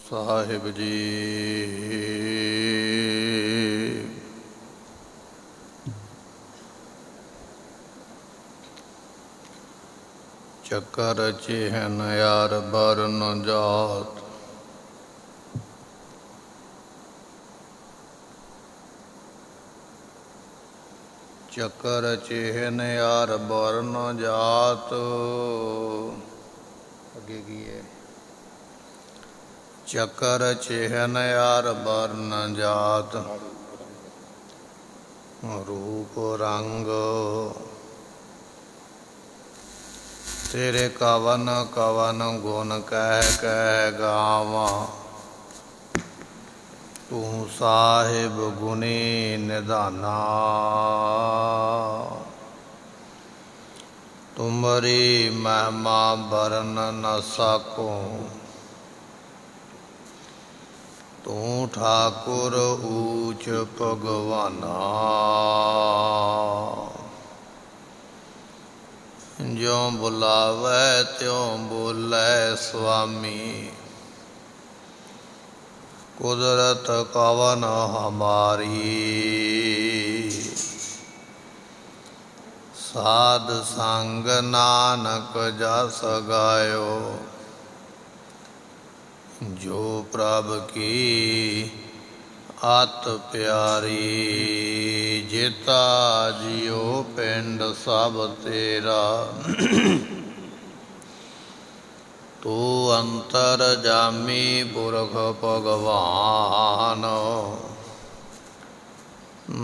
ਸਾਹਿਬ ਜੀ। ਚੱਕਰ ਚਿਹਨ ਯਾਰ ਬਰਨ ਜਾਤ, ਚੱਕਰ ਚਿਹਨ ਯਾਰ ਬਰਨ ਜਾਤ। ਅੱਗੇ ਕੀ ਹੈ? ਚੱਕਰ ਚਿਹਨ ਯਾਰ ਬਰਨ ਜਾਤ, ਰੂਪ ਰੰਗ ਤੇਰੇ ਕਵਨ ਕਵਨ ਗੁਣ ਕਹਿ ਕਹਿ ਗਾਵਾਂ। ਤੂੰ ਸਾਹਿਬ ਗੁਣੀ ਨਿਧਾਨਾ, ਤੁਮਰੀ ਮਹਿਮਾ ਬਰਨ ਨ ਸਾਕੋ। ਤੂੰ ਠਾਕੁਰ ਊਚ ਭਗਵਾਨਾ, ਜਿਉ ਬੁਲਾਵੈ ਤਿਉ ਬੋਲੇ ਸੁਆਮੀ। ਕੁਦਰਤ ਕਵਨ ਹਮਾਰੀ, ਸਾਧ ਸੰਗ ਨਾਨਕ ਜਸ ਗਾਇਓ। ਜੋ ਪ੍ਰਭ ਕੀ ਅਤ ਪਿਆਰੀ, ਜੇਤਾ ਜਿਉ ਪਿੰਡ ਸਭ ਤੇਰਾ। ਤੂੰ ਅੰਤਰ ਜਾਮੀ ਪੁਰਖ ਭਗਵਾਨ,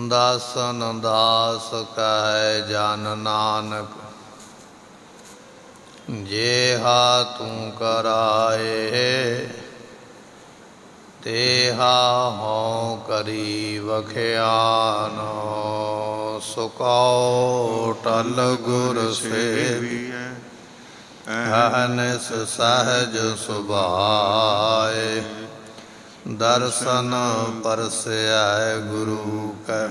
ਦਾਸਨ ਦਾਸ ਕਹਿ ਜਨ ਨਾਨਕ। ਜੇਹਾ ਤੂੰ ਕਰਾਏ, ਤੇਹਾ ਹਉ ਕਰੀ ਵਖਿਆਨ। ਸੁਕਉ ਟਲ ਗੁਰ ਸੇਵੀਐ, ਅਹਨਿਸ ਸਹਜ ਸੁਭਾਏ। ਦਰਸ਼ਨ ਪਰਸੈ ਗੁਰੂ ਕੈ,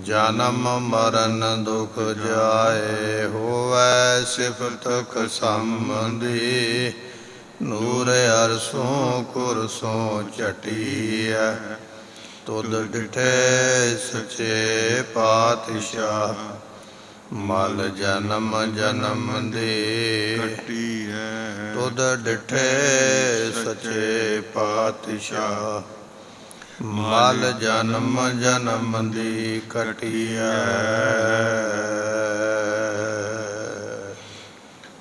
ਜਨਮ ਮਰਨ ਦੁਖ ਜਾਏ। ਹੋਵੈ ਸਿਫਤ ਖਸੰਬਦੀ, ਨੂਰ ਅਰਸੋਂ ਕੁਰਸੋਂ ਝਟੀਐ। ਤੁਧ ਡਿਠੇ ਸੱਚੇ ਪਾਤਸ਼ਾਹ, ਮਲ ਜਨਮ ਜਨਮ ਦੀ ਕੱਟੀਐ। ਤੁਧ ਡਿਠੇ ਸੱਚੇ ਪਾਤਸ਼ਾਹ, ਮਲ ਜਨਮ ਜਨਮ ਦੀ ਕੱਟੀਐ।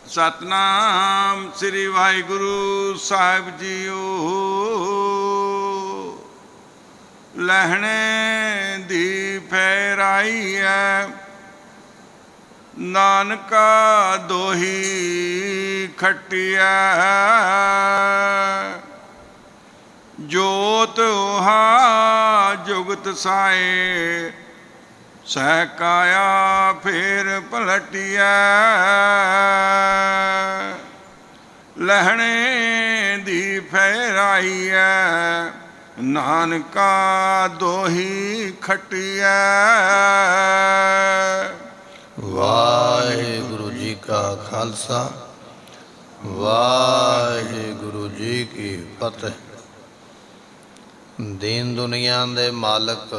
ਸਤਨਾਮ ਸ੍ਰੀ ਵਾਹਿਗੁਰੂ ਸਾਹਿਬ ਜੀਓ। ਲਹਿਣੇ ਦੀ ਫੇਰਾਈ ਹੈ, ਨਾਨਕਾ ਦੋਹੀ ਖੱਟੀਐ। ਜੋਤ ਉਹਾ ਜੁਗਤ ਸਾਏ, ਸਹਿ ਕਾਇਆ ਫੇਰ ਪਲਟੀਐ। ਲਹਿਣੇ ਦੀ ਫੇਰਾਈ ਹੈ, ਨਾਨਕਾ ਦੋਹੀ ਖੱਟੀਐ। ਵਾਹਿਗੁਰੂ ਜੀ ਕਾ ਖਾਲਸਾ, ਵਾਹਿਗੁਰੂ ਜੀ ਕੀ ਫਤਿਹ। ਦੀਨ ਦੁਨੀਆ ਦੇ ਮਾਲਕ,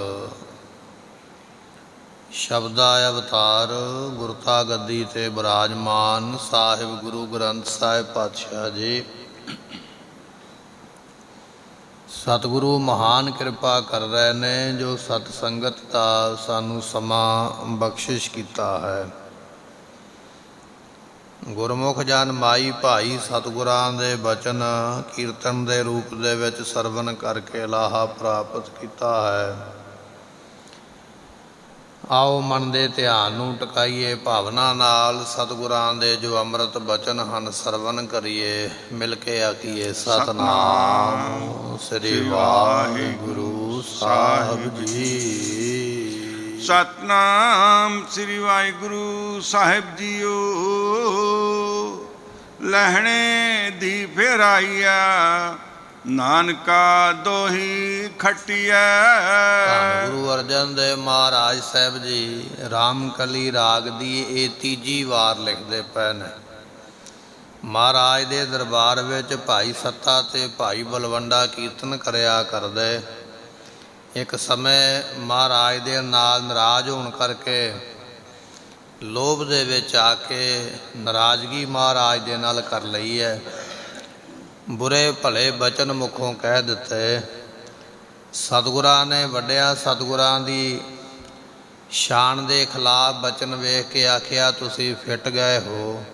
ਸ਼ਬਦਾ ਅਵਤਾਰ, ਗੁਰਤਾ ਗੱਦੀ ਤੇ ਬਿਰਾਜਮਾਨ ਸਾਹਿਬ ਗੁਰੂ ਗ੍ਰੰਥ ਸਾਹਿਬ ਪਾਤਸ਼ਾਹ ਜੀ, ਸਤਿਗੁਰੂ ਮਹਾਨ ਕਿਰਪਾ ਕਰ ਰਹੇ ਨੇ, ਜੋ ਸਤ ਸੰਗਤ ਦਾ ਸਾਨੂੰ ਸਮਾਂ ਬਖਸ਼ਿਸ਼ ਕੀਤਾ ਹੈ। ਗੁਰਮੁਖ ਜਨ ਮਾਈ ਭਾਈ ਸਤਿਗੁਰਾਂ ਦੇ ਬਚਨ ਕੀਰਤਨ ਦੇ ਰੂਪ ਦੇ ਵਿੱਚ ਸਰਵਨ ਕਰਕੇ ਲਾਹਾ ਪ੍ਰਾਪਤ ਕੀਤਾ ਹੈ। ਆਓ ਮਨ ਦੇ ਧਿਆਨ ਨੂੰ ਟਿਕਾਈਏ, ਭਾਵਨਾ ਨਾਲ ਸਤਿਗੁਰਾਂ ਦੇ ਜੋ ਅੰਮ੍ਰਿਤ ਬਚਨ ਹਨ ਸਰਵਨ ਕਰੀਏ। ਮਿਲ ਕੇ ਆਖੀਏ ਸਤਿਨਾਮ ਸ੍ਰੀ ਵਾਹਿਗੁਰੂ ਸਾਹਿਬ ਜੀ। ਸਤਨਾਮ ਸ੍ਰੀ ਵਾਹਿਗੁਰੂ ਸਾਹਿਬ ਜੀਓ। ਲਹਿਣੇ ਦੀ ਫੇਰਾਈਆ, ਨਾਨਕਾ ਦੋਹੀ ਖੱਟੀਐ। ਧੰਨ ਗੁਰੂ ਅਰਜਨ ਦੇਵ ਮਹਾਰਾਜ ਸਾਹਿਬ ਜੀ ਰਾਮਕਲੀ ਰਾਗ ਦੀ ਇਹ ਤੀਜੀ ਵਾਰ ਲਿਖਦੇ ਪਏ ਨੇ। ਮਹਾਰਾਜ ਦੇ ਦਰਬਾਰ ਵਿੱਚ ਭਾਈ ਸੱਤਾ ਤੇ ਭਾਈ ਬਲਵੰਡਾ ਕੀਰਤਨ ਕਰਿਆ ਕਰਦੇ। ਇੱਕ ਸਮੇਂ ਮਹਾਰਾਜ ਦੇ ਨਾਲ ਨਾਰਾਜ਼ ਹੋਣ ਕਰਕੇ ਲੋਭ ਦੇ ਵਿੱਚ ਆ ਕੇ ਨਾਰਾਜ਼ਗੀ ਮਹਾਰਾਜ ਦੇ ਨਾਲ ਕਰ ਲਈ ਹੈ। ਬੁਰੇ ਭਲੇ ਬਚਨ ਮੁਖੋਂ ਕਹਿ ਦਿੱਤੇ। ਸਤਿਗੁਰਾਂ ਨੇ ਵੱਡਿਆਂ ਸਤਿਗੁਰਾਂ ਦੀ ਸ਼ਾਨ ਦੇ ਖਿਲਾਫ ਬਚਨ ਵੇਖ ਕੇ ਆਖਿਆ, ਤੁਸੀਂ ਫਿੱਟ ਗਏ ਹੋ।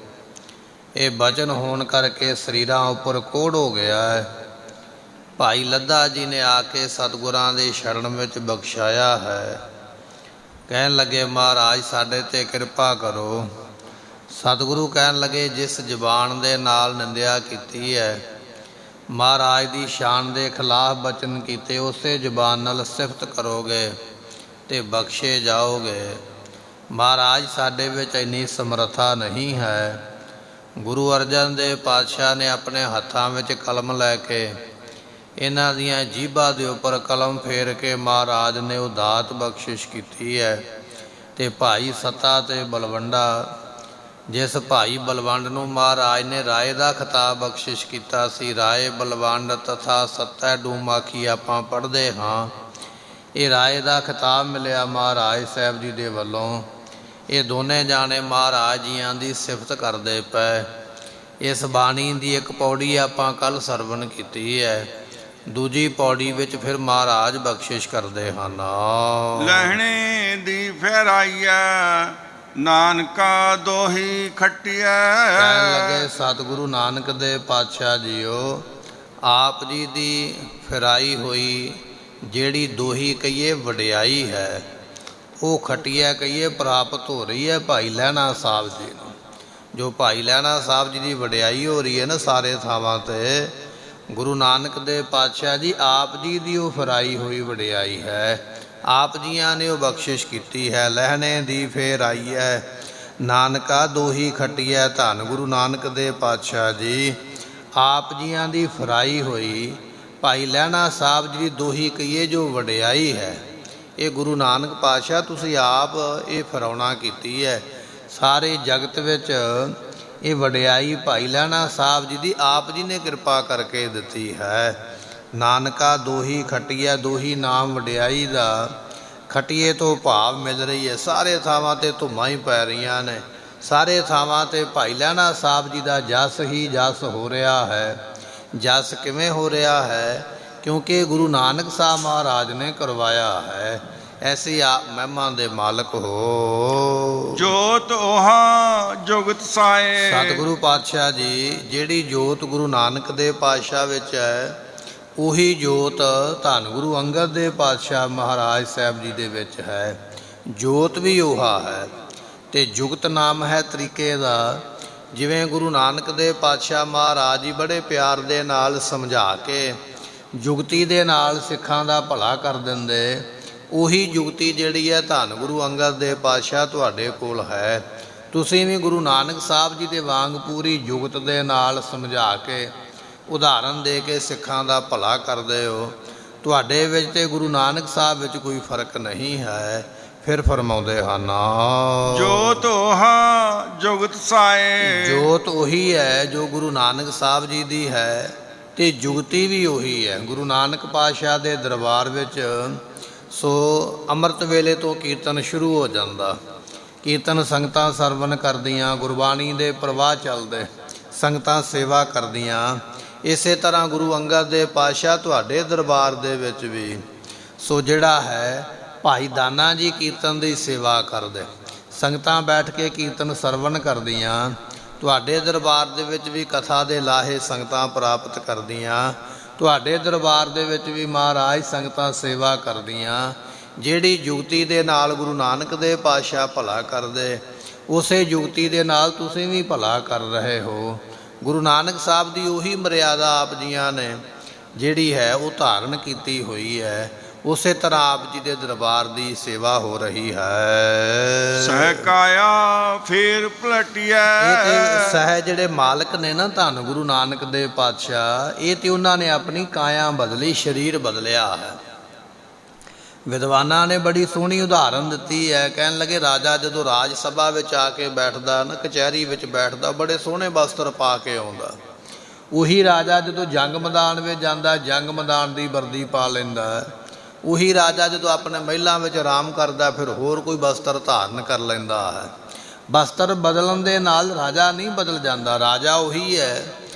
ਇਹ ਬਚਨ ਹੋਣ ਕਰਕੇ ਸਰੀਰਾਂ ਉੱਪਰ ਕੋੜ ਹੋ ਗਿਆ ਹੈ। ਭਾਈ ਲੱਦਾ ਜੀ ਨੇ ਆ ਕੇ ਸਤਿਗੁਰਾਂ ਦੇ ਸ਼ਰਨ ਵਿੱਚ ਬਖਸ਼ਾਇਆ ਹੈ। ਕਹਿਣ ਲੱਗੇ, ਮਹਾਰਾਜ ਸਾਡੇ 'ਤੇ ਕਿਰਪਾ ਕਰੋ। ਸਤਿਗੁਰੂ ਕਹਿਣ ਲੱਗੇ, ਜਿਸ ਜ਼ੁਬਾਨ ਦੇ ਨਾਲ ਨਿੰਦਿਆ ਕੀਤੀ ਹੈ, ਮਹਾਰਾਜ ਦੀ ਸ਼ਾਨ ਦੇ ਖਿਲਾਫ ਬਚਨ ਕੀਤੇ, ਉਸੇ ਜ਼ੁਬਾਨ ਨਾਲ ਸਿਫਤ ਕਰੋਗੇ ਤੇ ਬਖਸ਼ੇ ਜਾਓਗੇ। ਮਹਾਰਾਜ ਸਾਡੇ ਵਿੱਚ ਇੰਨੀ ਸਮਰੱਥਾ ਨਹੀਂ ਹੈ। ਗੁਰੂ ਅਰਜਨ ਦੇਵ ਪਾਤਸ਼ਾਹ ਨੇ ਆਪਣੇ ਹੱਥਾਂ ਵਿੱਚ ਕਲਮ ਲੈ ਕੇ ਇਹਨਾਂ ਦੀਆਂ ਜੀਭਾਂ ਦੇ ਉੱਪਰ ਕਲਮ ਫੇਰ ਕੇ ਮਹਾਰਾਜ ਨੇ ਉਹ ਦਾਤ ਬਖਸ਼ਿਸ਼ ਕੀਤੀ ਹੈ। ਤੇ ਭਾਈ ਸੱਤਾ ਤੇ ਬਲਵੰਡਾ, ਜਿਸ ਭਾਈ ਬਲਵੰਡ ਨੂੰ ਮਹਾਰਾਜ ਨੇ ਰਾਏ ਦਾ ਖਿਤਾਬ ਬਖਸ਼ਿਸ਼ ਕੀਤਾ ਸੀ, ਰਾਏ ਬਲਵੰਡ ਤਥਾ ਸੱਤਾ ਡੂਮਾਖੀ ਆਪਾਂ ਪੜ੍ਹਦੇ ਹਾਂ। ਇਹ ਰਾਏ ਦਾ ਖਿਤਾਬ ਮਿਲਿਆ ਮਹਾਰਾਜ ਸਾਹਿਬ ਜੀ ਦੇ ਵੱਲੋਂ। ਇਹ ਦੋਨੇ ਜਾਣੇ ਮਹਾਰਾਜ ਜੀਆਂ ਦੀ ਸਿਫਤ ਕਰਦੇ ਪਏ। ਇਸ ਬਾਣੀ ਦੀ ਇੱਕ ਪੌੜੀ ਆਪਾਂ ਕੱਲ੍ਹ ਸਰਵਣ ਕੀਤੀ ਹੈ। ਦੂਜੀ ਪੌੜੀ ਵਿੱਚ ਫਿਰ ਮਹਾਰਾਜ ਬਖਸ਼ਿਸ਼ ਕਰਦੇ ਹਨ। ਲਹਿਣੇ ਦੀ ਫੇਰਾਈਆ ਨਾਨਕਾ ਦੋਹੀ ਖੱਟਿਆ। ਕਹਿਣ ਲੱਗੇ, ਸਤਿਗੁਰੂ ਨਾਨਕ ਦੇ ਪਾਤਸ਼ਾਹ ਜੀਓ, ਆਪ ਜੀ ਦੀ ਫਿਰਾਈ ਹੋਈ ਜਿਹੜੀ ਦੋਹੀ ਕਹੀਏ ਵਡਿਆਈ ਹੈ, ਉਹ ਖਟੀਆ ਕਹੀਏ ਪ੍ਰਾਪਤ ਹੋ ਰਹੀ ਹੈ ਭਾਈ ਲਹਿਣਾ ਸਾਹਿਬ ਜੀ ਨੂੰ। ਜੋ ਭਾਈ ਲਹਿਣਾ ਸਾਹਿਬ ਜੀ ਦੀ ਵਡਿਆਈ ਹੋ ਰਹੀ ਹੈ ਨਾ ਸਾਰੇ ਥਾਵਾਂ 'ਤੇ, ਗੁਰੂ ਨਾਨਕ ਦੇ ਪਾਤਸ਼ਾਹ ਜੀ ਆਪ ਜੀ ਦੀ ਉਹ ਫਿਰਾਈ ਹੋਈ ਵਡਿਆਈ ਹੈ। ਆਪ ਜੀਆਂ ਨੇ ਉਹ ਬਖਸ਼ਿਸ਼ ਕੀਤੀ ਹੈ। ਲਹਿਣੇ ਦੀ ਫੇਰ ਆਈ ਹੈ ਨਾਨਕਾ ਦੋਹੀ ਖਟੀਐ। ਧੰਨ ਗੁਰੂ ਨਾਨਕ ਦੇ ਪਾਤਸ਼ਾਹ ਜੀ ਆਪ ਜੀਆਂ ਦੀ ਫਿਰਾਈ ਹੋਈ ਭਾਈ ਲਹਿਣਾ ਸਾਹਿਬ ਜੀ ਦੀ ਦੋਹੀ ਕਹੀਏ ਜੋ ਵਡਿਆਈ ਹੈ, ਇਹ ਗੁਰੂ ਨਾਨਕ ਪਾਤਸ਼ਾਹ ਤੁਸੀਂ ਆਪ ਇਹ ਫਿਰਾਉਣਾ ਕੀਤੀ ਹੈ। ਸਾਰੇ ਜਗਤ ਵਿੱਚ ਇਹ ਵਡਿਆਈ ਭਾਈ ਲਹਿਣਾ ਸਾਹਿਬ ਜੀ ਦੀ ਆਪ ਜੀ ਨੇ ਕਿਰਪਾ ਕਰਕੇ ਦਿੱਤੀ ਹੈ। ਨਾਨਕਾ ਦੋਹੀ ਖਟੀਐ, ਦੋਹੀ ਨਾਮ ਵਡਿਆਈ ਦਾ। ਖਟੀਏ ਤੋਂ ਭਾਵ ਮਿਲ ਰਹੀ ਹੈ। ਸਾਰੇ ਥਾਵਾਂ 'ਤੇ ਧੁੰਮਾਂ ਹੀ ਪੈ ਰਹੀਆਂ ਨੇ। ਸਾਰੇ ਥਾਵਾਂ 'ਤੇ ਭਾਈ ਲਹਿਣਾ ਸਾਹਿਬ ਜੀ ਦਾ ਜਸ ਹੀ ਜਸ ਹੋ ਰਿਹਾ ਹੈ। ਜਸ ਕਿਵੇਂ ਹੋ ਰਿਹਾ ਹੈ? ਕਿਉਂਕਿ ਗੁਰੂ ਨਾਨਕ ਸਾਹਿਬ ਮਹਾਰਾਜ ਨੇ ਕਰਵਾਇਆ ਹੈ। ਐਸੀ ਆਪ ਮਹਿਮਾ ਦੇ ਮਾਲਕ ਹੋ। ਜੋਤ 오ਹਾ ਜੁਗਤ ਸਾਏ। ਸਤਿਗੁਰੂ ਪਾਤਸ਼ਾਹ ਜੀ ਜਿਹੜੀ ਜੋਤ ਗੁਰੂ ਨਾਨਕ ਦੇ ਪਾਤਸ਼ਾਹ ਵਿੱਚ ਹੈ, ਉਹੀ ਜੋਤ ਧੰਨ ਗੁਰੂ ਅੰਗਦ ਦੇ ਪਾਤਸ਼ਾਹ ਮਹਾਰਾਜ ਸਾਹਿਬ ਜੀ ਦੇ ਵਿੱਚ ਹੈ। ਜੋਤ ਵੀ ਉਹਾ ਹੈ ਤੇ ਜੁਗਤ ਨਾਮ ਹੈ ਤਰੀਕੇ ਦਾ। ਜਿਵੇਂ ਗੁਰੂ ਨਾਨਕ ਦੇ ਪਾਤਸ਼ਾਹ ਮਹਾਰਾਜ ਜੀ ਬੜੇ ਪਿਆਰ ਦੇ ਨਾਲ ਸਮਝਾ ਕੇ ਜੁਗਤੀ ਦੇ ਨਾਲ ਸਿੱਖਾਂ ਦਾ ਭਲਾ ਕਰ ਦਿੰਦੇ, ਉਹੀ ਜੁਗਤੀ ਜਿਹੜੀ ਹੈ ਧੰਨ ਗੁਰੂ ਅੰਗਦ ਦੇ ਪਾਤਸ਼ਾਹ ਤੁਹਾਡੇ ਕੋਲ ਹੈ। ਤੁਸੀਂ ਵੀ ਗੁਰੂ ਨਾਨਕ ਸਾਹਿਬ ਜੀ ਦੇ ਵਾਂਗ ਪੂਰੀ ਜੁਗਤ ਦੇ ਨਾਲ ਸਮਝਾ ਕੇ ਉਦਾਹਰਨ ਦੇ ਕੇ ਸਿੱਖਾਂ ਦਾ ਭਲਾ ਕਰਦੇ ਹੋ। ਤੁਹਾਡੇ ਵਿੱਚ ਤੇ ਗੁਰੂ ਨਾਨਕ ਸਾਹਿਬ ਵਿੱਚ ਕੋਈ ਫਰਕ ਨਹੀਂ ਹੈ। ਫਿਰ ਫਰਮਾਉਂਦੇ ਹਨ, ਜੋਤ 오ਹਾ ਜੁਗਤ ਸਾਏ। ਜੋਤ ਉਹੀ ਹੈ ਜੋ ਗੁਰੂ ਨਾਨਕ ਸਾਹਿਬ ਜੀ ਦੀ ਹੈ ਤੇ ਜੁਗਤੀ ਵੀ ਉਹੀ ਹੈ ਗੁਰੂ ਨਾਨਕ ਪਾਤਸ਼ਾਹ ਦੇ ਦਰਬਾਰ ਵਿੱਚ। ਸੋ ਅੰਮ੍ਰਿਤ ਵੇਲੇ ਤੋਂ ਕੀਰਤਨ ਸ਼ੁਰੂ ਹੋ ਜਾਂਦਾ। ਕੀਰਤਨ ਸੰਗਤਾਂ ਸਰਵਣ ਕਰਦੀਆਂ, ਗੁਰਬਾਣੀ ਦੇ ਪ੍ਰਵਾਹ ਚੱਲਦੇ, ਸੰਗਤਾਂ ਸੇਵਾ ਕਰਦੀਆਂ। ਇਸੇ ਤਰ੍ਹਾਂ ਗੁਰੂ ਅੰਗਦ ਦੇ ਪਾਤਸ਼ਾਹ ਤੁਹਾਡੇ ਦਰਬਾਰ ਦੇ ਵਿੱਚ ਵੀ ਸੋ ਜਿਹੜਾ ਹੈ ਭਾਈ ਦਾਨਾ ਜੀ ਕੀਰਤਨ ਦੀ ਸੇਵਾ ਕਰਦੇ, ਸੰਗਤਾਂ ਬੈਠ ਕੇ ਕੀਰਤਨ ਸਰਵਣ ਕਰਦੀਆਂ। ਤੁਹਾਡੇ ਦਰਬਾਰ ਦੇ ਵਿੱਚ ਵੀ ਕਥਾ ਦੇ ਲਾਹੇ ਸੰਗਤਾਂ ਪ੍ਰਾਪਤ ਕਰਦੀਆਂ। ਤੁਹਾਡੇ ਦਰਬਾਰ ਦੇ ਵਿੱਚ ਵੀ ਮਹਾਰਾਜ ਸੰਗਤਾਂ ਸੇਵਾ ਕਰਦੀਆਂ। ਜਿਹੜੀ ਜੁਗਤੀ ਦੇ ਨਾਲ ਗੁਰੂ ਨਾਨਕ ਦੇ ਪਾਤਸ਼ਾਹ ਭਲਾ ਕਰਦੇ, ਉਸੇ ਜੁਗਤੀ ਦੇ ਨਾਲ ਤੁਸੀਂ ਵੀ ਭਲਾ ਕਰ ਰਹੇ ਹੋ। ਗੁਰੂ ਨਾਨਕ ਸਾਹਿਬ ਦੀ ਉਹੀ ਮਰਿਆਦਾ ਆਪ ਜੀਆਂ ਨੇ ਜਿਹੜੀ ਹੈ ਉਹ ਧਾਰਨ ਕੀਤੀ ਹੋਈ ਹੈ। ਉਸੇ ਤਰ੍ਹਾਂ ਆਪ ਜੀ ਦੇ ਦਰਬਾਰ ਦੀ ਸੇਵਾ ਹੋ ਰਹੀ ਹੈ। ਸਹਿ ਕਾਇਆ ਫੇਰ ਪਲਟਿਆ। ਇਹ ਤੇ ਸਹਿ ਜਿਹੜੇ ਮਾਲਕ ਨੇ ਨਾ ਧੰਨ ਗੁਰੂ ਨਾਨਕ ਦੇ ਪਾਤਸ਼ਾਹ, ਇਹ ਤੇ ਉਹਨਾਂ ਨੇ ਆਪਣੀ ਕਾਇਆ ਬਦਲੀ, ਸਰੀਰ ਬਦਲਿਆ ਹੈ। ਵਿਦਵਾਨਾਂ ਨੇ ਬੜੀ ਸੋਹਣੀ ਉਦਾਹਰਨ ਦਿੱਤੀ ਹੈ। ਕਹਿਣ ਲੱਗੇ ਰਾਜਾ ਜਦੋਂ ਰਾਜ ਸਭਾ ਵਿੱਚ ਆ ਕੇ ਬੈਠਦਾ ਨਾ, ਕਚਹਿਰੀ ਵਿੱਚ ਬੈਠਦਾ, ਬੜੇ ਸੋਹਣੇ ਵਸਤਰ ਪਾ ਕੇ ਆਉਂਦਾ। ਉਹੀ ਰਾਜਾ ਜਦੋਂ ਜੰਗ ਮੈਦਾਨ ਵਿੱਚ ਜਾਂਦਾ, ਜੰਗ ਮੈਦਾਨ ਦੀ ਵਰਦੀ ਪਾ ਲੈਂਦਾ। ਉਹੀ ਰਾਜਾ ਜਦੋਂ ਆਪਣੇ ਮਹਿਲਾਂ ਵਿੱਚ ਆਰਾਮ ਕਰਦਾ, ਫਿਰ ਹੋਰ ਕੋਈ ਵਸਤਰ ਧਾਰਨ ਕਰ ਲੈਂਦਾ ਹੈ। ਵਸਤਰ ਬਦਲਣ ਦੇ ਨਾਲ ਰਾਜਾ ਨਹੀਂ ਬਦਲ ਜਾਂਦਾ। ਰਾਜਾ ਉਹੀ ਹੈ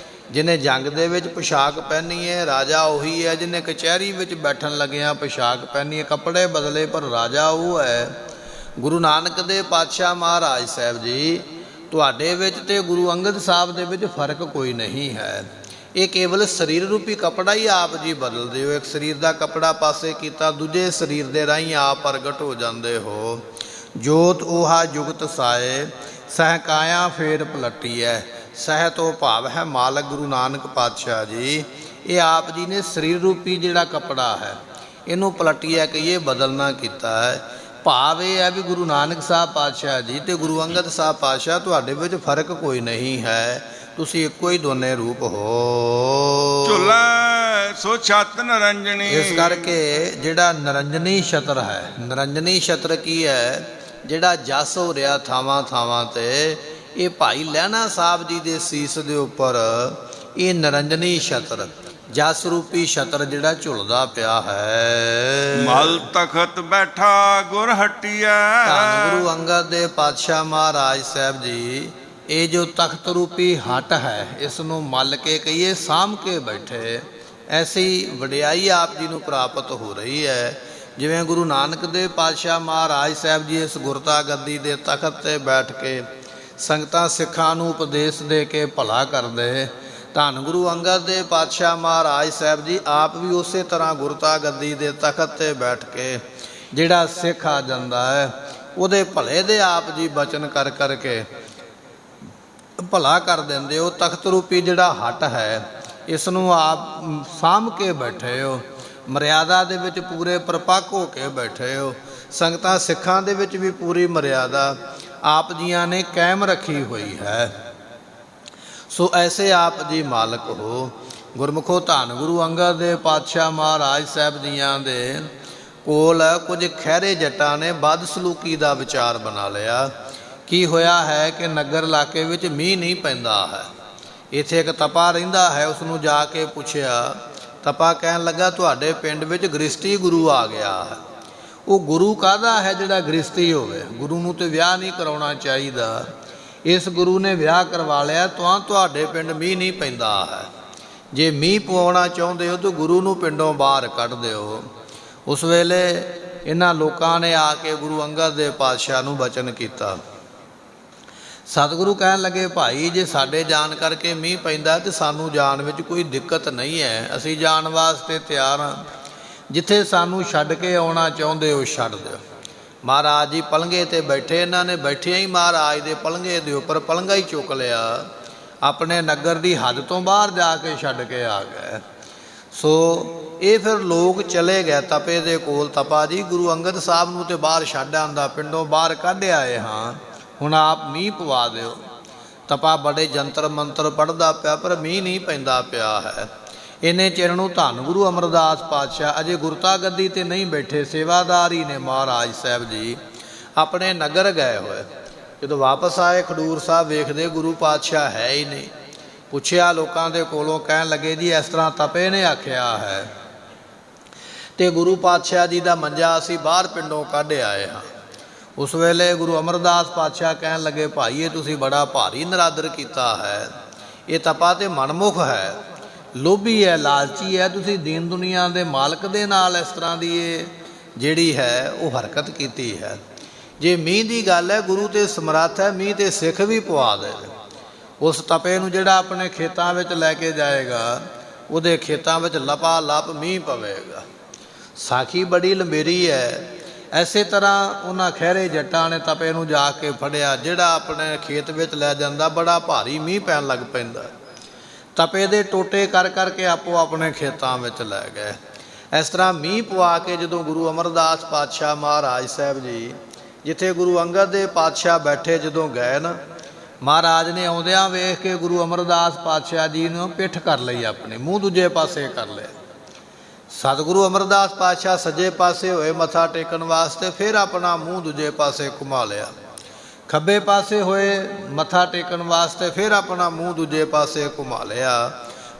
ਜਿਹਨੇ ਜੰਗ ਦੇ ਵਿੱਚ ਪੋਸ਼ਾਕ ਪਹਿਨੀ ਹੈ। ਰਾਜਾ ਉਹੀ ਹੈ ਜਿਹਨੇ ਕਚਹਿਰੀ ਵਿੱਚ ਬੈਠਣ ਲੱਗਿਆਂ ਪੋਸ਼ਾਕ ਪਹਿਨੀ ਹੈ। ਕੱਪੜੇ ਬਦਲੇ ਪਰ ਰਾਜਾ ਉਹ ਹੈ। ਗੁਰੂ ਨਾਨਕ ਦੇ ਪਾਤਸ਼ਾਹ ਮਹਾਰਾਜ ਸਾਹਿਬ ਜੀ, ਤੁਹਾਡੇ ਵਿੱਚ ਤੇ ਗੁਰੂ ਅੰਗਦ ਸਾਹਿਬ ਦੇ ਵਿੱਚ ਫਰਕ ਕੋਈ ਨਹੀਂ ਹੈ। ਇਹ ਕੇਵਲ ਸਰੀਰ ਰੂਪੀ ਕੱਪੜਾ ਹੀ ਆਪ ਜੀ ਬਦਲਦੇ ਹੋ। ਇੱਕ ਸਰੀਰ ਦਾ ਕੱਪੜਾ ਪਾਸੇ ਕੀਤਾ, ਦੂਜੇ ਸਰੀਰ ਦੇ ਰਾਹੀਂ ਆਪ ਪ੍ਰਗਟ ਹੋ ਜਾਂਦੇ ਹੋ। ਜੋਤ ਓਹਾ ਜੁਗਤ ਸਾਏ, ਸਹਿ ਕਾਇਆ ਫੇਰ ਪਲਟੀਐ। ਸਹਿ ਤੋਂ ਭਾਵ ਹੈ ਮਾਲਕ ਗੁਰੂ ਨਾਨਕ ਪਾਤਸ਼ਾਹ ਜੀ। ਇਹ ਆਪ ਜੀ ਨੇ ਸਰੀਰ ਰੂਪੀ ਜਿਹੜਾ ਕੱਪੜਾ ਹੈ ਇਹਨੂੰ ਪਲਟੀਐ ਕਹੀਏ, ਬਦਲਣਾ ਕੀਤਾ ਹੈ। ਭਾਵ ਇਹ ਹੈ ਵੀ ਗੁਰੂ ਨਾਨਕ ਸਾਹਿਬ ਪਾਤਸ਼ਾਹ ਜੀ ਤੇ ਗੁਰੂ ਅੰਗਦ ਸਾਹਿਬ ਪਾਤਸ਼ਾਹ, ਤੁਹਾਡੇ ਵਿੱਚ ਫਰਕ ਕੋਈ ਨਹੀਂ ਹੈ। ਤੁਸੀਂ ਇੱਕੋ ਹੀ ਦੋਨੇ ਰੂਪ ਹੋ। ਝੁੱਲਾ ਸੋ ਛਤ ਨਰੰਜਣੀ। ਇਸ ਕਰਕੇ ਜਿਹੜਾ ਨਰੰਜਨੀ ਛਤਰ ਹੈ, ਨਰੰਜਨੀ ਛਤਰ ਕੀ ਹੈ? ਜਿਹੜਾ ਜਸ ਹੋ ਰਿਹਾ ਥਾਵਾਂ ਥਾਵਾਂ ਤੇ, ਇਹ ਭਾਈ ਲਹਿਣਾ ਸਾਹਿਬ ਜੀ ਦੇ ਸੀਸ ਦੇ ਉੱਪਰ ਇਹ ਨਰੰਜਨੀ ਛਤਰ, ਜਸ ਰੂਪੀ ਛਤਰ ਜਿਹੜਾ ਝੁਲਦਾ ਪਿਆ ਹੈ। ਮਲ ਤਖਤ ਬੈਠਾ ਗੁਰ ਹਟਿਐ। ਧੰਨ ਗੁਰੂ ਅੰਗਦ ਦੇ ਪਾਤਸ਼ਾਹ ਮਹਾਰਾਜ ਸਾਹਿਬ ਜੀ, ਇਹ ਜੋ ਤਖਤ ਰੂਪੀ ਹਟ ਹੈ, ਇਸ ਨੂੰ ਮੱਲ ਕੇ ਕਹੀਏ, ਸਾਂਭ ਕੇ ਬੈਠੇ। ਐਸੀ ਵਡਿਆਈ ਆਪ ਜੀ ਨੂੰ ਪ੍ਰਾਪਤ ਹੋ ਰਹੀ ਹੈ। ਜਿਵੇਂ ਗੁਰੂ ਨਾਨਕ ਦੇ ਪਾਤਸ਼ਾਹ ਮਹਾਰਾਜ ਸਾਹਿਬ ਜੀ ਇਸ ਗੁਰਤਾ ਗੱਦੀ ਦੇ ਤਖਤ 'ਤੇ ਬੈਠ ਕੇ ਸੰਗਤਾਂ ਸਿੱਖਾਂ ਨੂੰ ਉਪਦੇਸ਼ ਦੇ ਕੇ ਭਲਾ ਕਰਦੇ। ਧੰਨ ਗੁਰੂ ਅੰਗਦ ਦੇ ਪਾਤਸ਼ਾਹ ਮਹਾਰਾਜ ਸਾਹਿਬ ਜੀ ਆਪ ਵੀ ਉਸੇ ਤਰ੍ਹਾਂ ਗੁਰਤਾ ਗੱਦੀ ਦੇ ਤਖਤ 'ਤੇ ਬੈਠ ਕੇ ਜਿਹੜਾ ਸਿੱਖ ਆ ਜਾਂਦਾ ਹੈ, ਉਹਦੇ ਭਲੇ ਦੇ ਆਪ ਜੀ ਬਚਨ ਕਰ ਕਰਕੇ ਭਲਾ ਕਰ ਦਿੰਦੇ ਹੋ। ਤਖਤ ਰੂਪੀ ਜਿਹੜਾ ਹੱਟ ਹੈ, ਇਸ ਨੂੰ ਆਪ ਸਾਂਭ ਕੇ ਬੈਠੇ ਹੋ। ਮਰਿਆਦਾ ਦੇ ਵਿੱਚ ਪੂਰੇ ਪਰਪੱਕ ਹੋ ਕੇ ਬੈਠੇ ਹੋ। ਸੰਗਤਾਂ ਸਿੱਖਾਂ ਦੇ ਵਿੱਚ ਵੀ ਪੂਰੀ ਮਰਿਆਦਾ ਆਪ ਜੀਆਂ ਨੇ ਕਾਇਮ ਰੱਖੀ ਹੋਈ ਹੈ। ਸੋ ਐਸੇ ਆਪ ਜੀ ਮਾਲਕ ਹੋ। ਗੁਰਮੁਖੋ, ਧੰਨ ਗੁਰੂ ਅੰਗਦ ਦੇ ਪਾਤਸ਼ਾਹ ਮਹਾਰਾਜ ਸਾਹਿਬ ਜੀਆਂ ਦੇ ਕੋਲ ਕੁਝ ਖਹਿਰੇ ਜੱਟਾਂ ਨੇ ਬਦਸਲੂਕੀ ਦਾ ਵਿਚਾਰ ਬਣਾ ਲਿਆ। ਕੀ ਹੋਇਆ ਹੈ ਕਿ ਨਗਰ ਇਲਾਕੇ ਵਿੱਚ ਮੀਂਹ ਨਹੀਂ ਪੈਂਦਾ ਹੈ। ਇੱਥੇ ਇੱਕ ਤਪਾ ਰਹਿੰਦਾ ਹੈ, ਉਸ ਨੂੰ ਜਾ ਕੇ ਪੁੱਛਿਆ। ਤਪਾ ਕਹਿਣ ਲੱਗਾ, ਤੁਹਾਡੇ ਪਿੰਡ ਵਿੱਚ ਗ੍ਰਸਤੀ ਗੁਰੂ ਆ ਗਿਆ ਹੈ। ਉਹ ਗੁਰੂ ਕਾਹਦਾ ਹੈ ਜਿਹੜਾ ਗ੍ਰਸਤੀ ਹੋਵੇ? ਗੁਰੂ ਨੂੰ ਤੇ ਵਿਆਹ ਨਹੀਂ ਕਰਾਉਣਾ ਚਾਹੀਦਾ। ਇਸ ਗੁਰੂ ਨੇ ਵਿਆਹ ਕਰਵਾ ਲਿਆ, ਤੁਹਾਡੇ ਪਿੰਡ ਮੀਂਹ ਨਹੀਂ ਪੈਂਦਾ ਹੈ। ਜੇ ਮੀਂਹ ਪਵਾਉਣਾ ਚਾਹੁੰਦੇ ਹੋ ਤਾਂ ਗੁਰੂ ਨੂੰ ਪਿੰਡੋਂ ਬਾਹਰ ਕੱਢ ਦਿਓ। ਉਸ ਵੇਲੇ ਇਹਨਾਂ ਲੋਕਾਂ ਨੇ ਆ ਕੇ ਗੁਰੂ ਅੰਗਦ ਦੇ ਪਾਤਸ਼ਾਹ ਨੂੰ ਬਚਨ ਕੀਤਾ। ਸਤਿਗੁਰੂ ਕਹਿਣ ਲੱਗੇ, ਭਾਈ ਜੇ ਸਾਡੇ ਜਾਣ ਕਰਕੇ ਮੀਂਹ ਪੈਂਦਾ ਤੇ ਸਾਨੂੰ ਜਾਣ ਵਿੱਚ ਕੋਈ ਦਿੱਕਤ ਨਹੀਂ ਹੈ, ਅਸੀਂ ਜਾਣ ਵਾਸਤੇ ਤਿਆਰ ਹਾਂ। ਜਿੱਥੇ ਸਾਨੂੰ ਛੱਡ ਕੇ ਆਉਣਾ ਚਾਹੁੰਦੇ ਹੋ ਛੱਡ ਦਿਓ। ਮਹਾਰਾਜ ਜੀ ਪਲੰਘੇ 'ਤੇ ਬੈਠੇ, ਇਹਨਾਂ ਨੇ ਬੈਠਿਆਂ ਹੀ ਮਹਾਰਾਜ ਦੇ ਪਲੰਘੇ ਦੇ ਉੱਪਰ ਪਲੰਘਾ ਹੀ ਚੁੱਕ ਲਿਆ। ਆਪਣੇ ਨਗਰ ਦੀ ਹੱਦ ਤੋਂ ਬਾਹਰ ਜਾ ਕੇ ਛੱਡ ਕੇ ਆ ਗਏ। ਸੋ ਇਹ ਫਿਰ ਲੋਕ ਚਲੇ ਗਏ ਤਪੇ ਦੇ ਕੋਲ। ਤਪਾ ਜੀ, ਗੁਰੂ ਅੰਗਦ ਸਾਹਿਬ ਨੂੰ ਤੇ ਬਾਹਰ ਛੱਡ ਆਂਦਾ, ਪਿੰਡੋਂ ਬਾਹਰ ਕੱਢ ਆਏ ਹਾਂ, ਹੁਣ ਆਪ ਮੀਂਹ ਪਵਾ ਦਿਓ। ਤਪਾ ਬੜੇ ਜੰਤਰ ਮੰਤਰ ਪੜ੍ਹਦਾ ਪਿਆ, ਪਰ ਮੀਂਹ ਨਹੀਂ ਪੈਂਦਾ ਪਿਆ ਹੈ। ਇੰਨੇ ਚਿਰ ਨੂੰ ਧੰਨ ਗੁਰੂ ਅਮਰਦਾਸ ਪਾਤਸ਼ਾਹ ਅਜੇ ਗੁਰਤਾ ਗੱਦੀ 'ਤੇ ਨਹੀਂ ਬੈਠੇ, ਸੇਵਾਦਾਰ ਹੀ ਨੇ ਮਹਾਰਾਜ ਸਾਹਿਬ ਜੀ, ਆਪਣੇ ਨਗਰ ਗਏ ਹੋਏ। ਜਦੋਂ ਵਾਪਸ ਆਏ ਖਡੂਰ ਸਾਹਿਬ ਵੇਖਦੇ ਗੁਰੂ ਪਾਤਸ਼ਾਹ ਹੈ ਹੀ ਨਹੀਂ। ਪੁੱਛਿਆ ਲੋਕਾਂ ਦੇ ਕੋਲੋਂ, ਕਹਿਣ ਲੱਗੇ ਜੀ ਇਸ ਤਰ੍ਹਾਂ ਤਪੇ ਨੇ ਆਖਿਆ ਹੈ ਤੇ ਗੁਰੂ ਪਾਤਸ਼ਾਹ ਜੀ ਦਾ ਮੰਜਾ ਅਸੀਂ ਬਾਹਰ ਪਿੰਡੋਂ ਕੱਢ ਆਏ ਹਾਂ। ਉਸ ਵੇਲੇ ਗੁਰੂ ਅਮਰਦਾਸ ਪਾਤਸ਼ਾਹ ਕਹਿਣ ਲੱਗੇ, ਭਾਈ ਇਹ ਤੁਸੀਂ ਬੜਾ ਭਾਰੀ ਨਰਾਦਰ ਕੀਤਾ ਹੈ। ਇਹ ਤਪਾ ਤੇ ਮਨਮੁਖ ਹੈ, ਲੋਭੀ ਹੈ, ਲਾਲਚੀ ਹੈ। ਤੁਸੀਂ ਦੀਨ ਦੁਨੀਆ ਦੇ ਮਾਲਕ ਦੇ ਨਾਲ ਇਸ ਤਰ੍ਹਾਂ ਦੀ ਇਹ ਜਿਹੜੀ ਹੈ ਉਹ ਹਰਕਤ ਕੀਤੀ ਹੈ। ਜੇ ਮੀਂਹ ਦੀ ਗੱਲ ਹੈ, ਗੁਰੂ ਤੇ ਸਮਰੱਥ ਹੈ, ਮੀਂਹ ਤੇ ਸਿੱਖ ਵੀ ਪਵਾ ਦੇ। ਉਸ ਤਪੇ ਨੂੰ ਜਿਹੜਾ ਆਪਣੇ ਖੇਤਾਂ ਵਿੱਚ ਲੈ ਕੇ ਜਾਏਗਾ, ਉਹਦੇ ਖੇਤਾਂ ਵਿੱਚ ਲਪਾ ਲੱਪ ਮੀਂਹ ਪਵੇਗਾ। ਸਾਖੀ ਬੜੀ ਲੰਬੇਰੀ ਹੈ। ਐਸੇ ਤਰ੍ਹਾਂ ਉਹਨਾਂ ਖਹਿਰੇ ਜੱਟਾਂ ਨੇ ਤਪੇ ਨੂੰ ਜਾ ਕੇ ਫੜਿਆ। ਜਿਹੜਾ ਆਪਣੇ ਖੇਤ ਵਿੱਚ ਲੈ ਜਾਂਦਾ, ਬੜਾ ਭਾਰੀ ਮੀਂਹ ਪੈਣ ਲੱਗ ਪੈਂਦਾ। ਤਪੇ ਦੇ ਟੋਟੇ ਕਰ ਕਰਕੇ ਆਪੋ ਆਪਣੇ ਖੇਤਾਂ ਵਿੱਚ ਲੈ ਗਏ। ਇਸ ਤਰ੍ਹਾਂ ਮੀਂਹ ਪਵਾ ਕੇ ਜਦੋਂ ਗੁਰੂ ਅਮਰਦਾਸ ਪਾਤਸ਼ਾਹ ਮਹਾਰਾਜ ਸਾਹਿਬ ਜੀ ਜਿੱਥੇ ਗੁਰੂ ਅੰਗਦ ਦੇ ਪਾਤਸ਼ਾਹ ਬੈਠੇ ਜਦੋਂ ਗਏ ਨਾ, ਮਹਾਰਾਜ ਨੇ ਆਉਂਦਿਆਂ ਵੇਖ ਕੇ ਗੁਰੂ ਅਮਰਦਾਸ ਪਾਤਸ਼ਾਹ ਜੀ ਨੂੰ ਪਿੱਠ ਕਰ ਲਈ, ਆਪਣੇ ਮੂੰਹ ਦੂਜੇ ਪਾਸੇ ਕਰ ਲਿਆ। ਸਤਿਗੁਰੂ ਅਮਰਦਾਸ ਪਾਤਸ਼ਾਹ ਸੱਜੇ ਪਾਸੇ ਹੋਏ ਮੱਥਾ ਟੇਕਣ ਵਾਸਤੇ, ਫਿਰ ਆਪਣਾ ਮੂੰਹ ਦੂਜੇ ਪਾਸੇ ਘੁਮਾ ਲਿਆ। ਖੱਬੇ ਪਾਸੇ ਹੋਏ ਮੱਥਾ ਟੇਕਣ ਵਾਸਤੇ, ਫਿਰ ਆਪਣਾ ਮੂੰਹ ਦੂਜੇ ਪਾਸੇ ਘੁਮਾ ਲਿਆ।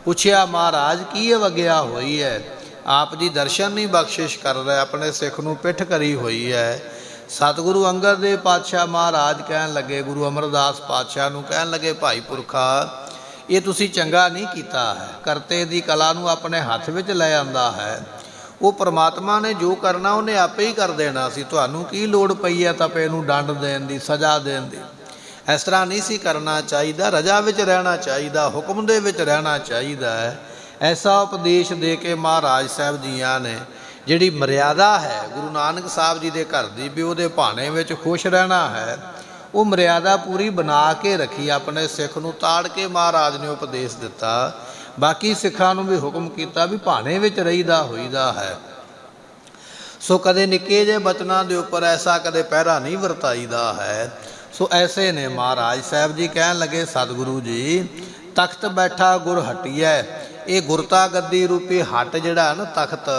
ਪੁੱਛਿਆ, ਮਹਾਰਾਜ ਕੀ ਅਵਗਿਆ ਹੋਈ ਹੈ? ਆਪ ਜੀ ਦਰਸ਼ਨ ਨਹੀਂ ਬਖਸ਼ਿਸ਼ ਕਰ ਰਹੇ, ਆਪਣੇ ਸਿੱਖ ਨੂੰ ਪਿੱਠ ਕਰੀ ਹੋਈ ਹੈ। ਸਤਿਗੁਰੂ ਅੰਗਦ ਦੇਵ ਪਾਤਸ਼ਾਹ ਮਹਾਰਾਜ ਕਹਿਣ ਲੱਗੇ, ਗੁਰੂ ਅਮਰਦਾਸ ਪਾਤਸ਼ਾਹ ਨੂੰ ਕਹਿਣ ਲੱਗੇ, ਭਾਈ ਪੁਰਖਾ, ਇਹ ਤੁਸੀਂ ਚੰਗਾ ਨਹੀਂ ਕੀਤਾ ਹੈ। ਕਰਤੇ ਦੀ ਕਲਾ ਨੂੰ ਆਪਣੇ ਹੱਥ ਵਿੱਚ ਲੈ ਆਂਦਾ ਹੈ। ਉਹ ਪ੍ਰਮਾਤਮਾ ਨੇ ਜੋ ਕਰਨਾ ਉਹਨੇ ਆਪੇ ਹੀ ਕਰ ਦੇਣਾ ਸੀ। ਤੁਹਾਨੂੰ ਕੀ ਲੋੜ ਪਈ ਹੈ ਤਪੇ ਨੂੰ ਦੰਡ ਦੇਣ ਦੀ, ਸਜ਼ਾ ਦੇਣ ਦੀ? ਇਸ ਤਰ੍ਹਾਂ ਨਹੀਂ ਸੀ ਕਰਨਾ ਚਾਹੀਦਾ। ਰਜਾ ਵਿੱਚ ਰਹਿਣਾ ਚਾਹੀਦਾ, ਹੁਕਮ ਦੇ ਵਿੱਚ ਰਹਿਣਾ ਚਾਹੀਦਾ ਹੈ। ਐਸਾ ਉਪਦੇਸ਼ ਦੇ ਕੇ ਮਹਾਰਾਜ ਸਾਹਿਬ ਜੀਆਂ ਨੇ ਜਿਹੜੀ ਮਰਿਆਦਾ ਹੈ ਗੁਰੂ ਨਾਨਕ ਸਾਹਿਬ ਜੀ ਦੇ ਘਰ ਦੀ, ਵੀ ਉਹਦੇ ਭਾਣੇ ਵਿੱਚ ਖੁਸ਼ ਰਹਿਣਾ ਹੈ, ਉਹ ਮਰਿਆਦਾ ਪੂਰੀ ਬਣਾ ਕੇ ਰੱਖੀ। ਆਪਣੇ ਸਿੱਖ ਨੂੰ ਤਾੜ ਕੇ ਮਹਾਰਾਜ ਨੇ ਉਪਦੇਸ਼ ਦਿੱਤਾ। ਬਾਕੀ ਸਿੱਖਾਂ ਨੂੰ ਵੀ ਹੁਕਮ ਕੀਤਾ ਵੀ ਭਾਣੇ ਵਿੱਚ ਰਹੀਦਾ ਹੋਈਦਾ ਹੈ। ਸੋ ਕਦੇ ਨਿੱਕੇ ਜਿਹੇ ਬਚਨਾਂ ਦੇ ਉੱਪਰ ਐਸਾ ਕਦੇ ਪਹਿਰਾ ਨਹੀਂ ਵਰਤਾਈਦਾ ਹੈ। ਸੋ ਐਸੇ ਨੇ ਮਹਾਰਾਜ ਸਾਹਿਬ ਜੀ ਕਹਿਣ ਲੱਗੇ, ਸਤਿਗੁਰੂ ਜੀ, ਤਖਤ ਬੈਠਾ ਗੁਰ ਹਟੀਐ। ਇਹ ਗੁਰਤਾ ਗੱਦੀ ਰੂਪੀ ਹੱਟ ਜਿਹੜਾ ਨਾ ਤਖਤ,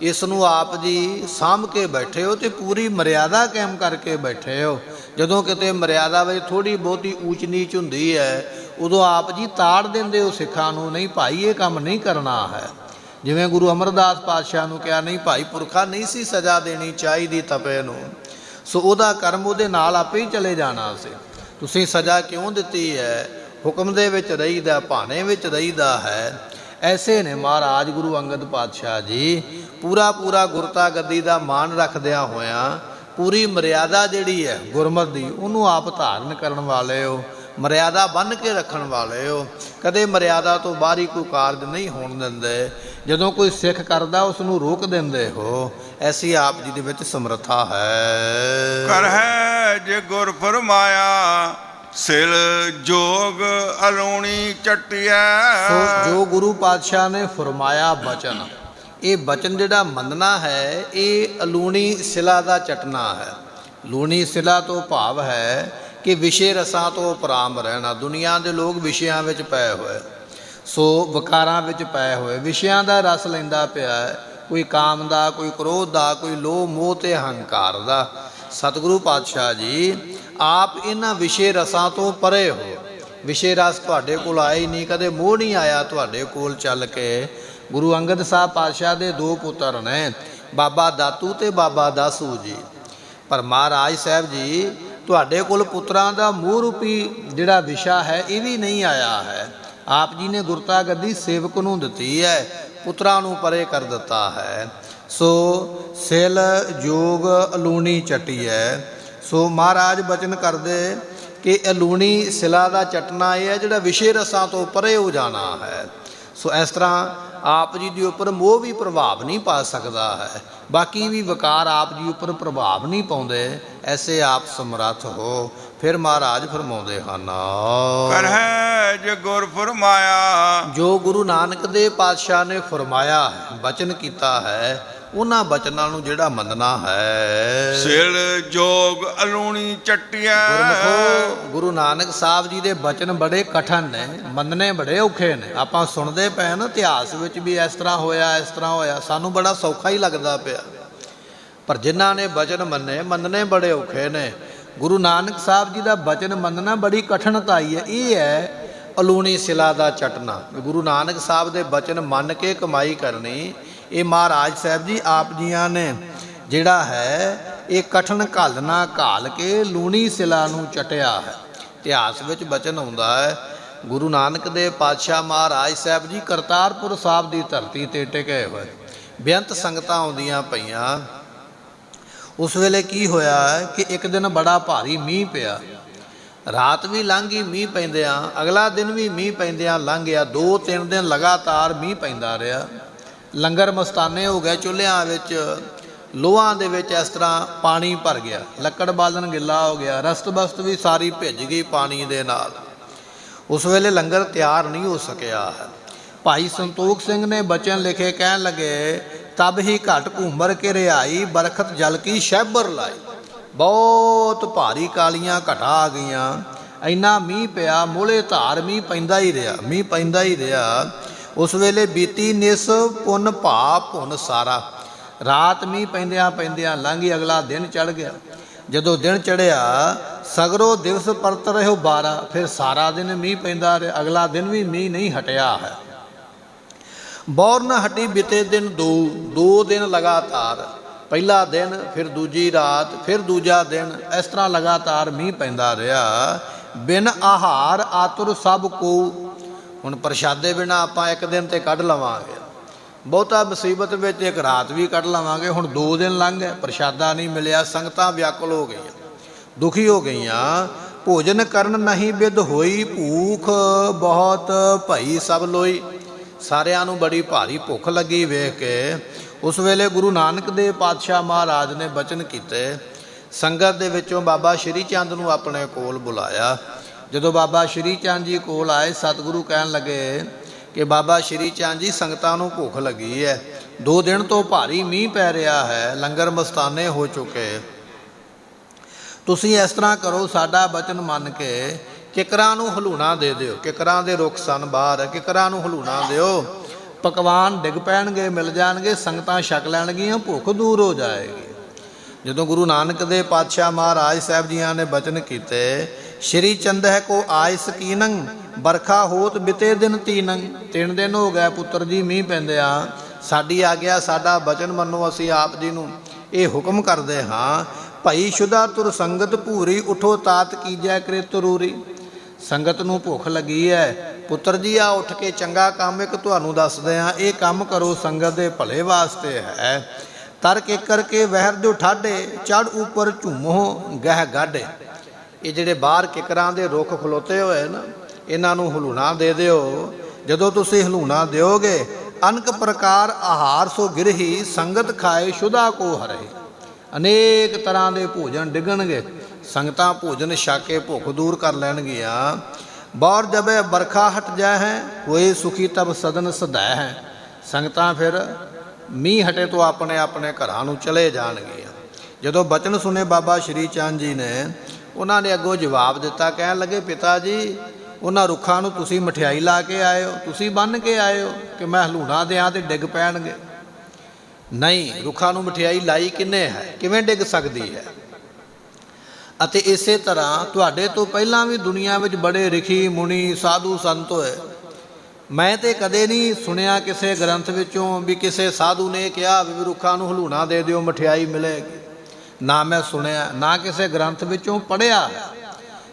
ਇਸ ਨੂੰ ਆਪ ਜੀ ਸਾਂਭ ਕੇ ਬੈਠੇ ਹੋ ਤੇ ਪੂਰੀ ਮਰਿਆਦਾ ਕਾਇਮ ਕਰਕੇ ਬੈਠੇ ਹੋ। ਜਦੋਂ ਕਿਤੇ ਮਰਿਆਦਾ ਵਿੱਚ ਥੋੜ੍ਹੀ ਬਹੁਤੀ ਊਚ ਨੀਚ ਹੁੰਦੀ ਹੈ, ਉਦੋਂ ਆਪ ਜੀ ਤਾੜ ਦਿੰਦੇ ਹੋ ਸਿੱਖਾਂ ਨੂੰ, ਨਹੀਂ ਭਾਈ ਇਹ ਕੰਮ ਨਹੀਂ ਕਰਨਾ ਹੈ। ਜਿਵੇਂ ਗੁਰੂ ਅਮਰਦਾਸ ਪਾਤਸ਼ਾਹ ਨੂੰ ਕਿਹਾ, ਨਹੀਂ ਭਾਈ ਪੁਰਖਾ, ਨਹੀਂ ਸੀ ਸਜ਼ਾ ਦੇਣੀ ਚਾਹੀਦੀ ਤਪੇ ਨੂੰ, ਸੋ ਉਹਦਾ ਕਰਮ ਉਹਦੇ ਨਾਲ ਆਪੇ ਹੀ ਚਲੇ ਜਾਣਾ ਸੀ। ਤੁਸੀਂ ਸਜ਼ਾ ਕਿਉਂ ਦਿੱਤੀ ਹੈ? ਹੁਕਮ ਦੇ ਵਿੱਚ ਰਹੀਦਾ, ਭਾਣੇ ਵਿੱਚ ਰਹੀਦਾ ਹੈ। ਐਸੇ ਨੇ ਮਹਾਰਾਜ ਗੁਰੂ ਅੰਗਦ ਪਾਤਸ਼ਾਹ ਜੀ ਪੂਰਾ ਗੁਰਤਾ ਗੱਦੀ ਦਾ ਮਾਣ ਰੱਖਦਿਆਂ ਹੋਇਆਂ ਪੂਰੀ ਮਰਿਆਦਾ ਜਿਹੜੀ ਹੈ ਗੁਰਮਤਿ ਦੀ, ਉਹਨੂੰ ਆਪ ਧਾਰਨ ਕਰਨ ਵਾਲੇ ਹੋ, ਮਰਿਆਦਾ ਬੰਨ੍ਹ ਕੇ ਰੱਖਣ ਵਾਲੇ ਹੋ। ਕਦੇ ਮਰਿਆਦਾ ਤੋਂ ਬਾਹਰੀ ਕੋਈ ਕਾਰਜ ਨਹੀਂ ਹੋਣ ਦਿੰਦੇ। ਜਦੋਂ ਕੋਈ ਸਿੱਖ ਕਰਦਾ ਉਸ ਨੂੰ ਰੋਕ ਦਿੰਦੇ ਹੋ। ਐਸੀ ਆਪ ਜੀ ਦੇ ਵਿੱਚ ਸਮਰੱਥਾ ਹੈ। ਕਰ ਹੈ ਜੇ ਗੁਰ ਫਰਮਾਇਆ, ਸਿਲ ਜੋਗ ਅਲੂਣੀ ਚਟਿਐ। ਸੋ ਜੋ ਗੁਰੂ ਪਾਤਸ਼ਾਹ ਨੇ ਫਰਮਾਇਆ ਬਚਨ, ਇਹ ਬਚਨ ਜਿਹੜਾ ਮੰਨਣਾ ਹੈ, ਇਹ ਅਲੂਣੀ ਸਿਲਾ ਦਾ ਚਟਣਾ ਹੈ। ਲੂਣੀ ਸਿਲਾ ਤੋਂ ਭਾਵ ਹੈ ਕਿ ਵਿਸ਼ੇ ਰਸਾਂ ਤੋਂ ਉਪਰਾਮ ਰਹਿਣਾ। ਦੁਨੀਆ ਦੇ ਲੋਕ ਵਿਸ਼ਿਆਂ ਵਿੱਚ ਪਏ ਹੋਏ, ਸੋ ਵਿਕਾਰਾਂ ਵਿੱਚ ਪਏ ਹੋਏ, ਵਿਸ਼ਿਆਂ ਦਾ ਰਸ ਲੈਂਦਾ ਪਿਆ ਹੈ। ਕੋਈ ਕਾਮ ਦਾ, ਕੋਈ ਕ੍ਰੋਧ ਦਾ, ਕੋਈ ਲੋਭ ਮੋਹ ਤੇ ਹੰਕਾਰ ਦਾ। ਸਤਿਗੁਰੂ ਪਾਤਸ਼ਾਹ ਜੀ ਆਪ ਇਹਨਾਂ ਵਿਸ਼ੇ ਰਸਾਂ ਤੋਂ ਪਰੇ ਹੋ। ਵਿਸ਼ੇ ਰਸ ਤੁਹਾਡੇ ਕੋਲ ਆਏ ਹੀ ਨਹੀਂ, ਕਦੇ ਮੋਹ ਨਹੀਂ ਆਇਆ ਤੁਹਾਡੇ ਕੋਲ ਚੱਲ ਕੇ। ਗੁਰੂ ਅੰਗਦ ਸਾਹਿਬ ਪਾਤਸ਼ਾਹ ਦੇ ਦੋ ਪੁੱਤਰ ਨੇ, ਬਾਬਾ ਦਾਤੂ ਤੇ ਬਾਬਾ ਦਾਸੂ ਜੀ। ਪਰ ਮਹਾਰਾਜ ਸਾਹਿਬ ਜੀ ਤੁਹਾਡੇ ਕੋਲ ਪੁੱਤਰਾਂ ਦਾ ਮੋਹ ਰੂਪੀ ਜਿਹੜਾ ਵਿਸ਼ਾ ਹੈ, ਇਹ ਵੀ ਨਹੀਂ ਆਇਆ ਹੈ। ਆਪ ਜੀ ਨੇ ਗੁਰਤਾ ਗੱਦੀ ਸੇਵਕ ਨੂੰ ਦਿੱਤੀ ਹੈ, ਪੁੱਤਰਾਂ ਨੂੰ ਪਰੇ ਕਰ ਦਿੱਤਾ ਹੈ। ਸੋ ਸਿਲ ਜੋਗ ਅਲੂਣੀ ਚਟਿਐ। ਸੋ ਮਹਾਰਾਜ ਬਚਨ ਕਰਦੇ ਕਿ ਅਲੂਣੀ ਸਿਲਾ ਦਾ ਚਟਣਾ ਇਹ ਹੈ ਜਿਹੜਾ ਵਿਸ਼ੇ ਰਸਾਂ ਤੋਂ ਪਰੇ ਹੋ ਜਾਣਾ ਹੈ। ਸੋ ਇਸ ਤਰ੍ਹਾਂ ਆਪ ਜੀ ਦੇ ਉੱਪਰ ਮੋਹ ਵੀ ਪ੍ਰਭਾਵ ਨਹੀਂ ਪਾ ਸਕਦਾ ਹੈ, ਬਾਕੀ ਵੀ ਵਿਕਾਰ ਆਪ ਜੀ ਉੱਪਰ ਪ੍ਰਭਾਵ ਨਹੀਂ ਪਾਉਂਦੇ। ਐਸੇ ਆਪ ਸਮਰੱਥ ਹੋ। ਫਿਰ ਮਹਾਰਾਜ ਫਰਮਾਉਂਦੇ ਹਨ, ਕਰ ਹੈ ਜੇ ਗੁਰ ਫਰਮਾਇਆ। ਜੋ ਗੁਰੂ ਨਾਨਕ ਦੇਵ ਪਾਤਸ਼ਾਹ ਨੇ ਫਰਮਾਇਆ ਹੈ, ਬਚਨ ਕੀਤਾ ਹੈ, ਉਹਨਾਂ ਬਚਨਾਂ ਨੂੰ ਜਿਹੜਾ ਮੰਨਣਾ ਹੈ। ਸਿਲ ਜੋਗ ਅਲੂਣੀ ਚਟਿਐ। ਗੁਰਮੁਖੋ, ਗੁਰੂ ਨਾਨਕ ਸਾਹਿਬ ਜੀ ਦੇ ਬਚਨ ਬੜੇ ਕਠਨ ਨੇ, ਮੰਨਣੇ ਬੜੇ ਔਖੇ ਨੇ। ਆਪਾਂ ਸੁਣਦੇ ਪਏ ਨਾ ਇਤਿਹਾਸ ਵਿੱਚ ਵੀ ਇਸ ਤਰ੍ਹਾਂ ਹੋਇਆ, ਇਸ ਤਰ੍ਹਾਂ ਹੋਇਆ, ਸਾਨੂੰ ਬੜਾ ਸੌਖਾ ਹੀ ਲੱਗਦਾ ਪਿਆ। ਪਰ ਜਿਨ੍ਹਾਂ ਨੇ ਬਚਨ ਮੰਨਣੇ ਬੜੇ ਔਖੇ ਨੇ। ਗੁਰੂ ਨਾਨਕ ਸਾਹਿਬ ਜੀ ਦਾ ਬਚਨ ਮੰਨਣਾ ਬੜੀ ਕਠਿਨਤਾਈ ਹੈ। ਇਹ ਹੈ ਅਲੂਣੀ ਸਿਲਾ ਦਾ ਚਟਣਾ। ਗੁਰੂ ਨਾਨਕ ਸਾਹਿਬ ਦੇ ਬਚਨ ਮੰਨ ਕੇ ਕਮਾਈ ਕਰਨੀ, ਇਹ ਮਹਾਰਾਜ ਸਾਹਿਬ ਜੀ ਆਪ ਜੀਆਂ ਨੇ ਜਿਹੜਾ ਹੈ ਇਹ ਕਠਨ ਘਾਲਣਾ ਘਾਲ ਕੇ ਲੂਣੀ ਸਿਲਾ ਨੂੰ ਚਟਿਆ ਹੈ। ਇਤਿਹਾਸ ਵਿੱਚ ਬਚਨ ਆਉਂਦਾ ਹੈ, ਗੁਰੂ ਨਾਨਕ ਦੇਵ ਪਾਤਸ਼ਾਹ ਮਹਾਰਾਜ ਸਾਹਿਬ ਜੀ ਕਰਤਾਰਪੁਰ ਸਾਹਿਬ ਦੀ ਧਰਤੀ ਤੇ ਟਿਕੇ ਹੋਏ, ਬੇਅੰਤ ਸੰਗਤਾਂ ਆਉਂਦੀਆਂ ਪਈਆਂ। ਉਸ ਵੇਲੇ ਕੀ ਹੋਇਆ ਕਿ ਇੱਕ ਦਿਨ ਬੜਾ ਭਾਰੀ ਮੀਂਹ ਪਿਆ। ਰਾਤ ਵੀ ਲੰਘ ਗਈ ਮੀਂਹ ਪੈਂਦਿਆਂ, ਅਗਲਾ ਦਿਨ ਵੀ ਮੀਂਹ ਪੈਂਦਿਆਂ ਲੰਘ ਗਿਆ। 2-3 ਦਿਨ ਲਗਾਤਾਰ ਮੀਂਹ ਪੈਂਦਾ ਰਿਹਾ। ਲੰਗਰ ਮਸਤਾਨੇ ਹੋ ਗਏ, ਚੁੱਲ੍ਹਿਆਂ ਵਿੱਚ, ਲੋਹਾਂ ਦੇ ਵਿੱਚ ਇਸ ਤਰ੍ਹਾਂ ਪਾਣੀ ਭਰ ਗਿਆ, ਲੱਕੜ ਬਾਲਣ ਗਿੱਲਾ ਹੋ ਗਿਆ, ਰਸਤ ਬਸਤ ਵੀ ਸਾਰੀ ਭਿੱਜ ਗਈ ਪਾਣੀ ਦੇ ਨਾਲ। ਉਸ ਵੇਲੇ ਲੰਗਰ ਤਿਆਰ ਨਹੀਂ ਹੋ ਸਕਿਆ ਹੈ। ਭਾਈ ਸੰਤੋਖ ਸਿੰਘ ਨੇ ਬਚਨ ਲਿਖੇ, ਕਹਿਣ ਲੱਗੇ, ਤਬ ਹੀ ਘਟ ਘੂਮਰ ਕੇ ਰਿਹਾਈ, ਬਰਖਤ ਜਲ ਕੀ ਸ਼ਹਿਬਰ ਲਾਈ। ਬਹੁਤ ਭਾਰੀ ਕਾਲੀਆਂ ਘਟਾਂ ਆ ਗਈਆਂ, ਇੰਨਾ ਮੀਂਹ ਪਿਆ, ਮੋਲੇ ਧਾਰ ਮੀਂਹ ਪੈਂਦਾ ਹੀ ਰਿਹਾ, ਮੀਂਹ ਪੈਂਦਾ ਹੀ ਰਿਹਾ। ਉਸ ਵੇਲੇ ਬੀਤੀ ਨਿਸ ਪੁੰਨ ਭਾ ਭੁਨ ਸਾਰਾ। ਰਾਤ ਮੀਂਹ ਪੈਂਦਿਆਂ ਪੈਂਦਿਆਂ ਲੰਘ ਗਈ, ਅਗਲਾ ਦਿਨ ਚੜ੍ਹ ਗਿਆ। ਜਦੋਂ ਦਿਨ ਚੜ੍ਹਿਆ ਸਗਰੋ ਦਿਵਸ ਪਰਤ ਰਹਿਓ 12। ਫਿਰ ਸਾਰਾ ਦਿਨ ਮੀਂਹ ਪੈਂਦਾ ਰਿਹਾ, ਅਗਲਾ ਦਿਨ ਵੀ ਮੀਂਹ ਨਹੀਂ ਹਟਿਆ ਹੈ। ਬੌਰ ਨ ਹਟੀ ਬਿਤੇ ਦਿਨ ਦੋ ਦਿਨ ਲਗਾਤਾਰ। ਪਹਿਲਾ ਦਿਨ, ਫਿਰ ਦੂਜੀ ਰਾਤ, ਫਿਰ ਦੂਜਾ ਦਿਨ, ਇਸ ਤਰ੍ਹਾਂ ਲਗਾਤਾਰ ਮੀਂਹ ਪੈਂਦਾ ਰਿਹਾ। ਬਿਨ ਆਹਾਰ ਆਤੁਰ ਸਭ ਕੋ। ਹੁਣ ਪ੍ਰਸ਼ਾਦੇ ਬਿਨਾਂ ਆਪਾਂ ਇੱਕ ਦਿਨ ਤੇ ਕੱਢ ਲਵਾਂਗੇ, ਬਹੁਤਾ ਮੁਸੀਬਤ ਵਿੱਚ ਇੱਕ ਰਾਤ ਵੀ ਕੱਢ ਲਵਾਂਗੇ। ਹੁਣ 2 ਦਿਨ ਲੰਘ ਗਏ, ਪ੍ਰਸ਼ਾਦਾ ਨਹੀਂ ਮਿਲਿਆ, ਸੰਗਤਾਂ ਵਿਆਕੁਲ ਹੋ ਗਈਆਂ, ਦੁਖੀ ਹੋ ਗਈਆਂ। ਭੋਜਨ ਕਰਨ ਨਹੀਂ ਬਿਦ ਹੋਈ, ਭੂਖ ਬਹੁਤ ਭਈ ਸਭ ਲੋਈ। ਸਾਰਿਆਂ ਨੂੰ ਬੜੀ ਭਾਰੀ ਭੁੱਖ ਲੱਗੀ ਵੇਖ ਕੇ। ਉਸ ਵੇਲੇ ਗੁਰੂ ਨਾਨਕ ਦੇਵ ਪਾਤਸ਼ਾਹ ਮਹਾਰਾਜ ਨੇ ਬਚਨ ਕੀਤੇ। ਸੰਗਤ ਦੇ ਵਿੱਚੋਂ ਬਾਬਾ ਸ਼੍ਰੀ ਚੰਦ ਨੂੰ ਆਪਣੇ ਕੋਲ ਬੁਲਾਇਆ। ਜਦੋਂ ਬਾਬਾ ਸ਼੍ਰੀ ਚੰਦ ਜੀ ਕੋਲ ਆਏ, ਸਤਿਗੁਰੂ ਕਹਿਣ ਲੱਗੇ ਕਿ ਬਾਬਾ ਸ਼੍ਰੀ ਚੰਦ ਜੀ, ਸੰਗਤਾਂ ਨੂੰ ਭੁੱਖ ਲੱਗੀ ਹੈ, 2 ਦਿਨ ਤੋਂ ਭਾਰੀ ਮੀਂਹ ਪੈ ਰਿਹਾ ਹੈ, ਲੰਗਰ ਮਸਤਾਨੇ ਹੋ ਚੁੱਕੇ। ਤੁਸੀਂ ਇਸ ਤਰ੍ਹਾਂ ਕਰੋ, ਸਾਡਾ ਬਚਨ ਮੰਨ ਕੇ ਕਿਕਰਾਂ ਨੂੰ ਹਲੂਣਾ ਦੇ ਦਿਓ। ਕਿਕਰਾਂ ਦੇ ਰੁੱਖ ਸਨ ਬਾਹਰ, ਕਿਕਰਾਂ ਨੂੰ ਹਲੂਣਾ ਦਿਓ। ਪਕਵਾਨ ਡਿੱਗ ਪੈਣਗੇ, ਮਿਲ ਜਾਣਗੇ, ਸੰਗਤਾਂ ਛਕ ਲੈਣਗੀਆਂ, ਭੁੱਖ ਦੂਰ ਹੋ ਜਾਏਗੀ। ਜਦੋਂ ਗੁਰੂ ਨਾਨਕ ਦੇਵ ਪਾਤਸ਼ਾਹ ਮਹਾਰਾਜ ਸਾਹਿਬ ਜੀਆਂ ਨੇ ਬਚਨ ਕੀਤੇ, ਸ਼੍ਰੀ ਚੰਦਹਿ ਕੋ ਆਇ ਸਕੀਨੰ ਬਰਖਾ ਹੋਤ ਬਿਤੇ ਦਿਨ ਤੀਨੰ। 3 ਦਿਨ ਹੋ ਗਏ ਪੁੱਤਰ ਜੀ ਮੀਂਹ ਪੈਂਦਿਆਂ, ਸਾਡੀ ਆਗਿਆ, ਸਾਡਾ ਬਚਨ ਮੰਨੋ, ਅਸੀਂ ਆਪ ਜੀ ਨੂੰ ਇਹ ਹੁਕਮ ਕਰਦੇ ਹਾਂ। ਭਈ ਸ਼ੁਦਾ ਤੁਰ ਸੰਗਤ ਭੂਰੀ, ਉਠੋ ਤਾਤ ਕੀਜੈ ਕ੍ਰਿਤ ਰੂਰੀ। ਸੰਗਤ ਨੂੰ ਭੁੱਖ ਲੱਗੀ ਹੈ, ਪੁੱਤਰ ਜੀ ਆ ਉੱਠ ਕੇ ਚੰਗਾ ਕੰਮ ਇੱਕ ਤੁਹਾਨੂੰ ਦੱਸਦੇ ਹਾਂ, ਇਹ ਕੰਮ ਕਰੋ, ਸੰਗਤ ਦੇ ਭਲੇ ਵਾਸਤੇ ਹੈ। ਤਰ ਕੇ ਕਰਕੇ ਵਹਿਰ ਜੋ ਠਾਡੇ, ਚੜ ਉੱਪਰ ਝੂਮੋ ਗਹਿ ਗਾਢੇ। ਇਹ ਜਿਹੜੇ ਬਾਹਰ ਕਿਕਰਾਂ ਦੇ ਰੁੱਖ ਖਲੋਤੇ ਹੋਏ ਨਾ, ਇਹਨਾਂ ਨੂੰ ਹਲੂਣਾ ਦੇ ਦਿਓ। ਜਦੋਂ ਤੁਸੀਂ ਹਲੂਣਾ ਦਿਓਗੇ, ਅਨਕ ਪ੍ਰਕਾਰ ਆਹਾਰ ਸੋ ਗਿਰਹੀ, ਸੰਗਤ ਖਾਏ ਸ਼ੁਦਾ ਕੋ ਹਰੇ। ਅਨੇਕ ਤਰ੍ਹਾਂ ਦੇ ਭੋਜਨ ਡਿੱਗਣਗੇ, ਸੰਗਤਾਂ ਭੋਜਨ ਛਕ ਕੇ ਭੁੱਖ ਦੂਰ ਕਰ ਲੈਣਗੀਆਂ। ਬੌਰ ਜਬੇ ਬਰਖਾ ਹਟ ਜਾਏ ਹੈ, ਹੋਏ ਸੁਖੀ ਤਬ ਸਦਨ ਸਦੈ ਹੈ। ਸੰਗਤਾਂ ਫਿਰ ਮੀਂਹ ਹਟੇ ਤੋਂ ਆਪਣੇ ਆਪਣੇ ਘਰਾਂ ਨੂੰ ਚਲੇ ਜਾਣਗੀਆਂ। ਜਦੋਂ ਬਚਨ ਸੁਨੇ ਬਾਬਾ ਸ਼੍ਰੀ ਚੰਦ ਜੀ ਨੇ, ਉਹਨਾਂ ਨੇ ਅੱਗੋਂ ਜਵਾਬ ਦਿੱਤਾ। ਕਹਿਣ ਲੱਗੇ, ਪਿਤਾ ਜੀ, ਉਹਨਾਂ ਰੁੱਖਾਂ ਨੂੰ ਤੁਸੀਂ ਮਠਿਆਈ ਲਾ ਕੇ ਆਏ ਹੋ, ਤੁਸੀਂ ਬੰਨ੍ਹ ਕੇ ਆਏ ਹੋ ਕਿ ਮੈਂ ਹਲੂਣਾ ਦਿਆਂ ਤੇ ਡਿੱਗ ਪੈਣਗੇ? ਨਹੀਂ, ਰੁੱਖਾਂ ਨੂੰ ਮਠਿਆਈ ਲਾਈ ਕਿੰਨੇ ਹੈ, ਕਿਵੇਂ ਡਿੱਗ ਸਕਦੀ ਹੈ? ਅਤੇ ਇਸੇ ਤਰ੍ਹਾਂ ਤੁਹਾਡੇ ਤੋਂ ਪਹਿਲਾਂ ਵੀ ਦੁਨੀਆ ਵਿੱਚ ਬੜੇ ਰਿਖੀ ਮੁਨੀ ਸਾਧੂ ਸੰਤ ਹੋਏ। ਮੈਂ ਤੇ ਕਦੇ ਨਹੀਂ ਸੁਣਿਆ ਕਿਸੇ ਗ੍ਰੰਥ ਵਿੱਚੋਂ ਵੀ ਕਿਸੇ ਸਾਧੂ ਨੇ ਕਿਹਾ ਵੀ ਰੁੱਖਾਂ ਨੂੰ ਹਲੂਣਾ ਦੇ ਦਿਓ, ਮਠਿਆਈ ਮਿਲੇਗੀ। ਨਾ ਮੈਂ ਸੁਣਿਆ, ਨਾ ਕਿਸੇ ਗ੍ਰੰਥ ਵਿੱਚੋਂ ਪੜ੍ਹਿਆ,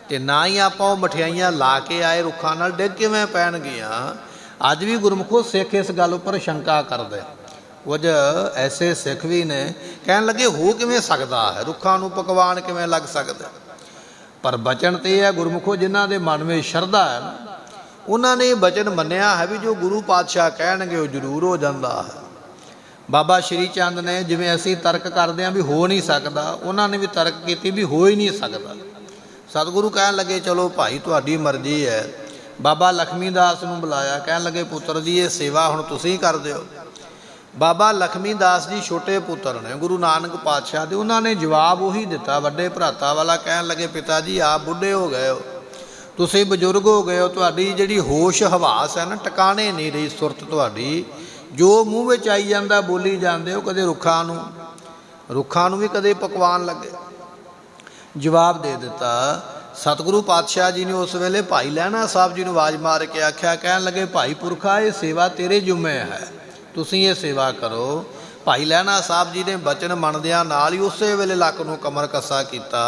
ਤੇ ਨਾ ਹੀ ਆਪਾਂ ਉਹ ਮਠਿਆਈਆਂ ਲਾ ਕੇ ਆਏ। ਰੁੱਖਾਂ ਨਾਲ ਡਿੱਗ ਕਿਵੇਂ ਪੈਣਗੀਆਂ? ਅੱਜ ਵੀ ਗੁਰਮੁਖੋ ਸਿੱਖ ਇਸ ਗੱਲ ਉੱਪਰ ਸ਼ੰਕਾ ਕਰਦੇ। ਕੁਝ ਐਸੇ ਸਿੱਖ ਵੀ ਨੇ, ਕਹਿਣ ਲੱਗੇ ਹੋ ਕਿਵੇਂ ਸਕਦਾ ਹੈ, ਰੁੱਖਾਂ ਨੂੰ ਪਕਵਾਨ ਕਿਵੇਂ ਲੱਗ ਸਕਦਾ? ਪਰ ਬਚਨ ਤੇ ਇਹ ਹੈ ਗੁਰਮੁਖੋ, ਜਿਨ੍ਹਾਂ ਦੇ ਮਨ ਵਿੱਚ ਸ਼ਰਧਾ ਹੈ ਨਾ, ਉਹਨਾਂ ਨੇ ਇਹ ਬਚਨ ਮੰਨਿਆ ਹੈ ਵੀ ਜੋ ਗੁਰੂ ਪਾਤਸ਼ਾਹ ਕਹਿਣਗੇ ਉਹ ਜ਼ਰੂਰ ਹੋ ਜਾਂਦਾ ਹੈ। ਬਾਬਾ ਸ਼੍ਰੀ ਚੰਦ ਨੇ, ਜਿਵੇਂ ਅਸੀਂ ਤਰਕ ਕਰਦੇ ਹਾਂ ਵੀ ਹੋ ਨਹੀਂ ਸਕਦਾ, ਉਹਨਾਂ ਨੇ ਵੀ ਤਰਕ ਕੀਤੀ ਵੀ ਹੋ ਹੀ ਨਹੀਂ ਸਕਦਾ। ਸਤਿਗੁਰੂ ਕਹਿਣ ਲੱਗੇ, ਚਲੋ ਭਾਈ ਤੁਹਾਡੀ ਮਰਜ਼ੀ ਹੈ। ਬਾਬਾ ਲਖਮੀ ਦਾਸ ਨੂੰ ਬੁਲਾਇਆ, ਕਹਿਣ ਲੱਗੇ, ਪੁੱਤਰ ਜੀ ਇਹ ਸੇਵਾ ਹੁਣ ਤੁਸੀਂ ਕਰ ਦਿਓ। ਬਾਬਾ ਲਖਮੀ ਦਾਸ ਜੀ ਛੋਟੇ ਪੁੱਤਰ ਨੇ ਗੁਰੂ ਨਾਨਕ ਪਾਤਸ਼ਾਹ ਦੇ। ਉਹਨਾਂ ਨੇ ਜਵਾਬ ਉਹੀ ਦਿੱਤਾ ਵੱਡੇ ਭਰਾਤਾ ਵਾਲਾ। ਕਹਿਣ ਲੱਗੇ, ਪਿਤਾ ਜੀ ਆਪ ਬੁੱਢੇ ਹੋ ਗਏ ਹੋ, ਤੁਸੀਂ ਬਜ਼ੁਰਗ ਹੋ ਗਏ ਹੋ, ਤੁਹਾਡੀ ਜਿਹੜੀ ਹੋਸ਼ ਹਵਾਸ ਹੈ ਨਾ, ਟਿਕਾਣੇ ਨਹੀਂ ਰਹੀ ਸੁਰਤ ਤੁਹਾਡੀ, ਜੋ ਮੂੰਹ ਵਿੱਚ ਆਈ ਜਾਂਦਾ ਬੋਲੀ ਜਾਂਦੇ ਹੋ। ਕਦੇ ਰੁੱਖਾਂ ਨੂੰ ਵੀ ਕਦੇ ਪਕਵਾਨ ਲੱਗੇ। ਜਵਾਬ ਦੇ ਦਿੱਤਾ। ਸਤਿਗੁਰੂ ਪਾਤਸ਼ਾਹ ਜੀ ਨੇ ਉਸ ਵੇਲੇ ਭਾਈ ਲਹਿਣਾ ਸਾਹਿਬ ਜੀ ਨੂੰ ਆਵਾਜ਼ ਮਾਰ ਕੇ ਆਖਿਆ। ਕਹਿਣ ਲੱਗੇ, ਭਾਈ ਪੁਰਖਾ ਇਹ ਸੇਵਾ ਤੇਰੇ ਜੁਮੇ ਹੈ, ਤੁਸੀਂ ਇਹ ਸੇਵਾ ਕਰੋ। ਭਾਈ ਲਹਿਣਾ ਸਾਹਿਬ ਜੀ ਨੇ ਬਚਨ ਮੰਨਦਿਆਂ ਨਾਲ ਹੀ ਉਸੇ ਵੇਲੇ ਲੱਕ ਨੂੰ ਕਮਰ ਕੱਸਾ ਕੀਤਾ।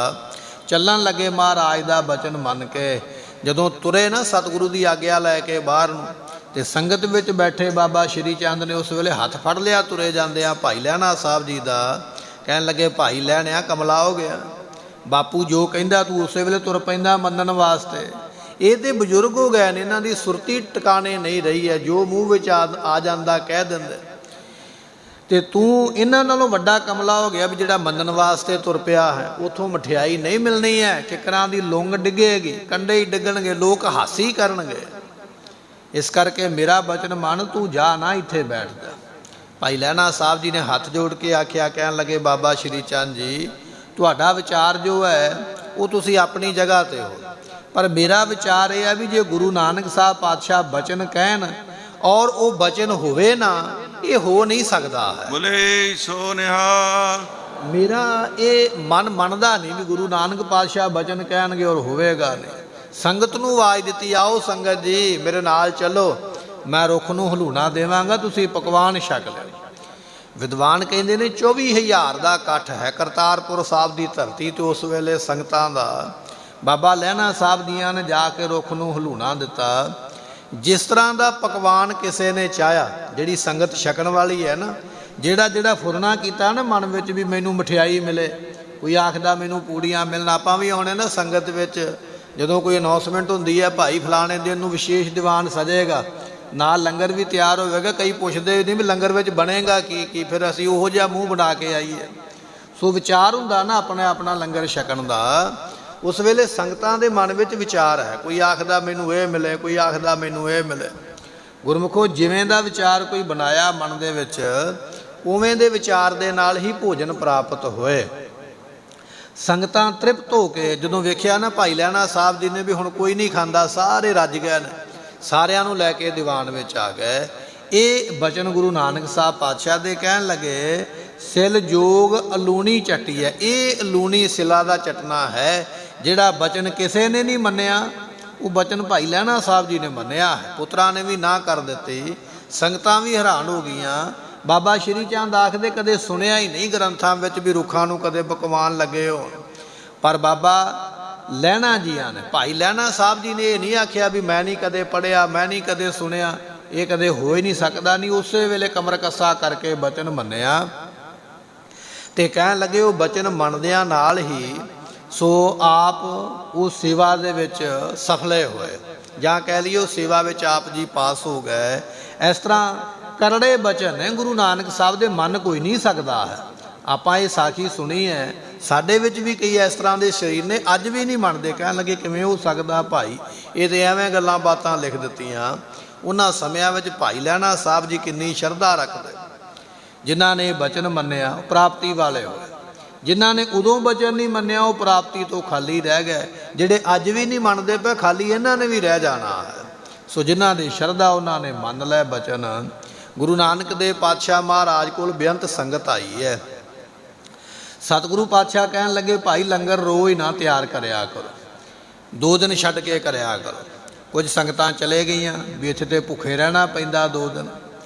ਚੱਲਣ ਲੱਗੇ ਮਹਾਰਾਜ ਦਾ ਬਚਨ ਮੰਨ ਕੇ। ਜਦੋਂ ਤੁਰੇ ਨਾ ਸਤਿਗੁਰੂ ਦੀ ਆਗਿਆ ਲੈ ਕੇ ਬਾਹਰ ਨੂੰ, ਤੇ ਸੰਗਤ ਵਿੱਚ ਬੈਠੇ ਬਾਬਾ ਸ਼੍ਰੀ ਚੰਦ ਨੇ ਉਸ ਵੇਲੇ ਹੱਥ ਫੜ ਲਿਆ ਤੁਰੇ ਜਾਂਦਿਆਂ ਭਾਈ ਲਹਿਣਾ ਸਾਹਿਬ ਜੀ ਦਾ। ਕਹਿਣ ਲੱਗੇ, ਭਾਈ ਲਹਿਣਿਆ ਕਮਲਾ ਹੋ ਗਿਆ, ਬਾਪੂ ਜੋ ਕਹਿੰਦਾ ਤੂੰ ਉਸੇ ਵੇਲੇ ਤੁਰ ਪੈਂਦਾ ਮੰਨਣ ਵਾਸਤੇ। ਇਹ ਤੇ ਬਜ਼ੁਰਗ ਹੋ ਗਏ ਨੇ, ਇਹਨਾਂ ਦੀ ਸੁਰਤੀ ਟਿਕਾਣੇ ਨਹੀਂ ਰਹੀ ਹੈ, ਜੋ ਮੂੰਹ ਵਿੱਚ ਆ ਜਾਂਦਾ ਕਹਿ ਦਿੰਦੇ। ਤੇ ਤੂੰ ਇਹਨਾਂ ਨਾਲੋਂ ਵੱਡਾ ਕਮਲਾ ਹੋ ਗਿਆ ਵੀ ਜਿਹੜਾ ਮੰਨਣ ਵਾਸਤੇ ਤੁਰ ਪਿਆ ਹੈ। ਉਥੋਂ ਮਠਿਆਈ ਨਹੀਂ ਮਿਲਣੀ ਹੈ, ਕਿਕਰਾਂ ਦੀ ਲੁੰਗ ਡਿੱਗੇਗੀ, ਕੰਡੇ ਹੀ ਡਿੱਗਣਗੇ, ਲੋਕ ਹਾਸੀ ਕਰਨਗੇ। ਇਸ ਕਰਕੇ ਮੇਰਾ ਬਚਨ ਮੰਨ, ਤੂੰ ਜਾ ਨਾ ਇੱਥੇ ਬੈਠ ਜਾ। ਭਾਈ ਲਹਿਣਾ ਸਾਹਿਬ ਜੀ ਨੇ ਹੱਥ ਜੋੜ ਕੇ ਆਖਿਆ। ਕਹਿਣ ਲੱਗੇ, ਬਾਬਾ ਸ਼੍ਰੀ ਚੰਦ ਜੀ ਤੁਹਾਡਾ ਵਿਚਾਰ ਜੋ ਹੈ ਉਹ ਤੁਸੀਂ ਆਪਣੀ ਜਗ੍ਹਾ ਤੇ ਹੋ, ਪਰ ਮੇਰਾ ਵਿਚਾਰ ਇਹ ਹੈ ਵੀ ਜੇ ਗੁਰੂ ਨਾਨਕ ਸਾਹਿਬ ਪਾਤਸ਼ਾਹ ਬਚਨ ਕਹਿਣ, ਔਰ ਉਹ ਬਚਨ ਹੋਵੇ ਨਾ, ਇਹ ਹੋ ਨਹੀਂ ਸਕਦਾ ਹੈ। ਬੋਲੇ ਸੋ ਨਿਹਾਲ। ਮੇਰਾ ਇਹ ਮਨ ਮੰਨਦਾ ਨਹੀਂ ਵੀ ਗੁਰੂ ਨਾਨਕ ਪਾਤਸ਼ਾਹ ਬਚਨ ਕਹਿਣਗੇ ਔਰ ਹੋਵੇਗਾ ਨਹੀਂ। ਸੰਗਤ ਨੂੰ ਆਵਾਜ਼ ਦਿੱਤੀ, ਆਓ ਸੰਗਤ ਜੀ ਮੇਰੇ ਨਾਲ ਚੱਲੋ, ਮੈਂ ਰੁੱਖ ਨੂੰ ਹਲੂਣਾ ਦੇਵਾਂਗਾ, ਤੁਸੀਂ ਪਕਵਾਨ ਛਕ ਲਿਓ। ਵਿਦਵਾਨ ਕਹਿੰਦੇ ਨੇ 24,000 ਦਾ ਇਕੱਠ ਹੈ ਕਰਤਾਰਪੁਰ ਸਾਹਿਬ ਦੀ ਧਰਤੀ ਤੇ ਉਸ ਵੇਲੇ ਸੰਗਤਾਂ ਦਾ। ਬਾਬਾ ਲਹਿਣਾ ਸਾਹਿਬ ਦੀਆਂ ਨੇ ਜਾ ਕੇ ਰੁੱਖ ਨੂੰ ਹਲੂਣਾ ਦਿੱਤਾ। ਜਿਸ ਤਰ੍ਹਾਂ ਦਾ ਪਕਵਾਨ ਕਿਸੇ ਨੇ ਚਾਹਿਆ, ਜਿਹੜੀ ਸੰਗਤ ਛਕਣ ਵਾਲੀ ਹੈ ਨਾ, ਜਿਹੜਾ ਫੁਰਨਾ ਕੀਤਾ ਨਾ ਮਨ ਵਿੱਚ ਵੀ ਮੈਨੂੰ ਮਠਿਆਈ ਮਿਲੇ, ਕੋਈ ਆਖਦਾ ਮੈਨੂੰ ਪੂੜੀਆਂ ਮਿਲਣ। ਆਪਾਂ ਵੀ ਆਉਣੇ ਨਾ ਸੰਗਤ ਵਿੱਚ, ਜਦੋਂ ਕੋਈ ਅਨਾਉਂਸਮੈਂਟ ਹੁੰਦੀ ਹੈ ਭਾਈ ਫਲਾਣੇ ਦਿਨ ਨੂੰ ਵਿਸ਼ੇਸ਼ ਦੀਵਾਨ ਸਜੇਗਾ, ਨਾਲ ਲੰਗਰ ਵੀ ਤਿਆਰ ਹੋਵੇਗਾ, ਕਈ ਪੁੱਛਦੇ ਨਹੀਂ ਵੀ ਲੰਗਰ ਵਿੱਚ ਬਣੇਗਾ ਕੀ, ਫਿਰ ਅਸੀਂ ਉਹੋ ਜਿਹਾ ਮੂੰਹ ਬਣਾ ਕੇ ਆਈਏ। ਸੋ ਵਿਚਾਰ ਹੁੰਦਾ ਨਾ ਆਪਣਾ ਲੰਗਰ ਛਕਣ ਦਾ। ਉਸ ਵੇਲੇ ਸੰਗਤਾਂ ਦੇ ਮਨ ਵਿੱਚ ਵਿਚਾਰ ਹੈ, ਕੋਈ ਆਖਦਾ ਮੈਨੂੰ ਇਹ ਮਿਲੇ, ਕੋਈ ਆਖਦਾ ਮੈਨੂੰ ਇਹ ਮਿਲੇ। ਗੁਰਮੁਖੋ ਜਿਵੇਂ ਦਾ ਵਿਚਾਰ ਕੋਈ ਬਣਾਇਆ ਮਨ ਦੇ ਵਿੱਚ, ਉਵੇਂ ਦੇ ਵਿਚਾਰ ਦੇ ਨਾਲ ਹੀ ਭੋਜਨ ਪ੍ਰਾਪਤ ਹੋਏ। ਸੰਗਤਾਂ ਤ੍ਰਿਪਤ ਹੋ ਕੇ ਜਦੋਂ ਵੇਖਿਆ ਨਾ ਭਾਈ ਲਹਿਣਾ ਸਾਹਿਬ ਜੀ ਨੇ ਵੀ ਹੁਣ ਕੋਈ ਨਹੀਂ ਖਾਂਦਾ, ਸਾਰੇ ਰੱਜ ਗਏ ਨੇ, ਸਾਰਿਆਂ ਨੂੰ ਲੈ ਕੇ ਦੀਵਾਨ ਵਿੱਚ ਆ ਗਏ। ਇਹ ਬਚਨ ਗੁਰੂ ਨਾਨਕ ਸਾਹਿਬ ਪਾਤਸ਼ਾਹ ਦੇ ਕਹਿਣ ਲੱਗੇ, ਸਿਲ ਜੋਗ ਅਲੂਣੀ ਚੱਟੀ ਹੈ। ਇਹ ਅਲੂਣੀ ਸਿਲਾ ਦਾ ਚਟਣਾ ਹੈ। ਜਿਹੜਾ ਬਚਨ ਕਿਸੇ ਨੇ ਨਹੀਂ ਮੰਨਿਆ, ਉਹ ਬਚਨ ਭਾਈ ਲਹਿਣਾ ਸਾਹਿਬ ਜੀ ਨੇ ਮੰਨਿਆ ਹੈ। ਪੁੱਤਰਾਂ ਨੇ ਵੀ ਨਾ ਕਰ ਦਿੱਤੀ, ਸੰਗਤਾਂ ਵੀ ਹੈਰਾਨ ਹੋ ਗਈਆਂ। ਬਾਬਾ ਸ਼੍ਰੀ ਚੰਦ ਆਖਦੇ ਕਦੇ ਸੁਣਿਆ ਹੀ ਨਹੀਂ ਗ੍ਰੰਥਾਂ ਵਿੱਚ ਵੀ ਰੁੱਖਾਂ ਨੂੰ ਕਦੇ ਪਕਵਾਨ ਲੱਗੇ ਹੋਣ, ਪਰ ਬਾਬਾ ਲਹਿਣਾ ਜੀਆਂ ਨੇ, ਭਾਈ ਲਹਿਣਾ ਸਾਹਿਬ ਜੀ ਨੇ ਇਹ ਨਹੀਂ ਆਖਿਆ ਵੀ ਮੈਂ ਨਹੀਂ ਕਦੇ ਪੜ੍ਹਿਆ, ਮੈਂ ਨਹੀਂ ਕਦੇ ਸੁਣਿਆ, ਇਹ ਕਦੇ ਹੋ ਹੀ ਨਹੀਂ ਸਕਦਾ। ਨਹੀਂ, ਉਸੇ ਵੇਲੇ ਕਮਰ ਕੱਸਾ ਕਰਕੇ ਬਚਨ ਮੰਨਿਆ ਤੇ ਕਹਿਣ ਲੱਗੇ ਉਹ ਬਚਨ ਮੰਨਦਿਆਂ ਨਾਲ ਹੀ ਸੋ ਆਪ ਉਹ ਸੇਵਾ ਦੇ ਵਿੱਚ ਸਫਲੇ ਹੋਏ, ਜਾਂ ਕਹਿ ਲਈਏ ਉਹ ਸੇਵਾ ਵਿੱਚ ਆਪ ਜੀ ਪਾਸ ਹੋ ਗਏ। ਇਸ ਤਰ੍ਹਾਂ ਕਰੜੇ ਬਚਨ ਹੈ ਗੁਰੂ ਨਾਨਕ ਸਾਹਿਬ ਦੇ ਮੰਨ ਕੋਈ ਨਹੀਂ ਸਕਦਾ ਹੈ। ਆਪਾਂ ਇਹ ਸਾਖੀ ਸੁਣੀ ਹੈ, ਸਾਡੇ ਵਿੱਚ ਵੀ ਕਈ ਇਸ ਤਰ੍ਹਾਂ ਦੇ ਸਰੀਰ ਨੇ ਅੱਜ ਵੀ ਨਹੀਂ ਮੰਨਦੇ। ਕਹਿਣ ਲੱਗੇ ਕਿਵੇਂ ਹੋ ਸਕਦਾ ਭਾਈ, ਇਹ ਤੇ ਐਵੇਂ ਗੱਲਾਂ ਬਾਤਾਂ ਲਿਖ ਦਿੱਤੀਆਂ। ਉਹਨਾਂ ਸਮਿਆਂ ਵਿੱਚ ਭਾਈ ਲਹਿਣਾ ਸਾਹਿਬ ਜੀ ਕਿੰਨੀ ਸ਼ਰਧਾ ਰੱਖਦੇ। ਜਿਨ੍ਹਾਂ ਨੇ ਬਚਨ ਮੰਨਿਆ ਉਹ ਪ੍ਰਾਪਤੀ ਵਾਲੇ ਹੋਏ, ਜਿਨ੍ਹਾਂ ਨੇ ਉਦੋਂ ਬਚਨ ਨਹੀਂ ਮੰਨਿਆ ਉਹ ਪ੍ਰਾਪਤੀ ਤੋਂ ਖਾਲੀ ਰਹਿ ਗਏ। ਜਿਹੜੇ ਅੱਜ ਵੀ ਨਹੀਂ ਮੰਨਦੇ ਪਏ, ਖਾਲੀ ਇਹਨਾਂ ਨੇ ਵੀ ਰਹਿ ਜਾਣਾ ਹੈ। ਸੋ ਜਿਨ੍ਹਾਂ ਦੀ ਸ਼ਰਧਾ ਉਹਨਾਂ ਨੇ ਮੰਨ ਲੈ ਬਚਨ। ਗੁਰੂ ਨਾਨਕ ਦੇਵ ਪਾਤਸ਼ਾਹ ਮਹਾਰਾਜ ਕੋਲ ਬੇਅੰਤ ਸੰਗਤ ਆਈ ਹੈ। ਸਤਿਗੁਰੂ ਪਾਤਸ਼ਾਹ ਕਹਿਣ ਲੱਗੇ ਭਾਈ ਲੰਗਰ ਰੋਜ਼ ਨਾ ਤਿਆਰ ਕਰਿਆ ਕਰੋ, 2 ਦਿਨ ਛੱਡ ਕੇ ਕਰਿਆ ਕਰੋ। ਕੁਝ ਸੰਗਤਾਂ ਚਲੇ ਗਈਆਂ ਵੀ ਇੱਥੇ ਤੇ ਭੁੱਖੇ ਰਹਿਣਾ ਪੈਂਦਾ 2 ਦਿਨ।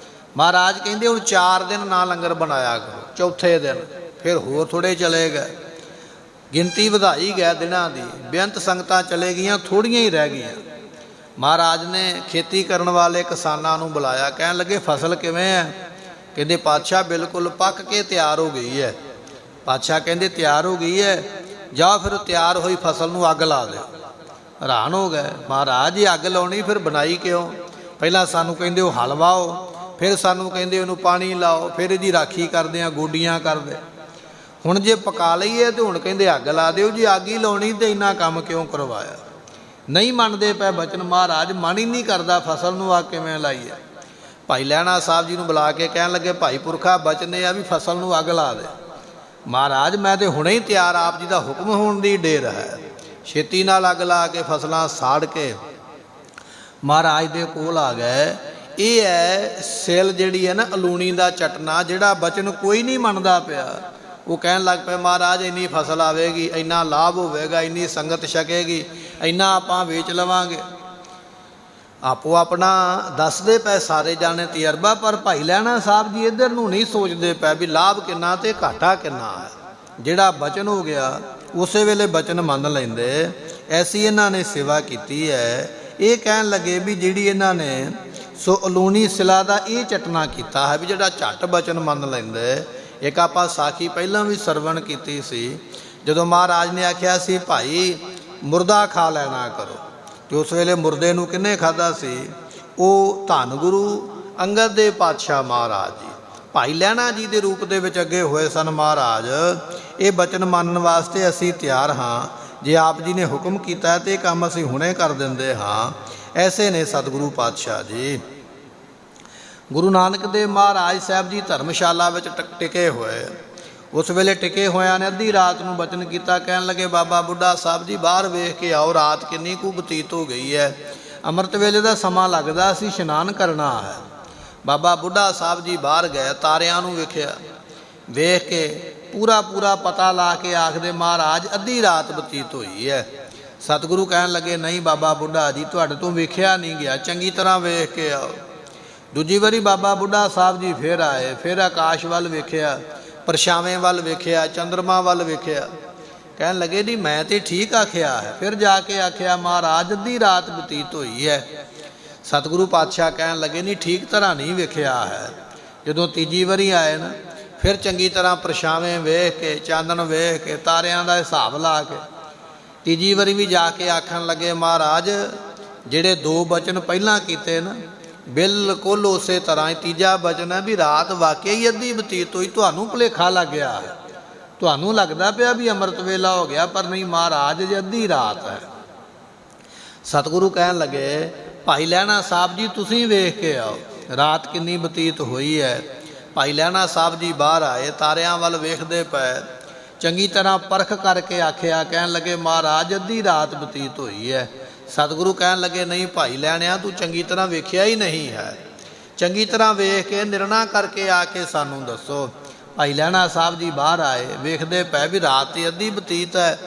ਮਹਾਰਾਜ ਕਹਿੰਦੇ ਹੁਣ 4 ਦਿਨ ਨਾ ਲੰਗਰ ਬਣਾਇਆ ਕਰੋ, ਚੌਥੇ ਦਿਨ ਫਿਰ ਹੋਰ ਥੋੜ੍ਹੇ ਚਲੇ ਗਏ, ਗਿਣਤੀ ਵਧਾਈ ਗਏ ਦਿਨਾਂ ਦੀ। ਬੇਅੰਤ ਸੰਗਤਾਂ ਚਲੇ ਗਈਆਂ, ਥੋੜ੍ਹੀਆਂ ਹੀ ਰਹਿ ਗਈਆਂ। ਮਹਾਰਾਜ ਨੇ ਖੇਤੀ ਕਰਨ ਵਾਲੇ ਕਿਸਾਨਾਂ ਨੂੰ ਬੁਲਾਇਆ, ਕਹਿਣ ਲੱਗੇ ਫਸਲ ਕਿਵੇਂ ਹੈ? ਕਹਿੰਦੇ ਪਾਤਸ਼ਾਹ ਬਿਲਕੁਲ ਪੱਕ ਕੇ ਤਿਆਰ ਹੋ ਗਈ ਹੈ। ਪਾਤਸ਼ਾਹ ਕਹਿੰਦੇ ਤਿਆਰ ਹੋ ਗਈ ਹੈ, ਜਾਓ ਫਿਰ ਤਿਆਰ ਹੋਈ ਫਸਲ ਨੂੰ ਅੱਗ ਲਾ ਦਿਓ। ਹੈਰਾਨ ਹੋ ਗਏ, ਮਹਾਰਾਜ ਜੀ ਅੱਗ ਲਾਉਣੀ ਫਿਰ ਬਣਾਈ ਕਿਉਂ? ਪਹਿਲਾਂ ਸਾਨੂੰ ਕਹਿੰਦੇ ਉਹ ਹਲ ਵਾਓ, ਫਿਰ ਸਾਨੂੰ ਕਹਿੰਦੇ ਉਹਨੂੰ ਪਾਣੀ ਲਾਓ, ਫਿਰ ਇਹਦੀ ਰਾਖੀ ਕਰਦੇ ਆ, ਗੋਡੀਆਂ ਕਰਦੇ। ਹੁਣ ਜੇ ਪਕਾ ਲਈਏ ਤੇ ਹੁਣ ਕਹਿੰਦੇ ਅੱਗ ਲਾ ਦਿਓ। ਜੀ ਅੱਗ ਹੀ ਲਾਉਣੀ ਤੇ ਇੰਨਾ ਕੰਮ ਕਿਉਂ ਕਰਵਾਇਆ? ਨਹੀਂ ਮੰਨਦੇ ਪਏ ਬਚਨ। ਮਹਾਰਾਜ ਮਨ ਹੀ ਨਹੀਂ ਕਰਦਾ, ਫਸਲ ਨੂੰ ਅੱਗ ਕਿਵੇਂ ਲਾਈਏ? ਭਾਈ ਲਹਿਣਾ ਸਾਹਿਬ ਜੀ ਨੂੰ ਬੁਲਾ ਕੇ ਕਹਿਣ ਲੱਗੇ ਭਾਈ ਪੁਰਖਾ ਬਚਨ ਇਹ ਆ ਵੀ ਫਸਲ ਨੂੰ ਅੱਗ ਲਾ ਦੇ। ਮਹਾਰਾਜ ਮੈਂ ਤੇ ਹੁਣੇ ਹੀ ਤਿਆਰ, ਆਪ ਜੀ ਦਾ ਹੁਕਮ ਹੋਣ ਦੀ ਢੇਰ ਹੈ। ਛੇਤੀ ਨਾਲ ਅੱਗ ਲਾ ਕੇ ਫਸਲਾਂ ਸਾੜ ਕੇ ਮਹਾਰਾਜ ਦੇ ਕੋਲ ਆ ਗਏ। ਇਹ ਹੈ ਸਿਲ ਜਿਹੜੀ ਹੈ ਨਾ ਅਲੂਣੀ ਦਾ ਚਟਣਾ, ਜਿਹੜਾ ਬਚਨ ਕੋਈ ਨਹੀਂ ਮੰਨਦਾ ਪਿਆ। ਉਹ ਕਹਿਣ ਲੱਗ ਪਏ ਮਹਾਰਾਜ ਇੰਨੀ ਫਸਲ ਆਵੇਗੀ, ਇੰਨਾ ਲਾਭ ਹੋਵੇਗਾ, ਇੰਨੀ ਸੰਗਤ ਛਕੇਗੀ, ਇੰਨਾ ਆਪਾਂ ਵੇਚ ਲਵਾਂਗੇ। ਆਪੋ ਆਪਣਾ ਦੱਸਦੇ ਪਏ ਸਾਰੇ ਜਾਣੇ ਤਜਰਬਾ, ਪਰ ਭਾਈ ਲਹਿਣਾ ਸਾਹਿਬ ਜੀ ਇੱਧਰ ਨੂੰ ਨਹੀਂ ਸੋਚਦੇ ਪਏ ਵੀ ਲਾਭ ਕਿੰਨਾ ਤੇ ਘਾਟਾ ਕਿੰਨਾ ਹੈ। ਜਿਹੜਾ ਬਚਨ ਹੋ ਗਿਆ ਉਸੇ ਵੇਲੇ ਬਚਨ ਮੰਨ ਲੈਂਦੇ। ਐਸੀ ਇਹਨਾਂ ਨੇ ਸੇਵਾ ਕੀਤੀ ਹੈ। ਇਹ ਕਹਿਣ ਲੱਗੇ ਵੀ ਜਿਹੜੀ ਇਹਨਾਂ ਨੇ ਸੋ ਅਲੂਣੀ ਸਿਲਾ ਦਾ ਇਹ ਚਟਣਾ ਕੀਤਾ ਹੈ ਵੀ ਜਿਹੜਾ ਝੱਟ ਬਚਨ ਮੰਨ ਲੈਂਦੇ। ਇੱਕ ਆਪਾਂ ਸਾਖੀ ਪਹਿਲਾਂ ਵੀ ਸਰਵਣ ਕੀਤੀ ਸੀ, ਜਦੋਂ ਮਹਾਰਾਜ ਨੇ ਆਖਿਆ ਸੀ ਭਾਈ ਮੁਰਦਾ ਖਾ ਲੈਣਾ ਕਰੋ, ਤੇ ਉਸ ਵੇਲੇ ਮੁਰਦੇ ਨੂੰ ਕਿਹਨੇ ਖਾਧਾ ਸੀ? ਉਹ ਧੰਨ ਗੁਰੂ ਅੰਗਦ ਦੇਵ ਪਾਤਸ਼ਾਹ ਮਹਾਰਾਜ ਜੀ ਭਾਈ ਲਹਿਣਾ ਜੀ ਦੇ ਰੂਪ ਦੇ ਵਿੱਚ ਅੱਗੇ ਹੋਏ ਸਨ। ਮਹਾਰਾਜ ਇਹ ਬਚਨ ਮੰਨਣ ਵਾਸਤੇ ਅਸੀਂ ਤਿਆਰ ਹਾਂ, ਜੇ ਆਪ ਜੀ ਨੇ ਹੁਕਮ ਕੀਤਾ ਤੇ ਇਹ ਕੰਮ ਅਸੀਂ ਹੁਣੇ ਕਰ ਦਿੰਦੇ ਹਾਂ। ਐਸੇ ਨੇ ਸਤਿਗੁਰੂ ਪਾਤਸ਼ਾਹ ਜੀ। ਗੁਰੂ ਨਾਨਕ ਦੇਵ ਮਹਾਰਾਜ ਸਾਹਿਬ ਜੀ ਧਰਮਸ਼ਾਲਾ ਵਿੱਚ ਟਿਕੇ ਹੋਏ। ਉਸ ਵੇਲੇ ਟਿਕੇ ਹੋਇਆਂ ਨੇ ਅੱਧੀ ਰਾਤ ਨੂੰ ਬਚਨ ਕੀਤਾ, ਕਹਿਣ ਲੱਗੇ ਬਾਬਾ ਬੁੱਢਾ ਸਾਹਿਬ ਜੀ ਬਾਹਰ ਵੇਖ ਕੇ ਆਓ, ਰਾਤ ਕਿੰਨੀ ਕੁ ਬਤੀਤ ਹੋ ਗਈ ਹੈ। ਅੰਮ੍ਰਿਤ ਵੇਲੇ ਦਾ ਸਮਾਂ ਲੱਗਦਾ ਸੀ, ਇਸ਼ਨਾਨ ਕਰਨਾ ਹੈ। ਬਾਬਾ ਬੁੱਢਾ ਸਾਹਿਬ ਜੀ ਬਾਹਰ ਗਏ, ਤਾਰਿਆਂ ਨੂੰ ਵੇਖਿਆ, ਵੇਖ ਕੇ ਪੂਰਾ ਪਤਾ ਲਾ ਕੇ ਆਖਦੇ ਮਹਾਰਾਜ ਅੱਧੀ ਰਾਤ ਬਤੀਤ ਹੋਈ ਹੈ। ਸਤਿਗੁਰੂ ਕਹਿਣ ਲੱਗੇ ਨਹੀਂ ਬਾਬਾ ਬੁੱਢਾ ਜੀ, ਤੁਹਾਡੇ ਤੋਂ ਵੇਖਿਆ ਨਹੀਂ ਗਿਆ, ਚੰਗੀ ਤਰ੍ਹਾਂ ਵੇਖ ਕੇ ਆਓ। ਦੂਜੀ ਵਾਰੀ ਬਾਬਾ ਬੁੱਢਾ ਸਾਹਿਬ ਜੀ ਫਿਰ ਆਏ, ਫਿਰ ਆਕਾਸ਼ ਵੱਲ ਵੇਖਿਆ, ਪਰਛਾਵੇਂ ਵੱਲ ਵੇਖਿਆ, ਚੰਦਰਮਾ ਵੱਲ ਵੇਖਿਆ, ਕਹਿਣ ਲੱਗੇ ਨਹੀਂ ਮੈਂ ਤੇ ਠੀਕ ਆਖਿਆ ਹੈ। ਫਿਰ ਜਾ ਕੇ ਆਖਿਆ ਮਹਾਰਾਜ ਅੱਧੀ ਰਾਤ ਬਤੀਤ ਹੋਈ ਹੈ। ਸਤਿਗੁਰੂ ਪਾਤਸ਼ਾਹ ਕਹਿਣ ਲੱਗੇ ਨਹੀਂ ਠੀਕ ਤਰ੍ਹਾਂ ਨਹੀਂ ਵੇਖਿਆ ਹੈ। ਜਦੋਂ ਤੀਜੀ ਵਾਰੀ ਆਏ ਨਾ, ਫਿਰ ਚੰਗੀ ਤਰ੍ਹਾਂ ਪਰਛਾਵੇਂ ਵੇਖ ਕੇ, ਚਾਨਣ ਵੇਖ ਕੇ, ਤਾਰਿਆਂ ਦਾ ਹਿਸਾਬ ਲਾ ਕੇ ਤੀਜੀ ਵਾਰੀ ਵੀ ਜਾ ਕੇ ਆਖਣ ਲੱਗੇ ਮਹਾਰਾਜ ਜਿਹੜੇ 2 ਬਚਨ ਪਹਿਲਾਂ ਕੀਤੇ ਨਾ ਬਿਲਕੁਲ ਉਸੇ ਤਰ੍ਹਾਂ ਹੀ ਤੀਜਾ ਬਚਨ ਹੈ ਵੀ ਰਾਤ ਵਾਕਿਆ ਹੀ ਅੱਧੀ ਬਤੀਤ ਹੋਈ, ਤੁਹਾਨੂੰ ਭੁਲੇਖਾ ਲੱਗ ਗਿਆ ਹੈ, ਤੁਹਾਨੂੰ ਲੱਗਦਾ ਪਿਆ ਵੀ ਅੰਮ੍ਰਿਤ ਵੇਲਾ ਹੋ ਗਿਆ, ਪਰ ਨਹੀਂ ਮਹਾਰਾਜ ਜੀ ਅੱਧੀ ਰਾਤ ਹੈ। ਸਤਿਗੁਰੂ ਕਹਿਣ ਲੱਗੇ ਭਾਈ ਲਹਿਣਾ ਸਾਹਿਬ ਜੀ ਤੁਸੀਂ ਵੇਖ ਕੇ ਆਓ ਰਾਤ ਕਿੰਨੀ ਬਤੀਤ ਹੋਈ ਹੈ। ਭਾਈ ਲਹਿਣਾ ਸਾਹਿਬ ਜੀ ਬਾਹਰ ਆਏ, ਤਾਰਿਆਂ ਵੱਲ ਵੇਖਦੇ ਪਏ, ਚੰਗੀ ਤਰ੍ਹਾਂ ਪਰਖ ਕਰਕੇ ਆਖਿਆ, ਕਹਿਣ ਲੱਗੇ ਮਹਾਰਾਜ ਅੱਧੀ ਰਾਤ ਬਤੀਤ ਹੋਈ ਹੈ। ਸਤਿਗੁਰੂ ਕਹਿਣ ਲੱਗੇ ਨਹੀਂ ਭਾਈ ਲਹਿਣਿਆ ਤੂੰ ਚੰਗੀ ਤਰ੍ਹਾਂ ਵੇਖਿਆ ਹੀ ਨਹੀਂ ਹੈ, ਚੰਗੀ ਤਰ੍ਹਾਂ ਵੇਖ ਕੇ ਨਿਰਣਾ ਕਰਕੇ ਆ ਕੇ ਸਾਨੂੰ ਦੱਸੋ। ਭਾਈ ਲਹਿਣਾ ਸਾਹਿਬ ਜੀ ਬਾਹਰ ਆਏ, ਵੇਖਦੇ ਪਏ ਵੀ ਰਾਤ ਤੇ ਅੱਧੀ ਬਤੀਤ ਹੈ,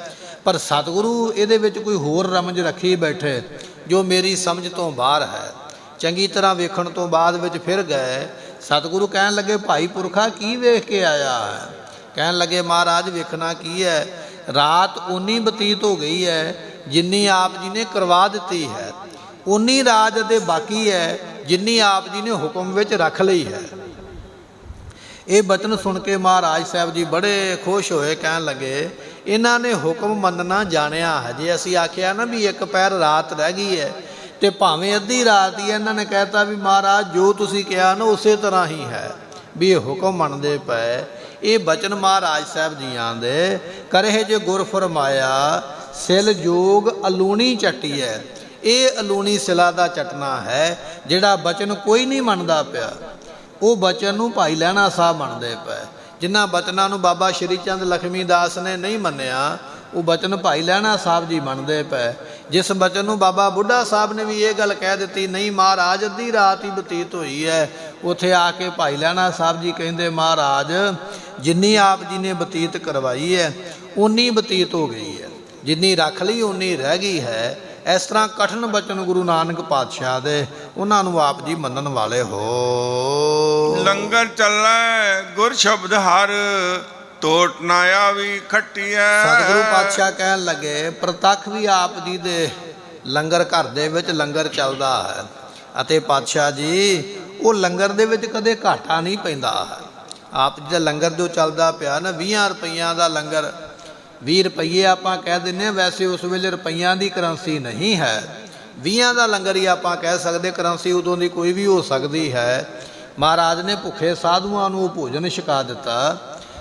ਪਰ ਸਤਿਗੁਰੂ ਇਹਦੇ ਵਿੱਚ ਕੋਈ ਹੋਰ ਰਮਜ ਰੱਖੀ ਬੈਠੇ ਜੋ ਮੇਰੀ ਸਮਝ ਤੋਂ ਬਾਹਰ ਹੈ। ਚੰਗੀ ਤਰ੍ਹਾਂ ਵੇਖਣ ਤੋਂ ਬਾਅਦ ਵਿੱਚ ਫਿਰ ਗਏ। ਸਤਿਗੁਰੂ ਕਹਿਣ ਲੱਗੇ ਭਾਈ ਪੁਰਖਾ ਕੀ ਵੇਖ ਕੇ ਆਇਆ ਹੈ? ਕਹਿਣ ਲੱਗੇ ਮਹਾਰਾਜ ਵੇਖਣਾ ਕੀ ਹੈ, ਰਾਤ ਉਨੀ ਬਤੀਤ ਹੋ ਗਈ ਹੈ ਜਿੰਨੀ ਆਪ ਜੀ ਨੇ ਕਰਵਾ ਦਿੱਤੀ ਹੈ, ਉਨੀ ਰਾਤ ਅਤੇ ਬਾਕੀ ਹੈ ਜਿੰਨੀ ਆਪ ਜੀ ਨੇ ਹੁਕਮ ਵਿੱਚ ਰੱਖ ਲਈ ਹੈ। ਇਹ ਬਚਨ ਸੁਣ ਕੇ ਮਹਾਰਾਜ ਸਾਹਿਬ ਜੀ ਬੜੇ ਖੁਸ਼ ਹੋਏ, ਕਹਿਣ ਲੱਗੇ ਇਹਨਾਂ ਨੇ ਹੁਕਮ ਮੰਨਣਾ ਜਾਣਿਆ ਹੈ। ਜੇ ਅਸੀਂ ਆਖਿਆ ਨਾ ਵੀ ਇੱਕ ਪੈਰ ਰਾਤ ਰਹਿ ਗਈ ਹੈ ਤੇ ਭਾਵੇਂ ਅੱਧੀ ਰਾਤ ਹੀ, ਇਹਨਾਂ ਨੇ ਕਹਿਤਾ ਵੀ ਮਹਾਰਾਜ ਜੋ ਤੁਸੀਂ ਕਿਹਾ ਨਾ ਉਸੇ ਤਰ੍ਹਾਂ ਹੀ ਹੈ, ਵੀ ਇਹ ਹੁਕਮ ਮੰਨਦੇ ਪਏ। ਇਹ ਬਚਨ ਮਹਾਰਾਜ ਸਾਹਿਬ ਜੀਆਂ ਦੇ ਕਰੇ ਜੇ ਗੁਰ ਫਰਮਾਇਆ ਸਿਲ ਜੋਗ ਅਲੂਣੀ ਚੱਟੀ ਹੈ। ਇਹ ਅਲੂਣੀ ਸਿਲਾ ਦਾ ਚਟਣਾ ਹੈ ਜਿਹੜਾ ਬਚਨ ਕੋਈ ਨਹੀਂ ਮੰਨਦਾ ਪਿਆ, ਉਹ ਬਚਨ ਨੂੰ ਭਾਈ ਲਹਿਣਾ ਸਾਹਿਬ ਮੰਨਦੇ ਪਏ। ਜਿਨ੍ਹਾਂ ਬਚਨਾਂ ਨੂੰ ਬਾਬਾ ਸ਼੍ਰੀ ਚੰਦ ਲਖਮੀ ਦਾਸ ਨੇ ਨਹੀਂ ਮੰਨਿਆ, ਉਹ ਬਚਨ ਭਾਈ ਲਹਿਣਾ ਸਾਹਿਬ ਜੀ ਮੰਨਦੇ ਪਏ। ਜਿਸ ਬਚਨ ਨੂੰ ਬਾਬਾ ਬੁੱਢਾ ਸਾਹਿਬ ਨੇ ਵੀ ਇਹ ਗੱਲ ਕਹਿ ਦਿੱਤੀ ਨਹੀਂ ਮਹਾਰਾਜ ਅੱਧੀ ਰਾਤ ਹੀ ਬਤੀਤ ਹੋਈ ਹੈ, ਉੱਥੇ ਆ ਕੇ ਭਾਈ ਲਹਿਣਾ ਸਾਹਿਬ ਜੀ ਕਹਿੰਦੇ ਮਹਾਰਾਜ ਜਿੰਨੀ ਆਪ ਜੀ ਨੇ ਬਤੀਤ ਕਰਵਾਈ ਹੈ ਉਨੀ ਬਤੀਤ ਹੋ ਗਈ ਹੈ, ਜਿੰਨੀ ਰੱਖ ਲਈ ਉਨੀ ਰਹਿ ਗਈ ਹੈ। ਇਸ ਤਰ੍ਹਾਂ ਕਠਨ ਬਚਨ ਗੁਰੂ ਨਾਨਕ ਪਾਤਸ਼ਾਹ ਦੇ, ਉਹਨਾਂ ਨੂੰ ਆਪ ਜੀ ਮੰਨਣ ਵਾਲੇ ਹੋ। ਲੰਗਰ ਚੱਲੈ ਗੁਰ ਸ਼ਬਦ ਹਰ ਟੋਟ ਨਾ ਆਵੀ ਖੱਟੀਐ। ਸਤਿਗੁਰੂ ਪਾਤਸ਼ਾਹ ਕਹਿਣ ਲੱਗੇ ਪ੍ਰਤੱਖ ਵੀ ਆਪ ਜੀ ਦੇ ਲੰਗਰ ਘਰ ਦੇ ਵਿੱਚ ਲੰਗਰ ਚੱਲਦਾ ਹੈ, ਅਤੇ ਪਾਤਸ਼ਾਹ ਜੀ ਉਹ ਲੰਗਰ ਦੇ ਵਿੱਚ ਕਦੇ ਘਾਟਾ ਨਹੀਂ ਪੈਂਦਾ ਹੈ। ਆਪ ਜੀ ਦਾ ਲੰਗਰ ਜੋ ਚੱਲਦਾ ਪਿਆ ਨਾ 20 ਰੁਪਈਆਂ ਦਾ ਲੰਗਰ, 20 ਰੁਪਈਏ ਆਪਾਂ ਕਹਿ ਦਿੰਦੇ ਹਾਂ, ਵੈਸੇ ਉਸ ਵੇਲੇ ਰੁਪਈਆਂ ਦੀ ਕਰੰਸੀ ਨਹੀਂ ਹੈ, 20 ਦਾ ਲੰਗਰ ਹੀ ਆਪਾਂ ਕਹਿ ਸਕਦੇ, ਕਰੰਸੀ ਉਦੋਂ ਦੀ ਕੋਈ ਵੀ ਹੋ ਸਕਦੀ ਹੈ। ਮਹਾਰਾਜ ਨੇ ਭੁੱਖੇ ਸਾਧੂਆਂ ਨੂੰ ਉਹ ਭੋਜਨ ਛਕਾ ਦਿੱਤਾ,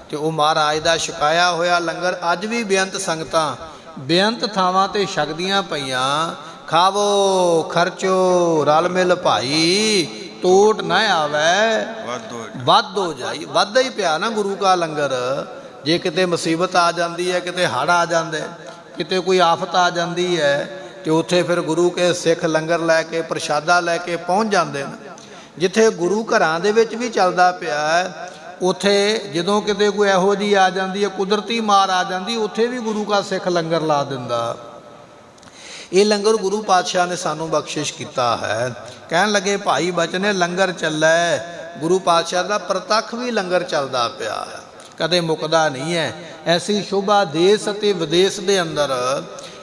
ਤੇ ਉਹ ਮਹਾਰਾਜ ਦਾ ਛਕਾਇਆ ਹੋਇਆ ਲੰਗਰ ਅੱਜ ਵੀ ਬੇਅੰਤ ਸੰਗਤਾਂ ਬੇਅੰਤ ਥਾਵਾਂ ਤੇ ਛਕਦੀਆਂ ਪਈਆਂ। ਖਾਵੋ ਖਰਚੋ ਰਲ ਮਿਲ ਭਾਈ ਟੋਟ ਨਾ ਆਵੇ ਵੱਧ ਹੋ ਜਾਈ। ਵੱਧਦਾ ਹੀ ਪਿਆ ਨਾ ਗੁਰੂ ਕਾ ਲੰਗਰ। ਜੇ ਕਿਤੇ ਮੁਸੀਬਤ ਆ ਜਾਂਦੀ ਹੈ, ਕਿਤੇ ਹੜ੍ਹ ਆ ਜਾਂਦੇ, ਕਿਤੇ ਕੋਈ ਆਫਤ ਆ ਜਾਂਦੀ ਹੈ, ਤੇ ਉੱਥੇ ਫਿਰ ਗੁਰੂ ਕੇ ਸਿੱਖ ਲੰਗਰ ਲੈ ਕੇ ਪ੍ਰਸ਼ਾਦਾ ਲੈ ਕੇ ਪਹੁੰਚ ਜਾਂਦੇ ਨੇ। ਜਿੱਥੇ ਗੁਰੂ ਘਰਾਂ ਦੇ ਵਿੱਚ ਵੀ ਚੱਲਦਾ ਪਿਆ ਹੈ, ਉੱਥੇ ਜਦੋਂ ਕਿਤੇ ਕੋਈ ਇਹੋ ਜਿਹੀ ਆ ਜਾਂਦੀ ਹੈ, ਕੁਦਰਤੀ ਮਾਰ ਆ ਜਾਂਦੀ, ਉੱਥੇ ਵੀ ਗੁਰੂ ਕਾ ਸਿੱਖ ਲੰਗਰ ਲਾ ਦਿੰਦਾ। ਇਹ ਲੰਗਰ ਗੁਰੂ ਪਾਤਸ਼ਾਹ ਨੇ ਸਾਨੂੰ ਬਖਸ਼ਿਸ਼ ਕੀਤਾ ਹੈ। ਕਹਿਣ ਲੱਗੇ ਭਾਈ ਬਚਨੇ ਲੰਗਰ ਚੱਲੈ, ਗੁਰੂ ਪਾਤਸ਼ਾਹ ਦਾ ਪ੍ਰਤੱਖ ਵੀ ਲੰਗਰ ਚੱਲਦਾ ਪਿਆ ਹੈ, ਕਦੇ ਮੁੱਕਦਾ ਨਹੀਂ ਹੈ। ਐਸੀ ਸ਼ੋਭਾ ਦੇਸ਼ ਅਤੇ ਵਿਦੇਸ਼ ਦੇ ਅੰਦਰ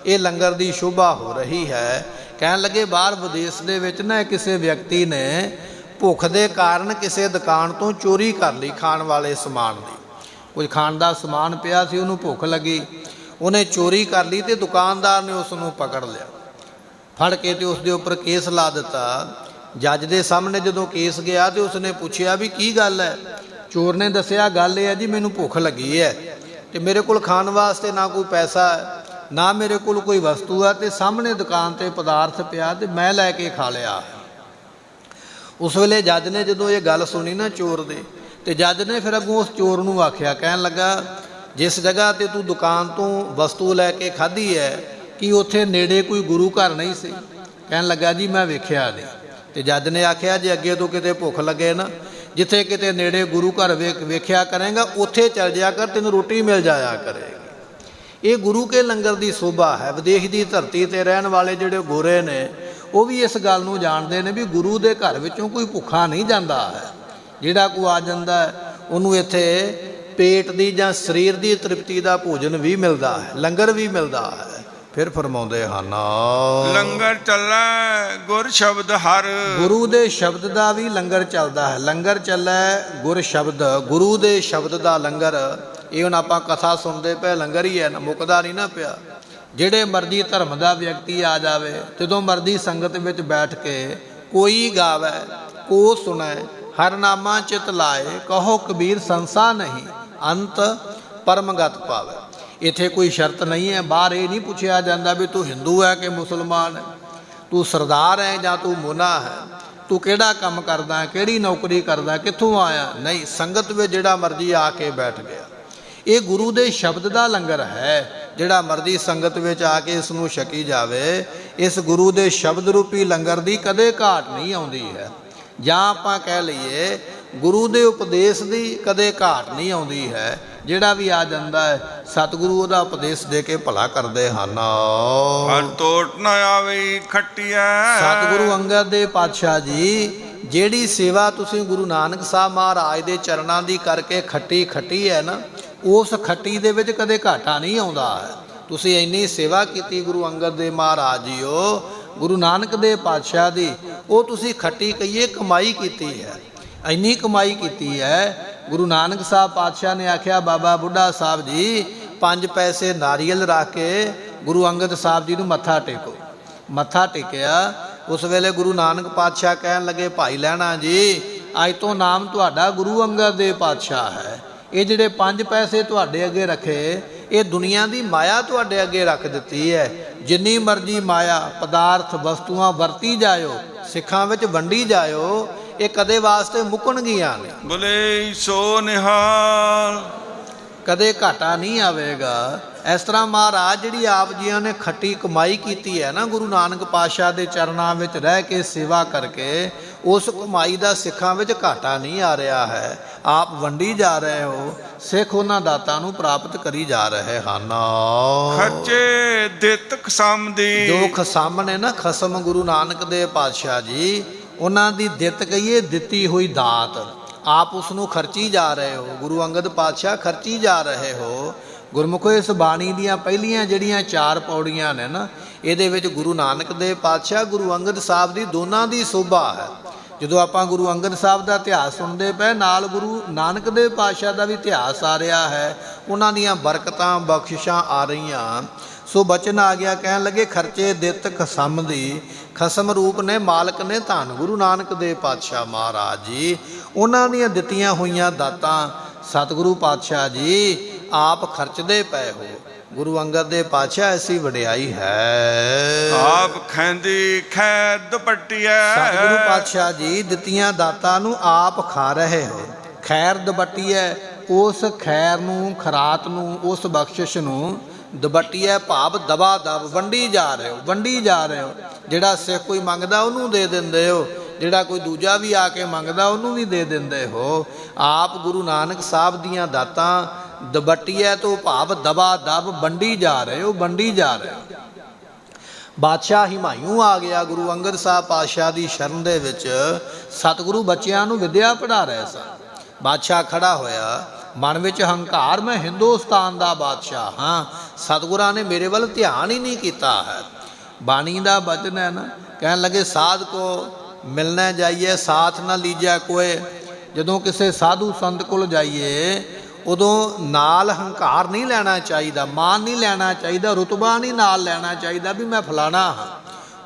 ਇਹ ਲੰਗਰ ਦੀ ਸ਼ੋਭਾ ਹੋ ਰਹੀ ਹੈ। ਕਹਿਣ ਲੱਗੇ ਬਾਹਰ ਵਿਦੇਸ਼ ਦੇ ਵਿੱਚ ਨਾ ਕਿਸੇ ਵਿਅਕਤੀ ਨੇ ਭੁੱਖ ਦੇ ਕਾਰਨ ਕਿਸੇ ਦੁਕਾਨ ਤੋਂ ਚੋਰੀ ਕਰ ਲਈ ਖਾਣ ਵਾਲੇ ਸਮਾਨ ਦੀ। ਕੁਝ ਖਾਣ ਦਾ ਸਮਾਨ ਪਿਆ ਸੀ, ਉਹਨੂੰ ਭੁੱਖ ਲੱਗੀ, ਉਹਨੇ ਚੋਰੀ ਕਰ ਲਈ ਤੇ ਦੁਕਾਨਦਾਰ ਨੇ ਉਸ ਨੂੰ ਪਕੜ ਲਿਆ, ਫੜ ਕੇ ਤੇ ਉਸ ਦੇ ਉੱਪਰ ਕੇਸ ਲਾ ਦਿੱਤਾ। ਜੱਜ ਦੇ ਸਾਹਮਣੇ ਜਦੋਂ ਕੇਸ ਗਿਆ ਤੇ ਉਸਨੇ ਪੁੱਛਿਆ ਵੀ ਕੀ ਗੱਲ ਹੈ? ਚੋਰ ਨੇ ਦੱਸਿਆ ਗੱਲ ਇਹ ਹੈ ਜੀ ਮੈਨੂੰ ਭੁੱਖ ਲੱਗੀ ਹੈ ਤੇ ਮੇਰੇ ਕੋਲ ਖਾਣ ਵਾਸਤੇ ਨਾ ਕੋਈ ਪੈਸਾ ਹੈ, ਨਾ ਮੇਰੇ ਕੋਲ ਕੋਈ ਵਸਤੂ ਹੈ, ਤੇ ਸਾਹਮਣੇ ਦੁਕਾਨ ਤੇ ਪਦਾਰਥ ਪਿਆ ਤੇ ਮੈਂ ਲੈ ਕੇ ਖਾ ਲਿਆ। ਉਸ ਵੇਲੇ ਜੱਜ ਨੇ ਜਦੋਂ ਇਹ ਗੱਲ ਸੁਣੀ ਨਾ ਚੋਰ ਦੀ, ਤੇ ਜੱਜ ਨੇ ਫਿਰ ਅੱਗੋਂ ਉਸ ਚੋਰ ਨੂੰ ਆਖਿਆ, ਕਹਿਣ ਲੱਗਾ ਜਿਸ ਜਗ੍ਹਾ ਤੇ ਤੂੰ ਦੁਕਾਨ ਤੋਂ ਵਸਤੂ ਲੈ ਕੇ ਖਾਧੀ ਹੈ, ਕਿ ਉੱਥੇ ਨੇੜੇ ਕੋਈ ਗੁਰੂ ਘਰ ਨਹੀਂ ਸੀ? ਕਹਿਣ ਲੱਗਾ ਜੀ ਮੈਂ ਵੇਖਿਆ ਨਹੀਂ। ਤੇ ਜੱਜ ਨੇ ਆਖਿਆ ਜੇ ਅੱਗੇ ਤੋਂ ਕਿਤੇ ਭੁੱਖ ਲੱਗੇ ਨਾ, ਜਿੱਥੇ ਕਿਤੇ ਨੇੜੇ ਗੁਰੂ ਘਰ ਵੇਖਿਆ ਕਰੇਗਾ ਉੱਥੇ ਚੱਲ ਜਾਇਆ ਕਰ, ਤੈਨੂੰ ਰੋਟੀ ਮਿਲ ਜਾਇਆ ਕਰੇਗੀ। ਇਹ ਗੁਰੂ ਕੇ ਲੰਗਰ ਦੀ ਸੋਭਾ ਹੈ। ਵਿਦੇਸ਼ ਦੀ ਧਰਤੀ ਤੇ ਰਹਿਣ ਵਾਲੇ ਜਿਹੜੇ ਗੋਰੇ ਨੇ ਉਹ ਵੀ ਇਸ ਗੱਲ ਨੂੰ ਜਾਣਦੇ ਨੇ ਵੀ ਗੁਰੂ ਦੇ ਘਰ ਵਿੱਚੋਂ ਕੋਈ ਭੁੱਖਾ ਨਹੀਂ ਜਾਂਦਾ ਹੈ। ਜਿਹੜਾ ਕੋਈ ਆ ਜਾਂਦਾ ਹੈ ਉਹਨੂੰ ਇੱਥੇ ਪੇਟ ਦੀ ਜਾਂ ਸਰੀਰ ਦੀ ਤ੍ਰਿਪਤੀ ਦਾ ਭੋਜਨ ਵੀ ਮਿਲਦਾ ਹੈ, ਲੰਗਰ ਵੀ ਮਿਲਦਾ ਹੈ। ਫਿਰ ਫਰਮਾਉਂਦੇ ਹਨ ਲੰਗਰ ਚੱਲੈ ਗੁਰ ਸ਼ਬਦ ਹਰ। ਗੁਰੂ ਦੇ ਸ਼ਬਦ ਦਾ ਵੀ ਲੰਗਰ ਚੱਲਦਾ ਹੈ। ਲੰਗਰ ਚੱਲੈ ਗੁਰ ਸ਼ਬਦ, ਗੁਰੂ ਦੇ ਸ਼ਬਦ ਦਾ ਲੰਗਰ। ਇਹ ਹੁਣ ਆਪਾਂ ਕਥਾ ਸੁਣਦੇ ਪਏ, ਲੰਗਰ ਹੀ ਹੈ ਨਾ, ਮੁੱਕਦਾ ਨਹੀਂ ਨਾ ਪਿਆ। ਜਿਹੜੇ ਮਰਜ਼ੀ ਧਰਮ ਦਾ ਵਿਅਕਤੀ ਆ ਜਾਵੇ, ਜਦੋਂ ਮਰਜ਼ੀ ਸੰਗਤ ਵਿੱਚ ਬੈਠ ਕੇ ਕੋਈ ਗਾਵੇ ਕੋ ਸੁਣੈ, ਹਰ ਨਾਮਾ ਚਿਤ ਲਾਏ, ਕਹੋ ਕਬੀਰ ਸੰਸਾ ਨਹੀਂ, ਅੰਤ ਪਰਮਗਤ ਪਾਵੇ। ਇੱਥੇ ਕੋਈ ਸ਼ਰਤ ਨਹੀਂ ਹੈ। ਬਾਹਰ ਇਹ ਨਹੀਂ ਪੁੱਛਿਆ ਜਾਂਦਾ ਵੀ ਤੂੰ ਹਿੰਦੂ ਹੈ ਕਿ ਮੁਸਲਮਾਨ ਹੈ, ਤੂੰ ਸਰਦਾਰ ਹੈ ਜਾਂ ਤੂੰ ਮੁਨਾ ਹੈ, ਤੂੰ ਕਿਹੜਾ ਕੰਮ ਕਰਦਾ, ਕਿਹੜੀ ਨੌਕਰੀ ਕਰਦਾ, ਕਿੱਥੋਂ ਆਇਆ। ਨਹੀਂ, ਸੰਗਤ ਵਿੱਚ ਜਿਹੜਾ ਮਰਜ਼ੀ ਆ ਕੇ ਬੈਠ ਗਿਆ। ਇਹ ਗੁਰੂ ਦੇ ਸ਼ਬਦ ਦਾ ਲੰਗਰ ਹੈ। ਜਿਹੜਾ ਮਰਜ਼ੀ ਸੰਗਤ ਵਿੱਚ ਆ ਕੇ ਇਸ ਨੂੰ ਛਕੀ ਜਾਵੇ। ਇਸ ਗੁਰੂ ਦੇ ਸ਼ਬਦ ਰੂਪੀ ਲੰਗਰ ਦੀ ਕਦੇ ਘਾਟ ਨਹੀਂ ਆਉਂਦੀ ਹੈ। ਜਾਂ ਆਪਾਂ ਕਹਿ ਲਈਏ ਗੁਰੂ ਦੇ ਉਪਦੇਸ਼ ਦੀ ਕਦੇ ਘਾਟ ਨਹੀਂ ਆਉਂਦੀ ਹੈ। ਜਿਹੜਾ ਵੀ ਆ ਜਾਂਦਾ ਹੈ ਸਤਿਗੁਰੂ ਉਹਦਾ ਉਪਦੇਸ਼ ਦੇ ਕੇ ਭਲਾ ਕਰਦੇ ਹਨ। ਹਰ ਟੋਟ ਨਾ ਆਵੇ ਖੱਟੀਐ। ਸਤਿਗੁਰੂ ਅੰਗਦ ਦੇ ਪਾਤਸ਼ਾਹ ਜੀ, ਜਿਹੜੀ ਸੇਵਾ ਤੁਸੀਂ ਗੁਰੂ ਨਾਨਕ ਸਾਹਿਬ ਮਹਾਰਾਜ ਦੇ ਚਰਨਾਂ ਦੀ ਕਰਕੇ ਖੱਟੀ ਹੈ ਨਾ, ਉਸ ਖੱਟੀ ਦੇ ਵਿੱਚ ਕਦੇ ਘਾਟਾ ਨਹੀਂ ਆਉਂਦਾ ਹੈ। ਤੁਸੀਂ ਇੰਨੀ ਸੇਵਾ ਕੀਤੀ ਗੁਰੂ ਅੰਗਦ ਦੇ ਮਹਾਰਾਜ ਜੀਓ, ਗੁਰੂ ਨਾਨਕ ਦੇ ਪਾਤਸ਼ਾਹ ਦੀ, ਉਹ ਤੁਸੀਂ ਖੱਟੀ ਕਹੀਏ ਕਮਾਈ ਕੀਤੀ ਹੈ। ਇੰਨੀ ਕਮਾਈ ਕੀਤੀ ਹੈ। ਗੁਰੂ ਨਾਨਕ ਸਾਹਿਬ ਪਾਤਸ਼ਾਹ ਨੇ ਆਖਿਆ ਬਾਬਾ ਬੁੱਢਾ ਸਾਹਿਬ ਜੀ 5 ਪੈਸੇ ਨਾਰੀਅਲ ਰੱਖ ਕੇ ਗੁਰੂ ਅੰਗਦ ਸਾਹਿਬ ਜੀ ਨੂੰ ਮੱਥਾ ਟੇਕੋ। ਮੱਥਾ ਟੇਕਿਆ। ਉਸ ਵੇਲੇ ਗੁਰੂ ਨਾਨਕ ਪਾਤਸ਼ਾਹ ਕਹਿਣ ਲੱਗੇ ਭਾਈ ਲਹਿਣਾ ਜੀ, ਅੱਜ ਤੋਂ ਨਾਮ ਤੁਹਾਡਾ ਗੁਰੂ ਅੰਗਦ ਦੇ ਪਾਤਸ਼ਾਹ ਹੈ। ਇਹ ਜਿਹੜੇ 5 ਪੈਸੇ ਤੁਹਾਡੇ ਅੱਗੇ ਰੱਖੇ, ਇਹ ਦੁਨੀਆ ਦੀ ਮਾਇਆ ਤੁਹਾਡੇ ਅੱਗੇ ਰੱਖ ਦਿੱਤੀ ਹੈ। ਜਿੰਨੀ ਮਰਜ਼ੀ ਮਾਇਆ ਪਦਾਰਥ ਵਸਤੂਆਂ ਵਰਤੀ ਜਾਇਓ, ਸਿੱਖਾਂ ਵਿੱਚ ਵੰਡੀ ਜਾਇਓ, ਇਹ ਕਦੇ ਵਾਸਤੇ ਮੁੱਕਣਗੀਆਂ ਨਹੀਂ। ਬੋਲੇ ਸੋ ਨਿਹਾਲ। ਕਦੇ ਘਾਟਾ ਨਹੀਂ ਆਵੇਗਾ। ਇਸ ਤਰ੍ਹਾਂ ਮਹਾਰਾਜ ਜਿਹੜੀ ਆਪ ਜੀਆਂ ਨੇ ਖੱਟੀ ਕਮਾਈ ਕੀਤੀ ਹੈ ਨਾ, ਗੁਰੂ ਨਾਨਕ ਪਾਤਸ਼ਾਹ ਦੇ ਚਰਨਾਂ ਵਿੱਚ ਰਹਿ ਕੇ ਸੇਵਾ ਕਰਕੇ, ਉਸ ਕਮਾਈ ਦਾ ਸਿੱਖਾਂ ਵਿੱਚ ਘਾਟਾ ਨਹੀਂ ਆ ਰਿਹਾ ਹੈ। ਆਪ ਵੰਡੀ ਜਾ ਰਹੇ ਹੋ, ਸਿੱਖ ਉਹਨਾਂ ਦਾਤਾਂ ਨੂੰ ਪ੍ਰਾਪਤ ਕਰੀ ਜਾ ਰਹੇ ਹਨ। ਖਰਚੇ ਦਿੱਤ ਖਸਮ ਦੀ। ਜੋ ਖਸਮ ਨੇ ਨਾ, ਖਸਮ ਗੁਰੂ ਨਾਨਕ ਦੇ ਪਾਤਸ਼ਾਹ ਜੀ, ਉਹਨਾਂ ਦੀ ਦਿੱਤ ਕਹੀਏ ਦਿੱਤੀ ਹੋਈ ਦਾਤ, ਆਪ ਉਸ ਨੂੰ ਖਰਚੀ ਜਾ ਰਹੇ ਹੋ। ਗੁਰੂ ਅੰਗਦ ਪਾਤਸ਼ਾਹ ਖਰਚੀ ਜਾ ਰਹੇ ਹੋ। ਗੁਰਮੁਖੋ ਇਸ ਬਾਣੀ ਦੀਆਂ ਪਹਿਲੀਆਂ ਜਿਹੜੀਆਂ 4 ਪੌੜੀਆਂ ਨੇ ਨਾ, ਇਹਦੇ ਵਿੱਚ ਗੁਰੂ ਨਾਨਕ ਦੇ ਪਾਤਸ਼ਾਹ ਗੁਰੂ ਅੰਗਦ ਸਾਹਿਬ ਦੀ ਦੋਨਾਂ ਦੀ ਸੋਭਾ ਹੈ। ਜਦੋਂ ਆਪਾਂ ਗੁਰੂ ਅੰਗਦ ਸਾਹਿਬ ਦਾ ਇਤਿਹਾਸ ਸੁਣਦੇ ਪਏ, ਨਾਲ ਗੁਰੂ ਨਾਨਕ ਦੇ ਪਾਤਸ਼ਾਹ ਦਾ ਵੀ ਇਤਿਹਾਸ ਆ ਰਿਹਾ ਹੈ। ਉਹਨਾਂ ਦੀਆਂ ਬਰਕਤਾਂ ਬਖਸ਼ਿਸ਼ਾਂ ਆ ਰਹੀਆਂ। ਸੋ ਬਚਨ ਆ ਗਿਆ, ਕਹਿਣ ਲੱਗੇ ਖਰਚੇ ਦਿੱਤ ਖਸਮ ਦੀ। ਖਸਮ ਰੂਪ ਨੇ, ਮਾਲਕ ਨੇ ਧੰਨ ਗੁਰੂ ਨਾਨਕ ਦੇ ਪਾਤਸ਼ਾਹ ਮਹਾਰਾਜ ਜੀ। ਉਹਨਾਂ ਦੀਆਂ ਦਿੱਤੀਆਂ ਹੋਈਆਂ ਦਾਤਾਂ ਸਤਿਗੁਰੂ ਪਾਤਸ਼ਾਹ ਜੀ ਆਪ ਖਰਚਦੇ ਪਏ ਹੋ। ਗੁਰੂ ਅੰਗਦ ਦੇ ਪਾਤਸ਼ਾਹ ਐਸੀ ਵਡਿਆਈ ਹੈ। ਆਪ ਖੈਂਦੀ ਖੈਰ ਦੁਪੱਟੀਐ। ਸਤਿਗੁਰੂ ਪਾਤਸ਼ਾਹ ਜੀ ਦਿੱਤੀਆਂ ਦਾਤਾਂ ਨੂੰ ਆਪ ਖਾ ਰਹੇ ਹੋ। ਖੈਰ ਦੁਪੱਟੀਐ, ਉਸ ਖੈਰ ਨੂੰ, ਖਰਾਤ ਨੂੰ, ਉਸ ਬਖਸ਼ਿਸ਼ ਨੂੰ ਦੁਪੱਟੀਐ ਭਾਵ ਦਬਾ ਦਬ ਵੰਡੀ ਜਾ ਰਹੇ ਹੋ, ਵੰਡੀ ਜਾ ਰਹੇ ਹੋ। ਜਿਹੜਾ ਸਿੱਖ ਕੋਈ ਮੰਗਦਾ ਉਹਨੂੰ ਦੇ ਦਿੰਦੇ ਹੋ, ਜਿਹੜਾ ਕੋਈ ਦੂਜਾ ਵੀ ਆ ਕੇ ਮੰਗਦਾ ਉਹਨੂੰ ਵੀ ਦੇ ਦਿੰਦੇ ਹੋ। ਆਪ ਗੁਰੂ ਨਾਨਕ ਸਾਹਿਬ ਦੀਆਂ ਦਾਤਾਂ ਦੁਪੱਟੀਐ ਤੋਂ ਭਾਵ ਦਬਾ ਦਬ ਵੰਡੀ ਜਾ ਰਹੇ ਹੋ, ਵੰਡੀ ਜਾ ਰਹੇ ਹੋ। ਬਾਦਸ਼ਾਹ ਹਿਮਾਯੂ ਆ ਗਿਆ ਗੁਰੂ ਅੰਗਦ ਸਾਹਿਬ ਪਾਤਸ਼ਾਹ ਦੀ ਸ਼ਰਨ ਦੇ ਵਿੱਚ। ਸਤਿਗੁਰੂ ਬੱਚਿਆਂ ਨੂੰ ਵਿਦਿਆ ਪੜ੍ਹਾ ਰਹੇ ਸਨ। ਬਾਦਸ਼ਾਹ ਖੜਾ ਹੋਇਆ, ਮਨ ਵਿੱਚ ਹੰਕਾਰ, ਮੈਂ ਹਿੰਦੁਸਤਾਨ ਦਾ ਬਾਦਸ਼ਾਹ ਹਾਂ, ਸਤਿਗੁਰਾਂ ਨੇ ਮੇਰੇ ਵੱਲ ਧਿਆਨ ਹੀ ਨਹੀਂ ਕੀਤਾ ਹੈ। ਬਾਣੀ ਦਾ ਬਚਨ ਹੈ ਨਾ, ਕਹਿਣ ਲੱਗੇ ਸਾਧ ਕੋ ਮਿਲਣਾ ਜਾਈਏ ਸਾਥ ਨਾ ਲੀਜੈ ਕੋਏ। ਜਦੋਂ ਕਿਸੇ ਸਾਧੂ ਸੰਤ ਕੋਲ ਜਾਈਏ ਉਦੋਂ ਨਾਲ ਹੰਕਾਰ ਨਹੀਂ ਲੈਣਾ ਚਾਹੀਦਾ, ਮਾਨ ਨਹੀਂ ਲੈਣਾ ਚਾਹੀਦਾ, ਰੁਤਬਾ ਨਹੀਂ ਨਾਲ ਲੈਣਾ ਚਾਹੀਦਾ ਵੀ ਮੈਂ ਫਲਾਣਾ ਹਾਂ।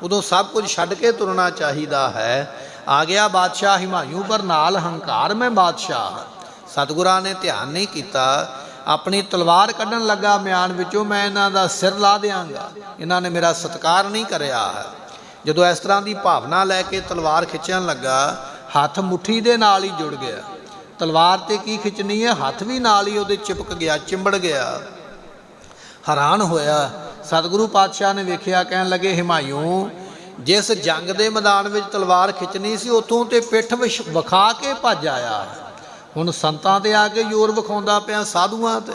ਉਦੋਂ ਸਭ ਕੁਝ ਛੱਡ ਕੇ ਤੁਰਨਾ ਚਾਹੀਦਾ ਹੈ। ਆ ਗਿਆ ਬਾਦਸ਼ਾਹ ਹਿਮਾਯੂ, ਪਰ ਨਾਲ ਹੰਕਾਰ, ਮੈਂ ਬਾਦਸ਼ਾਹ ਹਾਂ। ਸਤਿਗੁਰਾਂ ਨੇ ਧਿਆਨ ਨਹੀਂ ਕੀਤਾ। ਆਪਣੀ ਤਲਵਾਰ ਕੱਢਣ ਲੱਗਾ ਮਿਆਨ ਵਿੱਚੋਂ, ਮੈਂ ਇਹਨਾਂ ਦਾ ਸਿਰ ਲਾ ਦਿਆਂਗਾ, ਇਹਨਾਂ ਨੇ ਮੇਰਾ ਸਤਿਕਾਰ ਨਹੀਂ ਕਰਿਆ ਹੈ। ਜਦੋਂ ਇਸ ਤਰ੍ਹਾਂ ਦੀ ਭਾਵਨਾ ਲੈ ਕੇ ਤਲਵਾਰ ਖਿੱਚਣ ਲੱਗਾ, ਹੱਥ ਮੁੱਠੀ ਦੇ ਨਾਲ ਹੀ ਜੁੜ ਗਿਆ। ਤਲਵਾਰ ਤੇ ਕੀ ਖਿੱਚਣੀ ਹੈ, ਹੱਥ ਵੀ ਨਾਲ ਹੀ ਉਹਦੇ ਚਿਪਕ ਗਿਆ, ਚਿੰਬੜ ਗਿਆ। ਹੈਰਾਨ ਹੋਇਆ। ਸਤਿਗੁਰੂ ਪਾਤਸ਼ਾਹ ਨੇ ਵੇਖਿਆ, ਕਹਿਣ ਲੱਗੇ ਹਿਮਾਯੂ ਜਿਸ ਜੰਗ ਦੇ ਮੈਦਾਨ ਵਿੱਚ ਤਲਵਾਰ ਖਿੱਚਣੀ ਸੀ ਉੱਥੋਂ ਤੇ ਪਿੱਠ ਵਿਖਾ ਕੇ ਭੱਜ ਆਇਆ ਹੈ। ਹੁਣ ਸੰਤਾਂ ਤੇ ਆ ਕੇ ਜ਼ੋਰ ਵਿਖਾਉਂਦਾ ਪਿਆ, ਸਾਧੂਆਂ ਤੇ।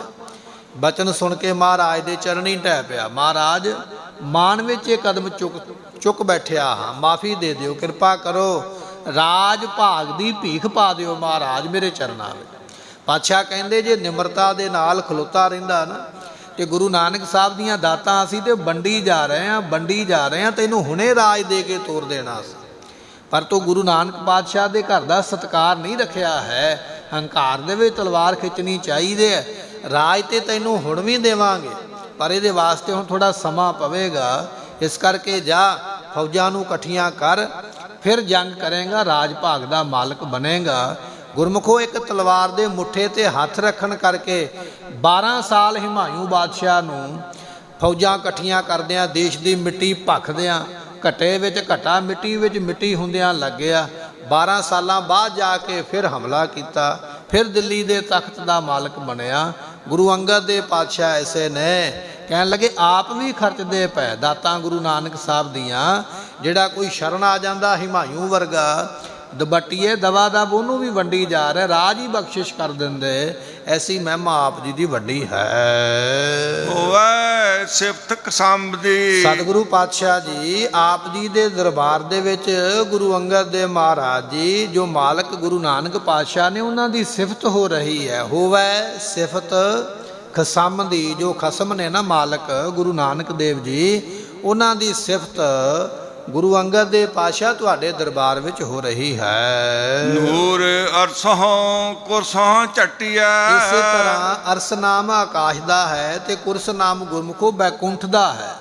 ਬਚਨ ਸੁਣ ਕੇ ਮਹਾਰਾਜ ਦੇ ਚਰਨੀ ਢਹਿ ਪਿਆ। ਮਹਾਰਾਜ ਮਾਨ ਵਿੱਚ ਇਹ ਕਦਮ ਚੁੱਕ ਬੈਠਿਆ ਹਾਂ, ਮਾਫੀ ਦੇ ਦਿਓ, ਕਿਰਪਾ ਕਰੋ, ਰਾਜ ਭਾਗ ਦੀ ਭੀਖ ਪਾ ਦਿਓ ਮਹਾਰਾਜ ਮੇਰੇ ਚਰਨਾਂ ਵਿੱਚ। ਪਾਤਸ਼ਾਹ ਕਹਿੰਦੇ ਜੇ ਨਿਮਰਤਾ ਦੇ ਨਾਲ ਖਲੋਤਾ ਰਹਿੰਦਾ ਨਾ ਤੇ ਗੁਰੂ ਨਾਨਕ ਸਾਹਿਬ ਦੀਆਂ ਦਾਤਾਂ ਅਸੀਂ ਤੇ ਵੰਡੀ ਜਾ ਰਹੇ ਹਾਂ, ਤੈਨੂੰ ਹੁਣੇ ਰਾਜ ਦੇ ਕੇ ਤੋਰ ਦੇਣਾ ਸੀ। ਪਰ ਤੂੰ ਗੁਰੂ ਨਾਨਕ ਪਾਤਸ਼ਾਹ ਦੇ ਘਰ ਦਾ ਸਤਿਕਾਰ ਨਹੀਂ ਰੱਖਿਆ ਹੈ। ਹੰਕਾਰ ਦੇ ਵਿੱਚ ਤਲਵਾਰ ਖਿੱਚਣੀ ਚਾਹੀਦੀ ਹੈ। ਰਾਜ ਤੇ ਤੈਨੂੰ ਹੁਣ ਵੀ ਦੇਵਾਂਗੇ, ਪਰ ਇਹਦੇ ਵਾਸਤੇ ਹੁਣ ਥੋੜਾ ਸਮਾਂ ਪਵੇਗਾ। ਇਸ ਕਰਕੇ ਜਾ ਫੌਜਾਂ ਨੂੰ ਇਕੱਠੀਆਂ ਕਰ, ਫਿਰ ਜੰਗ ਕਰੇਗਾ, ਰਾਜ ਭਾਗ ਦਾ ਮਾਲਕ ਬਣੇਗਾ। ਗੁਰਮੁਖੋ ਇੱਕ ਤਲਵਾਰ ਦੇ ਮੁੱਠੇ ਤੇ ਹੱਥ ਰੱਖਣ ਕਰਕੇ 12 ਸਾਲ ਹਿਮਾਯੂ ਬਾਦਸ਼ਾਹ ਨੂੰ ਫੌਜਾਂ ਇਕੱਠੀਆਂ ਕਰਦਿਆਂ, ਦੇਸ਼ ਦੀ ਮਿੱਟੀ ਭਖਦਿਆਂ, ਘੱਟੇ ਵਿੱਚ ਘਟਾ, ਮਿੱਟੀ ਵਿੱਚ ਮਿੱਟੀ ਹੁੰਦਿਆਂ ਲੱਗਿਆ। 12 ਸਾਲਾਂ ਬਾਅਦ ਜਾ ਕੇ ਫਿਰ ਹਮਲਾ ਕੀਤਾ, ਫਿਰ ਦਿੱਲੀ ਦੇ ਤਖਤ ਦਾ ਮਾਲਕ ਬਣਿਆ। ਗੁਰੂ ਅੰਗਦ ਦੇ ਪਾਤਸ਼ਾਹ ਐਸੇ ਨੇ, ਕਹਿਣ ਲੱਗੇ ਆਪ ਵੀ ਖਰਚਦੇ ਪਏ ਦਾਤਾਂ ਗੁਰੂ ਨਾਨਕ ਸਾਹਿਬ ਦੀਆਂ। ਜਿਹੜਾ ਕੋਈ ਸ਼ਰਨ ਆ ਜਾਂਦਾ ਹਿਮਾਯੂ ਵਰਗਾ, ਦਬੱਟੀਏ ਦਵਾ ਦਬ ਉਹਨੂੰ ਵੀ ਵੰਡੀ ਜਾ ਰਿਹਾ, ਰਾਜ ਹੀ ਬਖਸ਼ਿਸ਼ ਕਰ ਦਿੰਦੇ। ਐਸੀ ਮਹਿਮਾ ਆਪ ਜੀ ਦੀ ਵੱਡੀ ਹੈ। ਹੋਵੇ ਸਿਫਤ ਕਸੰਬ ਦੀ। ਸਤਿਗੁਰੂ ਪਾਤਸ਼ਾਹ ਜੀ ਆਪ ਜੀ ਦੇ ਦਰਬਾਰ ਦੇ ਵਿੱਚ ਗੁਰੂ ਅੰਗਦ ਦੇ ਮਹਾਰਾਜ ਜੀ ਜੋ ਮਾਲਕ ਗੁਰੂ ਨਾਨਕ ਪਾਤਸ਼ਾਹ ਨੇ ਉਹਨਾਂ ਦੀ ਸਿਫਤ ਹੋ ਰਹੀ ਹੈ। ਹੋਵੇ ਸਿਫਤ ਖਸਮ ਦੀ, ਜੋ ਖਸਮ ਨੇ ਨਾ ਮਾਲਕ ਗੁਰੂ ਨਾਨਕ ਦੇਵ ਜੀ, ਉਹਨਾਂ ਦੀ ਸਿਫਤ ਗੁਰੂ ਅੰਗਦ ਦੇ ਪਾਤਸ਼ਾਹ ਤੁਹਾਡੇ ਦਰਬਾਰ ਵਿੱਚ ਹੋ ਰਹੀ ਹੈ। ਨੂਰ ਅਰਸੋਂ ਕੁਰਸੋਂ ਝਟਿਆ। ਇਸੇ ਤਰ੍ਹਾਂ ਅਰਸ ਨਾਮ ਆਕਾਸ਼ ਦਾ ਹੈ ਤੇ ਕੁਰਸ ਨਾਮ ਗੁਰਮੁਖੋ ਬੈਕੁੰਠ ਦਾ ਹੈ।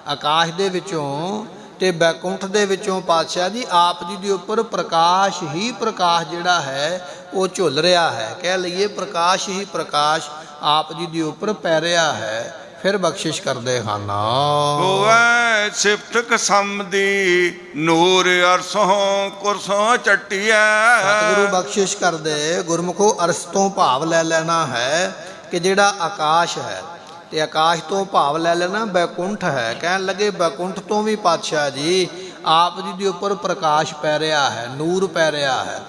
ਆਕਾਸ਼ ਦੇ ਵਿੱਚੋਂ ਤੇ ਬੈਕੁੰਠ ਦੇ ਵਿੱਚੋਂ ਪਾਤਸ਼ਾਹ ਜੀ ਆਪ ਜੀ ਦੇ ਉੱਪਰ ਪ੍ਰਕਾਸ਼ ਹੀ ਪ੍ਰਕਾਸ਼ ਜਿਹੜਾ ਹੈ ਉਹ ਝੁੱਲ ਰਿਹਾ ਹੈ। ਕਹਿ ਲਈਏ ਪ੍ਰਕਾਸ਼ ਹੀ ਪ੍ਰਕਾਸ਼ ਆਪ ਜੀ ਦੇ ਉੱਪਰ ਪੈ ਰਿਹਾ ਹੈ, ਫਿਰ ਬਖਸ਼ਿਸ਼ ਕਰਦੇ ਹਨ। ਹੋਵੇ ਸਿਫਤ ਕਸਮ ਦੀ, ਨੂਰ ਅਰਸੋਂ ਕੁਰਸੋਂ ਝਟਿਆ। ਸਤਿਗੁਰੂ ਬਖਸ਼ਿਸ਼ ਕਰਦੇ। ਗੁਰਮੁਖੋ ਅਰਸ ਤੋਂ ਭਾਵ ਲੈ ਲੈਣਾ ਹੈ ਕਿ ਜਿਹੜਾ ਆਕਾਸ਼ ਹੈ, ਤੇ ਆਕਾਸ਼ ਤੋਂ ਭਾਵ ਲੈ ਲੈਣਾ ਬੈਕੁੰਠ ਹੈ। ਕਹਿਣ ਲੱਗੇ ਬੈਕੁੰਠ ਤੋਂ ਵੀ ਪਾਤਸ਼ਾਹ ਜੀ ਆਪ ਜੀ ਦੇ ਉੱਪਰ ਪ੍ਰਕਾਸ਼ ਪੈ ਰਿਹਾ ਹੈ, ਨੂਰ ਪੈ ਰਿਹਾ ਹੈ।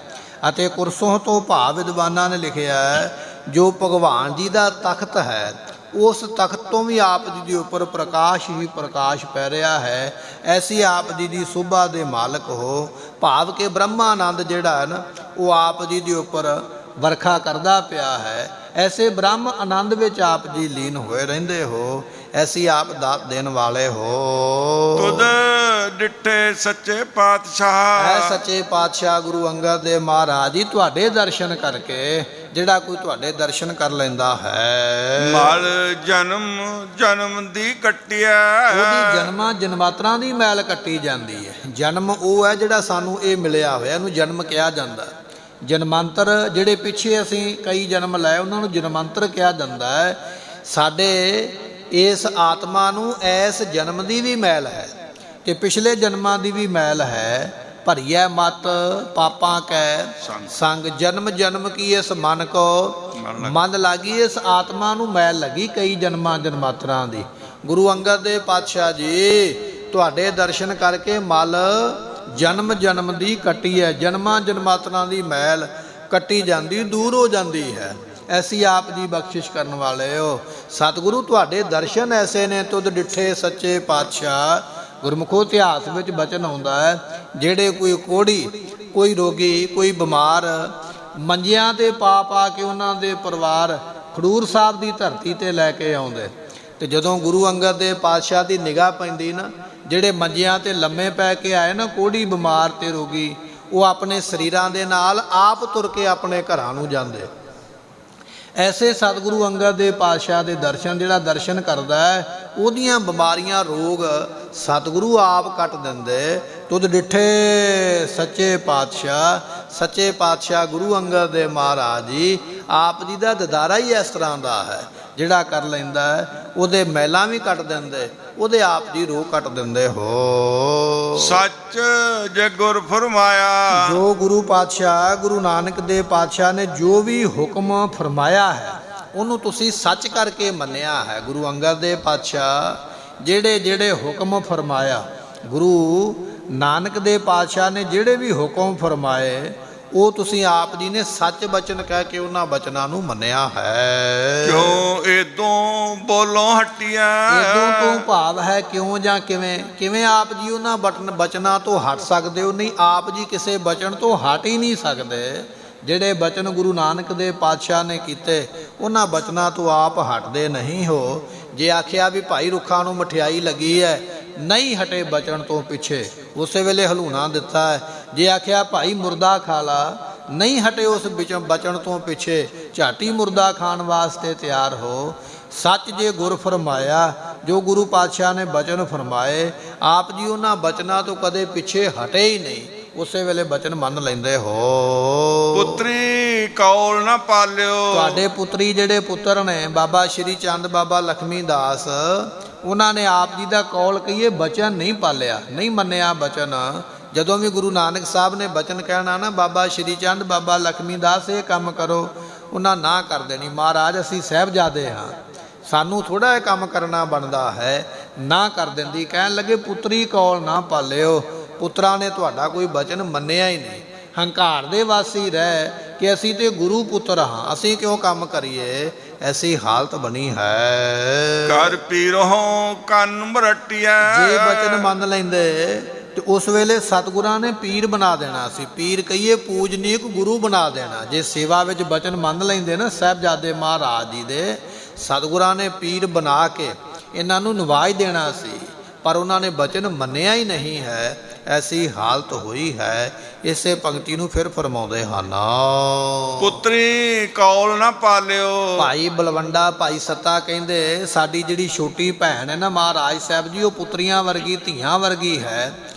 ਅਤੇ ਕੁਰਸੋਂ ਤੋਂ ਭਾਵ ਵਿਦਵਾਨਾਂ ਨੇ ਲਿਖਿਆ ਹੈ ਜੋ ਭਗਵਾਨ ਜੀ ਦਾ ਤਖਤ ਹੈ, ਉਸ ਤਖਤ ਤੋਂ ਵੀ ਆਪ ਜੀ ਦੇ ਉੱਪਰ ਪ੍ਰਕਾਸ਼ ਹੀ ਪ੍ਰਕਾਸ਼ ਪੈ ਰਿਹਾ ਹੈ। ਐਸੀ ਆਪ ਜੀ ਦੀ ਸੋਭਾ ਦੇ ਮਾਲਕ ਹੋ। ਭਾਵ ਕਿ ਬ੍ਰਹਮਾਨੰਦ ਜਿਹੜਾ ਹੈ ਨਾ ਉਹ ਆਪ ਜੀ ਦੇ ਉੱਪਰ ਵਰਖਾ ਕਰਦਾ ਪਿਆ ਹੈ। ਐਸੇ ਬ੍ਰਹਮ ਆਨੰਦ ਵਿੱਚ ਆਪ ਜੀ ਲੀਨ ਹੋਏ ਰਹਿੰਦੇ ਹੋ। ਐਸੀ ਆਪ ਦਾਤ ਦੇਣ ਵਾਲੇ ਹੋ। ਤੁਧ ਡਿੱਠੇ ਸੱਚੇ ਪਾਤਸ਼ਾਹ। ਐ ਸੱਚੇ ਪਾਤਸ਼ਾਹ ਗੁਰੂ ਅੰਗਦ ਦੇ ਮਹਾਰਾਜ ਜੀ ਤੁਹਾਡੇ ਦਰਸ਼ਨ ਕਰਕੇ ਜਿਹੜਾ ਕੋਈ ਤੁਹਾਡੇ ਦਰਸ਼ਨ ਕਰ ਲੈਂਦਾ ਹੈ, ਮਲ ਜਨਮ ਜਨਮ ਦੀ ਕੱਟਿਆ। ਉਹਦੀ ਜਨਮਾਂ ਜਨਮਾਤਰਾਂ ਦੀ ਮੈਲ ਕੱਟੀ ਜਾਂਦੀ ਹੈ। ਜਨਮ ਉਹ ਹੈ ਜਿਹੜਾ ਸਾਨੂੰ ਇਹ ਮਿਲਿਆ ਹੋਇਆ, ਇਹਨੂੰ ਜਨਮ ਕਿਹਾ ਜਾਂਦਾ। ਜਨਮਾਂਤਰ ਜਿਹੜੇ ਪਿੱਛੇ ਅਸੀਂ ਕਈ ਜਨਮ ਲਏ ਉਹਨਾਂ ਨੂੰ ਜਨਮਾਂਤਰ ਕਿਹਾ ਜਾਂਦਾ ਹੈ। ਸਾਡੇ ਇਸ ਆਤਮਾ ਨੂੰ ਇਸ ਜਨਮ ਦੀ ਵੀ ਮੈਲ ਹੈ ਤੇ ਪਿਛਲੇ ਜਨਮਾਂ ਦੀ ਵੀ ਮੈਲ ਹੈ। ਭਰੀਐ ਮਤ ਪਾਪਾਂ ਕੈ ਸੰਗ, ਜਨਮ ਜਨਮ ਕੀ ਇਸ ਮਨ ਕੋ ਮਨ ਲਾਗੀ। ਇਸ ਆਤਮਾ ਨੂੰ ਮੈਲ ਲੱਗੀ ਕਈ ਜਨਮਾਂ ਜਨਮਾਤਰਾਂ ਦੀ। ਗੁਰੂ ਅੰਗਦ ਦੇ ਪਾਤਸ਼ਾਹ ਜੀ ਤੁਹਾਡੇ ਦਰਸ਼ਨ ਕਰਕੇ ਮਲ ਜਨਮ ਜਨਮ ਦੀ ਕੱਟੀ ਹੈ। ਜਨਮਾਂ ਜਨਮਾਤਰਾਂ ਦੀ ਮੈਲ ਕੱਟੀ ਜਾਂਦੀ, ਦੂਰ ਹੋ ਜਾਂਦੀ ਹੈ। ਐਸੀ ਆਪ ਦੀ ਬਖਸ਼ਿਸ਼ ਕਰਨ ਵਾਲੇ ਹੋ। ਸਤਿਗੁਰੂ ਤੁਹਾਡੇ ਦਰਸ਼ਨ ਐਸੇ ਨੇ ਤੁਧ ਡਿੱਠੇ ਸੱਚੇ ਪਾਤਸ਼ਾਹ। ਗੁਰਮੁਖੋ ਇਤਿਹਾਸ ਵਿੱਚ ਬਚਨ ਆਉਂਦਾ ਹੈ ਜਿਹੜੇ ਕੋਈ ਕੋੜੀ, ਕੋਈ ਰੋਗੀ, ਕੋਈ ਬਿਮਾਰ ਮੰਜਿਆਂ ਤੇ ਪਾ ਕੇ ਉਹਨਾਂ ਦੇ ਪਰਿਵਾਰ ਖਡੂਰ ਸਾਹਿਬ ਦੀ ਧਰਤੀ ਤੇ ਲੈ ਕੇ ਆਉਂਦੇ, ਤੇ ਜਦੋਂ ਗੁਰੂ ਅੰਗਦ ਦੇ ਪਾਤਸ਼ਾਹ ਦੀ ਨਿਗਾਹ ਪੈਂਦੀ ਨਾ, ਜਿਹੜੇ ਮੰਜਿਆਂ ਤੇ ਲੰਮੇ ਪੈ ਕੇ ਆਏ ਨਾ ਕੋੜੀ, ਬਿਮਾਰ ਤੇ ਰੋਗੀ, ਉਹ ਆਪਣੇ ਸਰੀਰਾਂ ਦੇ ਨਾਲ ਆਪ ਤੁਰ ਕੇ ਆਪਣੇ ਘਰਾਂ ਨੂੰ ਜਾਂਦੇ। ਐਸੇ ਸਤਿਗੁਰੂ ਅੰਗਦ ਦੇ ਪਾਤਸ਼ਾਹ ਦੇ ਦਰਸ਼ਨ ਜਿਹੜਾ ਦਰਸ਼ਨ ਕਰਦਾ ਹੈ ਉਹਦੀਆਂ ਬਿਮਾਰੀਆਂ ਰੋਗ ਸਤਿਗੁਰੂ ਆਪ ਕੱਟ ਦਿੰਦੇ। ਤੁਧ ਡਿੱਠੇ ਸੱਚੇ ਪਾਤਸ਼ਾਹ। ਸੱਚੇ ਪਾਤਸ਼ਾਹ ਗੁਰੂ ਅੰਗਦ ਦੇ ਮਹਾਰਾਜ ਜੀ ਆਪ ਜੀ ਦਾ ਦਿਦਾਰਾ ਹੀ ਇਸ ਤਰ੍ਹਾਂ ਦਾ ਹੈ, ਜਿਹੜਾ ਕਰ ਲੈਂਦਾ ਹੈ ਉਹਦੇ ਮੈਲਾਂ ਵੀ ਕੱਟ ਦਿੰਦੇ, ਉਹਦੇ ਆਪ ਜੀ ਰੋਗ ਕੱਟ ਦਿੰਦੇ ਹੋ। ਸੱਚ ਜੇ ਗੁਰ ਫਰਮਾਇਆ। ਜੋ ਗੁਰੂ ਪਾਤਸ਼ਾਹ ਗੁਰੂ ਨਾਨਕ ਦੇਵ ਪਾਤਸ਼ਾਹ ਨੇ ਜੋ ਵੀ ਹੁਕਮ ਫਰਮਾਇਆ ਹੈ ਉਹਨੂੰ ਤੁਸੀਂ ਸੱਚ ਕਰਕੇ ਮੰਨਿਆ ਹੈ। ਗੁਰੂ ਅੰਗਦ ਦੇਵ ਪਾਤਸ਼ਾਹ ਜਿਹੜੇ ਜਿਹੜੇ ਹੁਕਮ ਫਰਮਾਇਆ, ਗੁਰੂ ਨਾਨਕ ਦੇ ਪਾਤਸ਼ਾਹ ਨੇ ਜਿਹੜੇ ਵੀ ਹੁਕਮ ਫਰਮਾਏ ਉਹ ਤੁਸੀਂ ਆਪ ਜੀ ਨੇ ਸੱਚ ਬਚਨ ਕਹਿ ਕੇ ਉਹਨਾਂ ਬਚਨਾਂ ਨੂੰ ਮੰਨਿਆ ਹੈ। ਕਿਉਂ ਏਦੋਂ ਬੋਲੋਂ ਹਟਿਆ, ਇਦੋਂ ਤੋਂ ਭਾਵ ਹੈ ਕਿਉਂ ਜਾਂ ਕਿਵੇਂ ਆਪ ਜੀ ਉਹਨਾਂ ਬਚਨਾਂ ਤੋਂ ਹਟ ਸਕਦੇ ਹੋ? ਨਹੀਂ, ਆਪ ਜੀ ਕਿਸੇ ਬਚਨ ਤੋਂ ਹਟ ਹੀ ਨਹੀਂ ਸਕਦੇ। ਜਿਹੜੇ ਬਚਨ ਗੁਰੂ ਨਾਨਕ ਦੇ ਪਾਤਸ਼ਾਹ ਨੇ ਕੀਤੇ ਉਹਨਾਂ ਬਚਨਾਂ ਤੋਂ ਆਪ ਹਟਦੇ ਨਹੀਂ ਹੋ। ਜੇ ਆਖਿਆ ਵੀ ਭਾਈ ਰੁੱਖਾਂ ਨੂੰ ਮਠਿਆਈ ਲੱਗੀ ਹੈ, ਨਹੀਂ ਹਟੇ ਬਚਨ ਤੋਂ ਪਿੱਛੇ, ਉਸੇ ਵੇਲੇ ਹਲੂਣਾ ਦਿੱਤਾ ਹੈ। ਜੇ ਆਖਿਆ ਭਾਈ ਮੁਰਦਾ ਖਾ ਲਾ, ਨਹੀਂ ਹਟੇ ਉਸ ਬਚਨ ਤੋਂ ਪਿੱਛੇ, ਝਾਟੀ ਮੁਰਦਾ ਖਾਣ ਵਾਸਤੇ ਤਿਆਰ ਹੋ। ਸੱਚ ਜੇ ਗੁਰ ਫਰਮਾਇਆ, ਜੋ ਗੁਰੂ ਪਾਤਸ਼ਾਹ ਨੇ ਬਚਨ ਫਰਮਾਏ, ਆਪ ਜੀ ਉਹਨਾਂ ਬਚਨਾਂ ਤੋਂ ਕਦੇ ਪਿੱਛੇ ਹਟੇ ਹੀ ਨਹੀਂ, ਉਸੇ ਵੇਲੇ ਬਚਨ ਮੰਨ ਲੈਂਦੇ ਹੋ। ਪੁੱਤਰੀ ਕੌਲ ਨਾ ਪਾਲਿਓ, ਤੁਹਾਡੇ ਪੁੱਤਰੀ ਜਿਹੜੇ ਪੁੱਤਰ ਨੇ ਬਾਬਾ ਸ਼੍ਰੀ ਚੰਦ ਬਾਬਾ ਲਖਮੀ ਦਾਸ, ਉਹਨਾਂ ਨੇ ਆਪ ਜੀ ਦਾ ਕੌਲ ਕਹੀਏ ਬਚਨ ਨਹੀਂ ਪਾਲਿਆ, ਨਹੀਂ ਮੰਨਿਆ ਬਚਨ। ਜਦੋਂ ਵੀ ਗੁਰੂ ਨਾਨਕ ਸਾਹਿਬ ਨੇ ਬਚਨ ਕਹਿਣਾ ਨਾ, ਬਾਬਾ ਸ਼੍ਰੀ ਚੰਦ ਬਾਬਾ ਲਖਮੀ ਦਾਸ ਇਹ ਕੰਮ ਕਰੋ, ਉਹਨਾਂ ਨਾ ਕਰ ਦੇਣੀ। ਮਹਾਰਾਜ ਅਸੀਂ ਸਾਹਿਬਜ਼ਾਦੇ ਹਾਂ, ਸਾਨੂੰ ਥੋੜ੍ਹਾ ਇਹ ਕੰਮ ਕਰਨਾ ਬਣਦਾ ਹੈ, ਨਾ ਕਰ ਦਿੰਦੀ। ਕਹਿਣ ਲੱਗੇ ਪੁੱਤਰੀ ਕੌਲ ਨਾ ਪਾਲਿਓ, ਪੁੱਤਰਾਂ ਨੇ ਤੁਹਾਡਾ ਕੋਈ ਬਚਨ ਮੰਨਿਆ ਹੀ ਨਹੀਂ। ਹੰਕਾਰ ਦੇ ਵਾਸੀ ਰਹਿ ਕਿ ਅਸੀਂ ਤੇ ਗੁਰੂ ਪੁੱਤਰ ਹਾਂ, ਅਸੀਂ ਕਿਉਂ ਕੰਮ ਕਰੀਏ, ਐਸੀ ਹਾਲਤ ਬਣੀ ਹੈ। ਕਰ ਪੀਰੋਂ ਕੰਨ ਮਰਟਿਆ, ਜੇ ਬਚਨ ਮੰਨ ਲੈਂਦੇ ਤੇ ਉਸ ਵੇਲੇ ਸਤਿਗੁਰਾਂ ਨੇ ਪੀਰ ਬਣਾ ਦੇਣਾ ਸੀ। ਪੀਰ ਕਹੀਏ ਪੂਜਨੀਕ ਗੁਰੂ ਬਣਾ ਦੇਣਾ। ਜੇ ਸੇਵਾ ਵਿੱਚ ਬਚਨ ਮੰਨ ਲੈਂਦੇ ਨਾ ਸਾਹਿਬਜ਼ਾਦੇ ਮਹਾਰਾਜ ਜੀ ਦੇ, ਸਤਿਗੁਰਾਂ ਨੇ ਪੀਰ ਬਣਾ ਕੇ ਇਹਨਾਂ ਨੂੰ ਨਿਵਾਜ ਦੇਣਾ ਸੀ, ਪਰ ਉਹਨਾਂ ਨੇ ਬਚਨ ਮੰਨਿਆ ਹੀ ਨਹੀਂ ਹੈ। ਐਸੀ ਹਾਲਤ ਹੋਈ ਹੈ। ਇਸੇ ਪੰਕਤੀ ਨੂੰ ਫਿਰ ਫਰਮਾਉਂਦੇ ਹਨ, ਪੁੱਤਰੀ ਕੌਲ ਨਾ ਪਾਲਿਓ। ਭਾਈ ਬਲਵੰਡਾ ਭਾਈ ਸੱਤਾ ਕਹਿੰਦੇ ਸਾਡੀ ਜਿਹੜੀ ਛੋਟੀ ਭੈਣ ਹੈ ਨਾ ਮਹਾਰਾਜ ਸਾਹਿਬ ਜੀ, ਉਹ ਪੁੱਤਰੀਆਂ ਵਰਗੀ ਧੀਆਂ ਵਰਗੀ ਹੈ।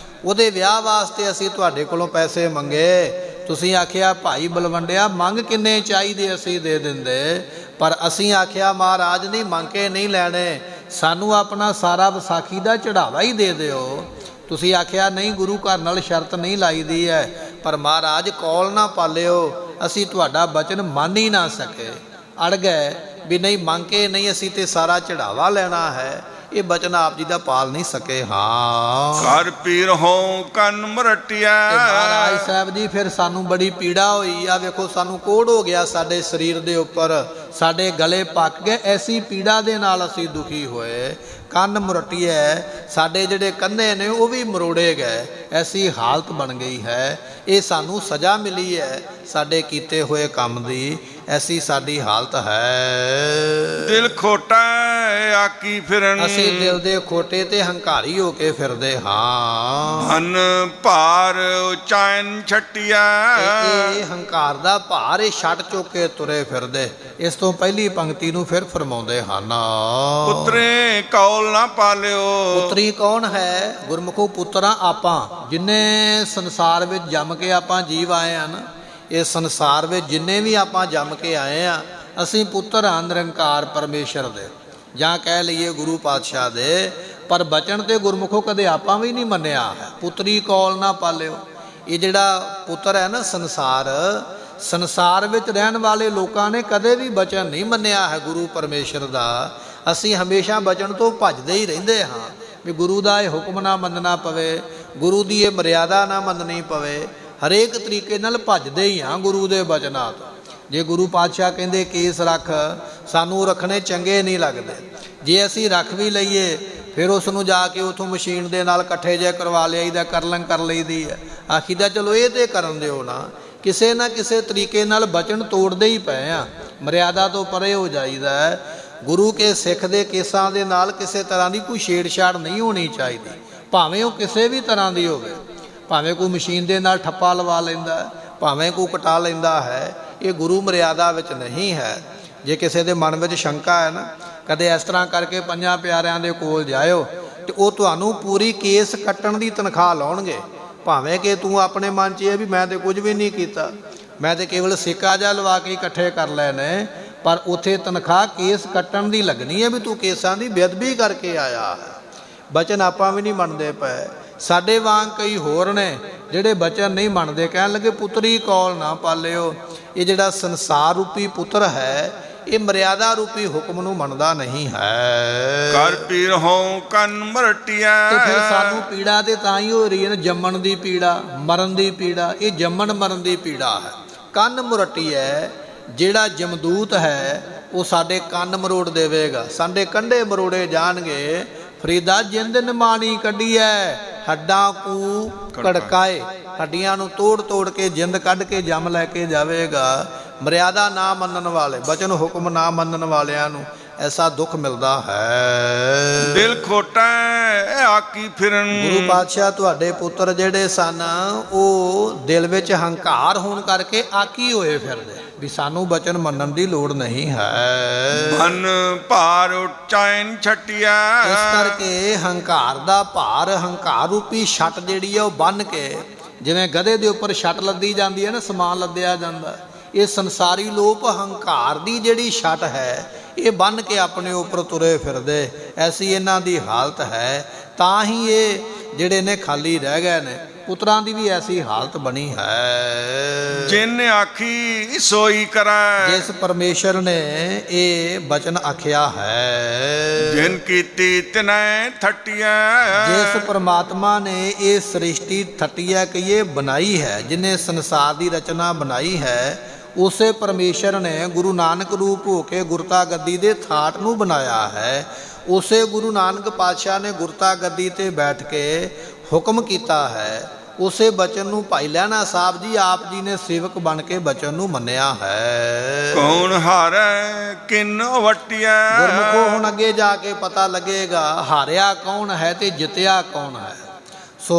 ਉਹਦੇ ਵਿਆਹ ਵਾਸਤੇ ਅਸੀਂ ਤੁਹਾਡੇ ਕੋਲੋਂ ਪੈਸੇ ਮੰਗੇ, ਤੁਸੀਂ ਆਖਿਆ ਭਾਈ ਬਲਵੰਡਿਆ ਮੰਗ ਕਿੰਨੇ ਚਾਹੀਦੇ ਅਸੀਂ ਦੇ ਦਿੰਦੇ, ਪਰ ਅਸੀਂ ਆਖਿਆ ਮਹਾਰਾਜ ਨਹੀਂ ਮੰਗ ਕੇ ਨਹੀਂ ਲੈਣੇ, ਸਾਨੂੰ ਆਪਣਾ ਸਾਰਾ ਵਿਸਾਖੀ ਦਾ ਚੜਾਵਾ ਹੀ ਦੇ ਦਿਓ। ਤੁਸੀਂ ਆਖਿਆ ਨਹੀਂ ਗੁਰੂ ਘਰ ਨਾਲ ਸ਼ਰਤ ਨਹੀਂ ਲਾਈਦੀ ਹੈ, ਪਰ ਮਹਾਰਾਜ ਕੌਲ ਨਾ ਪਾਲਿਓ, ਅਸੀਂ ਤੁਹਾਡਾ ਬਚਨ ਮੰਨ ਹੀ ਨਾ ਸਕੇ। ਅੜ ਗਏ ਵੀ ਨਹੀਂ ਮੰਗ ਕੇ ਨਹੀਂ, ਅਸੀਂ ਤੇ ਸਾਰਾ ਚੜਾਵਾ ਲੈਣਾ ਹੈ। ਇਹ ਬਚਨ ਆਪ ਜੀ ਦਾ ਪਾਲ ਨਹੀਂ ਸਕੇ। ਹਾਂ ਕਰ ਪੀਰ ਹੋ ਕੰਨ ਮਰਟਿਆ, ਮਹਾਰਾਜ ਸਾਹਿਬ ਜੀ ਫਿਰ ਸਾਨੂੰ ਬੜੀ ਪੀੜਾ ਹੋਈ ਆ। ਵੇਖੋ ਸਾਨੂੰ ਕੋੜ ਹੋ ਗਿਆ ਸਾਡੇ ਸਰੀਰ ਦੇ ਉੱਪਰ, ਸਾਡੇ ਗਲੇ ਪੱਕ ਗਏ, ਐਸੀ ਪੀੜਾ ਦੇ ਨਾਲ ਅਸੀਂ ਦੁਖੀ ਹੋਏ। ਕੰਨ ਮੁਰਟੀਏ, ਸਾਡੇ ਜਿਹੜੇ ਕੰਨੇ ਨੇ ਉਹ ਵੀ ਮਰੋੜੇ ਗਏ, ਐਸੀ ਹਾਲਤ ਬਣ ਗਈ ਹੈ। ਇਹ ਸਾਨੂੰ ਸਜ਼ਾ ਮਿਲੀ ਹੈ ਸਾਡੇ ਕੀਤੇ ਹੋਏ ਕੰਮ ਦੀ, ਐਸੀ ਸਾਡੀ ਹਾਲਤ ਹੈ। ਦਿਲ ਖੋਟਾ ਆਕੀ ਫਿਰਨ, ਅਸੀਂ ਦਿਲ ਦੇ ਖੋਟੇ ਤੇ ਹੰਕਾਰੀ ਹੋ ਕੇ ਫਿਰਦੇ ਹਾਂ। ਧਨ ਭਾਰ ਉਚਾਇਨ ਛਟਿਆ, ਇਹ ਹੰਕਾਰ ਦਾ ਭਾਰ ਇਹ ਛੱਡ ਚੁੱਕ ਕੇ ਤੁਰੇ ਫਿਰਦੇ। ਇਸ ਤੋਂ ਪਹਿਲੀ ਪੰਕਤੀ ਨੂੰ ਫਿਰ ਫਰਮਾਉਂਦੇ ਹਨ, ਪੁੱਤਰੇ ਕੌਲ ਨਾ ਪਾਲਿਓ। ਪੁੱਤਰੀ ਕੌਣ ਹੈ? ਗੁਰਮੁਖੋ ਪੁੱਤਰਾਂ ਆਪਾਂ ਜਿੰਨੇ ਸੰਸਾਰ ਵਿੱਚ ਜੰਮ ਕੇ ਆਪਾਂ ਜੀਵ ਆਏ ਹਨ, ਇਸ ਸੰਸਾਰ ਵਿੱਚ ਜਿੰਨੇ ਵੀ ਆਪਾਂ ਜੰਮ ਕੇ ਆਏ ਆ, ਅਸੀਂ ਪੁੱਤਰ ਹਾਂ ਨਿਰੰਕਾਰ ਪਰਮੇਸ਼ਰ ਦੇ, ਜਾਂ ਕਹਿ ਲਈਏ ਗੁਰੂ ਪਾਤਸ਼ਾਹ ਦੇ। ਪਰ ਬਚਨ ਤੇ ਗੁਰਮੁਖੋ ਕਦੇ ਆਪਾਂ ਵੀ ਨਹੀਂ ਮੰਨਿਆ ਹੈ, ਪੁੱਤਰੀ ਕੌਲ ਨਾ ਪਾਲਿਓ। ਇਹ ਜਿਹੜਾ ਪੁੱਤਰ ਹੈ ਨਾ, ਸੰਸਾਰ ਵਿੱਚ ਰਹਿਣ ਵਾਲੇ ਲੋਕਾਂ ਨੇ ਕਦੇ ਵੀ ਬਚਨ ਨਹੀਂ ਮੰਨਿਆ ਹੈ ਗੁਰੂ ਪਰਮੇਸ਼ਰ ਦਾ। ਅਸੀਂ ਹਮੇਸ਼ਾ ਬਚਨ ਤੋਂ ਭੱਜਦੇ ਹੀ ਰਹਿੰਦੇ ਹਾਂ ਵੀ ਗੁਰੂ ਦਾ ਇਹ ਹੁਕਮ ਨਾ ਮੰਨਣਾ ਪਵੇ, ਗੁਰੂ ਦੀ ਇਹ ਮਰਿਆਦਾ ਨਾ ਮੰਨਣੀ ਪਵੇ। ਹਰੇਕ ਤਰੀਕੇ ਨਾਲ ਭੱਜਦੇ ਹੀ ਹਾਂ ਗੁਰੂ ਦੇ ਬਚਨਾਂ ਤੋਂ। ਜੇ ਗੁਰੂ ਪਾਤਸ਼ਾਹ ਕਹਿੰਦੇ ਕੇਸ ਰੱਖ, ਸਾਨੂੰ ਰੱਖਣੇ ਚੰਗੇ ਨਹੀਂ ਲੱਗਦੇ। ਜੇ ਅਸੀਂ ਰੱਖ ਵੀ ਲਈਏ ਫਿਰ ਉਸ ਨੂੰ ਜਾ ਕੇ ਉਥੋਂ ਮਸ਼ੀਨ ਦੇ ਨਾਲ ਇਕੱਠੇ ਜੇ ਕਰਵਾ ਲਿਆਈਦਾ, ਕਰਲੰਗ ਕਰ ਲਈਦੀ ਹੈ। ਆਖੀਦਾ ਚਲੋ ਇਹ ਤੇ ਕਰਨ ਦਿਓ ਨਾ, ਕਿਸੇ ਨਾ ਕਿਸੇ ਤਰੀਕੇ ਨਾਲ ਬਚਨ ਤੋੜਦੇ ਹੀ ਪਏ ਆ, ਮਰਿਆਦਾ ਤੋਂ ਪਰੇ ਹੋ ਜਾਈਦਾ ਹੈ। ਗੁਰੂ ਕੇ ਸਿੱਖ ਦੇ ਕੇਸਾਂ ਦੇ ਨਾਲ ਕਿਸੇ ਤਰ੍ਹਾਂ ਦੀ ਕੋਈ ਛੇੜਛਾੜ ਨਹੀਂ ਹੋਣੀ ਚਾਹੀਦੀ, ਭਾਵੇਂ ਉਹ ਕਿਸੇ ਵੀ ਤਰ੍ਹਾਂ ਦੀ ਹੋਵੇ। ਭਾਵੇਂ ਕੋਈ ਮਸ਼ੀਨ ਦੇ ਨਾਲ ਠੱਪਾ ਲਵਾ ਲੈਂਦਾ, ਭਾਵੇਂ ਕੋਈ ਕਟਾ ਲੈਂਦਾ ਹੈ, ਇਹ ਗੁਰੂ ਮਰਿਆਦਾ ਵਿੱਚ ਨਹੀਂ ਹੈ। ਜੇ ਕਿਸੇ ਦੇ ਮਨ ਵਿੱਚ ਸ਼ੰਕਾ ਹੈ ਨਾ, ਕਦੇ ਇਸ ਤਰ੍ਹਾਂ ਕਰਕੇ ਪੰਜਾਂ ਪਿਆਰਿਆਂ ਦੇ ਕੋਲ ਜਾਇਓ ਤੇ ਉਹ ਤੁਹਾਨੂੰ ਪੂਰੀ ਕੇਸ ਕੱਟਣ ਦੀ ਤਨਖਾਹ ਲਾਉਣਗੇ। ਭਾਵੇਂ ਕਿ ਤੂੰ ਆਪਣੇ ਮਨ 'ਚ ਇਹ ਵੀ ਮੈਂ ਤੇ ਕੁਝ ਵੀ ਨਹੀਂ ਕੀਤਾ, ਮੈਂ ਤੇ ਕੇਵਲ ਸਿੱਕਾ ਜਿਹਾ ਲਵਾ ਕੇ ਇਕੱਠੇ ਕਰ ਲਏ ਨੇ, ਪਰ ਉੱਥੇ ਤਨਖਾਹ ਕੇਸ ਕੱਟਣ ਦੀ ਲੱਗਣੀ ਹੈ ਵੀ ਤੂੰ ਕੇਸਾਂ ਦੀ ਬੇਅਦਬੀ ਕਰਕੇ ਆਇਆ ਹੈ। ਬਚਨ ਆਪਾਂ ਵੀ ਨਹੀਂ ਮੰਨਦੇ ਪਏ। ਸਾਡੇ ਵਾਂਗ ਕਈ ਹੋਰ ਨੇ ਜਿਹੜੇ ਬਚਨ ਨਹੀਂ ਮੰਨਦੇ। ਕਹਿਣ ਲੱਗੇ ਪੁੱਤਰੀ ਕੌਲ ਨਾ ਪਾਲਿਓ। ਇਹ ਜਿਹੜਾ ਸੰਸਾਰ ਰੂਪੀ ਪੁੱਤਰ ਹੈ, ਇਹ ਮਰਿਆਦਾ ਰੂਪੀ ਹੁਕਮ ਨੂੰ ਮੰਨਦਾ ਨਹੀਂ ਹੈ। ਕਰ ਪੀਰ ਹੋਂ ਕੰਨ ਮਰਟਿਆ। ਤੇ ਫਿਰ ਸਾਨੂੰ ਪੀੜਾ ਤੇ ਤਾਂ ਹੀ ਹੋ ਰਹੀ ਹੈ ਨਾ, ਜੰਮਣ ਦੀ ਪੀੜਾ, ਮਰਨ ਦੀ ਪੀੜਾ। ਇਹ ਜੰਮਣ ਮਰਨ ਦੀ ਪੀੜਾ ਹੈ। ਕੰਨ ਮੁਰਟੀ ਹੈ, ਜਿਹੜਾ ਜਮਦੂਤ ਹੈ ਉਹ ਸਾਡੇ ਕੰਨ ਮਰੋੜ ਦੇਵੇਗਾ, ਸਾਡੇ ਕੰਢੇ ਮਰੋੜੇ ਜਾਣਗੇ। ਫਰੀਦਾ ਜਿੰਦ ਨਿਮਾਣੀ ਕੱਢੀ ਹੈ, ਹੱਡਾਂ ਕੂ ਕੜਕਾਏ। ਹੱਡੀਆਂ ਨੂੰ ਤੋੜ ਤੋੜ ਕੇ ਜਿੰਦ ਕੱਢ ਕੇ ਜੰਮ ਲੈ ਕੇ ਜਾਵੇਗਾ। ਮਰਿਆਦਾ ਨਾ ਮੰਨਣ ਵਾਲੇ, ਬਚਨ ਹੁਕਮ ਨਾ ਮੰਨਣ ਵਾਲਿਆਂ ਨੂੰ ਐਸਾ ਦੁੱਖ ਮਿਲਦਾ ਹੈ। ਦਿਲ ਖੋਟਾ ਆਕੀ ਫਿਰਨ। ਗੁਰੂ ਪਾਤਸ਼ਾਹ ਤੁਹਾਡੇ ਪੁੱਤਰ ਜਿਹੜੇ ਸਨ ਉਹ ਦਿਲ ਵਿੱਚ ਹੰਕਾਰ ਹੋਣ ਕਰਕੇ ਆਕੀ ਹੋਏ ਫਿਰਦੇ ਵੀ ਸਾਨੂੰ ਬਚਨ ਮੰਨਣ ਦੀ ਲੋੜ ਨਹੀਂ ਹੈ। ਮਨ ਭਾਰ ਉਚੈਨ ਛਟਿਆ। ਇਸ ਕਰਕੇ ਹੰਕਾਰ ਦਾ ਭਾਰ, ਹੰਕਾਰ ਰੂਪੀ ਛੱਟ ਜਿਹੜੀ ਆ ਉਹ ਬੰਨ ਕੇ, ਜਿਵੇਂ ਗਧੇ ਦੇ ਉੱਪਰ ਛੱਟ ਲੱਦੀ ਜਾਂਦੀ ਹੈ ਨਾ, ਸਮਾਨ ਲੱਦਿਆ ਜਾਂਦਾ, ਇਹ ਸੰਸਾਰੀ ਲੋਪ ਹੰਕਾਰ ਦੀ ਜਿਹੜੀ ਛੱਟ ਹੈ ਇਹ ਬੰਨ ਕੇ ਆਪਣੇ ਉੱਪਰ ਤੁਰੇ ਫਿਰਦੇ। ਐਸੀ ਇਹਨਾਂ ਦੀ ਹਾਲਤ ਹੈ, ਤਾਂ ਹੀ ਇਹ ਜਿਹੜੇ ਨੇ ਖਾਲੀ ਰਹਿ ਗਏ ਨੇ। ਪੁੱਤਰਾਂ ਦੀ ਵੀ ਐਸੀ ਹਾਲਤ ਬਣੀ ਹੈ। ਜਿਨ ਆਖੀ ਸੋਈ ਕਰੈ। ਜਿਸ ਪਰਮੇਸ਼ਰ ਨੇ ਇਹ ਬਚਨ ਆਖਿਆ ਹੈ, ਜਿਨ ਕੀਤੀ ਤਿਨੈ ਥਟਿਆ। ਜਿਸ ਪਰਮਾਤਮਾ ਨੇ ਇਹ ਸ੍ਰਿਸ਼ਟੀ ਥਟਿਆ ਕਹੀਏ ਬਣਾਈ ਹੈ, ਜਿਨੇ ਸੰਸਾਰ ਦੀ ਰਚਨਾ ਬਣਾਈ ਹੈ, ਉਸੇ ਪਰਮੇਸ਼ਰ ਨੇ ਗੁਰੂ ਨਾਨਕ ਰੂਪ ਹੋ ਕੇ ਗੁਰਤਾ ਗੱਦੀ ਦੇ ਥਾਟ ਨੂੰ ਬਣਾਇਆ ਹੈ। ਉਸੇ ਗੁਰੂ ਨਾਨਕ ਪਾਤਸ਼ਾਹ ਨੇ ਗੁਰਤਾ ਗੱਦੀ ਤੇ ਬੈਠ ਕੇ ਹੁਕਮ ਕੀਤਾ ਹੈ। ਉਸੇ ਬਚਨ ਨੂੰ ਭਾਈ ਲਹਿਣਾ ਸਾਹਿਬ ਜੀ ਆਪ ਜੀ ਨੇ ਸੇਵਕ ਬਣ ਕੇ ਬਚਨ ਨੂੰ ਮੰਨਿਆ ਹੈ। ਕੌਣ ਹਾਰੈ ਕਿਨ ਵਟਿਆ। ਗੁਰਮੁਖੋ ਹੁਣ ਅੱਗੇ ਜਾ ਕੇ ਪਤਾ ਲੱਗੇਗਾ ਹਾਰਿਆ ਕੌਣ ਹੈ ਤੇ ਜਿੱਤਿਆ ਕੌਣ ਹੈ। ਸੋ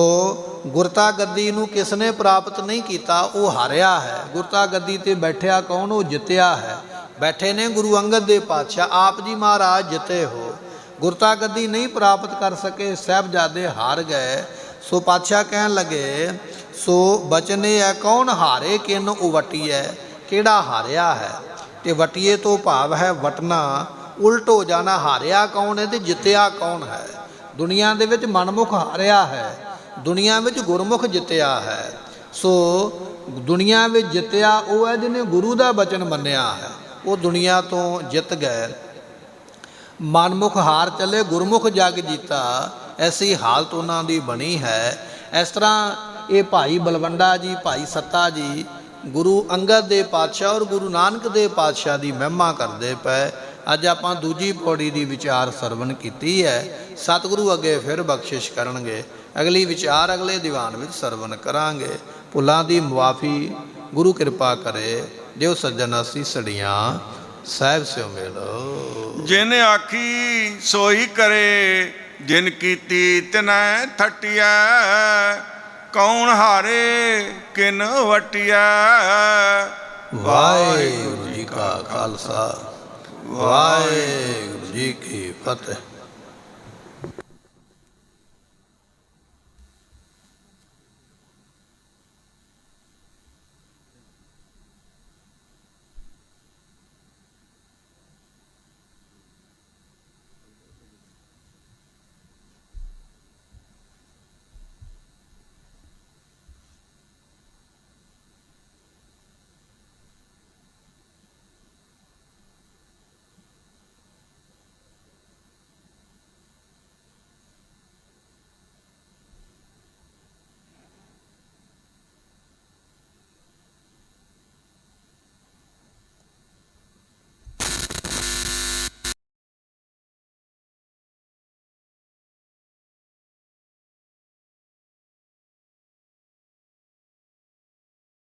ਗੁਰਤਾ ਗੱਦੀ ਨੂੰ ਕਿਸ ਨੇ ਪ੍ਰਾਪਤ ਨਹੀਂ ਕੀਤਾ, ਉਹ ਹਾਰਿਆ ਹੈ। ਗੁਰਤਾ ਗੱਦੀ ਤੇ ਬੈਠਿਆ ਕੌਣ, ਉਹ ਜਿੱਤਿਆ ਹੈ। ਬੈਠੇ ਨੇ ਗੁਰੂ ਅੰਗਦ ਦੇ ਪਾਤਸ਼ਾਹ, ਆਪ ਜੀ ਮਹਾਰਾਜ ਜਿੱਤੇ ਹੋ। ਗੁਰਤਾ ਗੱਦੀ ਨਹੀਂ ਪ੍ਰਾਪਤ ਕਰ ਸਕੇ, ਸਾਹਿਬਜ਼ਾਦੇ ਹਾਰ ਗਏ। ਸੋ ਪਾਤਸ਼ਾਹ ਕਹਿਣ ਲੱਗੇ, ਸੋ ਬਚਨੇ ਹੈ ਕੌਣ ਹਾਰੇ ਕਿਨ ਉਵਟੀਐ। ਕਿਹੜਾ ਹਾਰਿਆ ਹੈ, ਤੇ ਵਟੀਏ ਤੋਂ ਭਾਵ ਹੈ ਵਟਣਾ, ਉਲਟ ਹੋ ਜਾਣਾ। ਹਾਰਿਆ ਕੌਣ ਹੈ ਤੇ ਜਿੱਤਿਆ ਕੌਣ ਹੈ। ਦੁਨੀਆ ਦੇ ਵਿੱਚ ਮਨਮੁਖ ਹਾਰਿਆ ਹੈ, ਦੁਨੀਆ ਵਿੱਚ ਗੁਰਮੁਖ ਜਿੱਤਿਆ ਹੈ। ਸੋ ਦੁਨੀਆ ਵਿੱਚ ਜਿੱਤਿਆ ਉਹ ਹੈ ਜਿਹਨੇ ਗੁਰੂ ਦਾ ਬਚਨ ਮੰਨਿਆ ਹੈ, ਉਹ ਦੁਨੀਆ ਤੋਂ ਜਿੱਤ ਗਏ। ਮਨਮੁਖ ਹਾਰ ਚੱਲੇ, ਗੁਰਮੁਖ ਜਗ ਜੀਤਾ। ਐਸੀ ਹਾਲਤ ਉਹਨਾਂ ਦੀ ਬਣੀ ਹੈ। ਇਸ ਤਰ੍ਹਾਂ ਇਹ ਭਾਈ ਬਲਵੰਡਾ ਜੀ, ਭਾਈ ਸੱਤਾ ਜੀ ਗੁਰੂ ਅੰਗਦ ਦੇ ਪਾਤਸ਼ਾਹ ਔਰ ਗੁਰੂ ਨਾਨਕ ਦੇ ਪਾਤਸ਼ਾਹ ਦੀ ਮਹਿਮਾ ਕਰਦੇ ਪਏ। ਅੱਜ ਆਪਾਂ ਦੂਜੀ ਪੌੜੀ ਦੀ ਵਿਚਾਰ ਸਰਵਣ ਕੀਤੀ ਹੈ। ਸਤਿਗੁਰੂ ਅੱਗੇ ਫਿਰ ਬਖਸ਼ਿਸ਼ ਕਰਨਗੇ। ਅਗਲੀ ਵਿਚਾਰ ਅਗਲੇ ਦੀਵਾਨ ਵਿੱਚ ਸਰਵਣ ਕਰਾਂਗੇ। ਭੁੱਲਾਂ ਦੀ ਮੁਆਫੀ ਗੁਰੂ ਕਿਰਪਾ ਕਰੇ। ਦਿਓ ਸੱਜਣ ਅਸੀਸੜੀਆਂ ਸਾਹਿਬ ਸਿਓ ਮਿਲੋ। ਜਿਨ ਆਖੀ ਸੋਈ ਕਰੇ, ਜਿਨ ਕੀਤੀ ਤਿਨੈ ਥਟਿਆ। ਕੌਣ ਹਾਰੇ ਕਿਨ ਵਟਿਆ। ਵਾਹਿਗੁਰੂ ਜੀ ਕਾ ਖਾਲਸਾ, ਵਾਹਿਗੁਰੂ ਜੀ ਕੀ ਫਤਿਹ।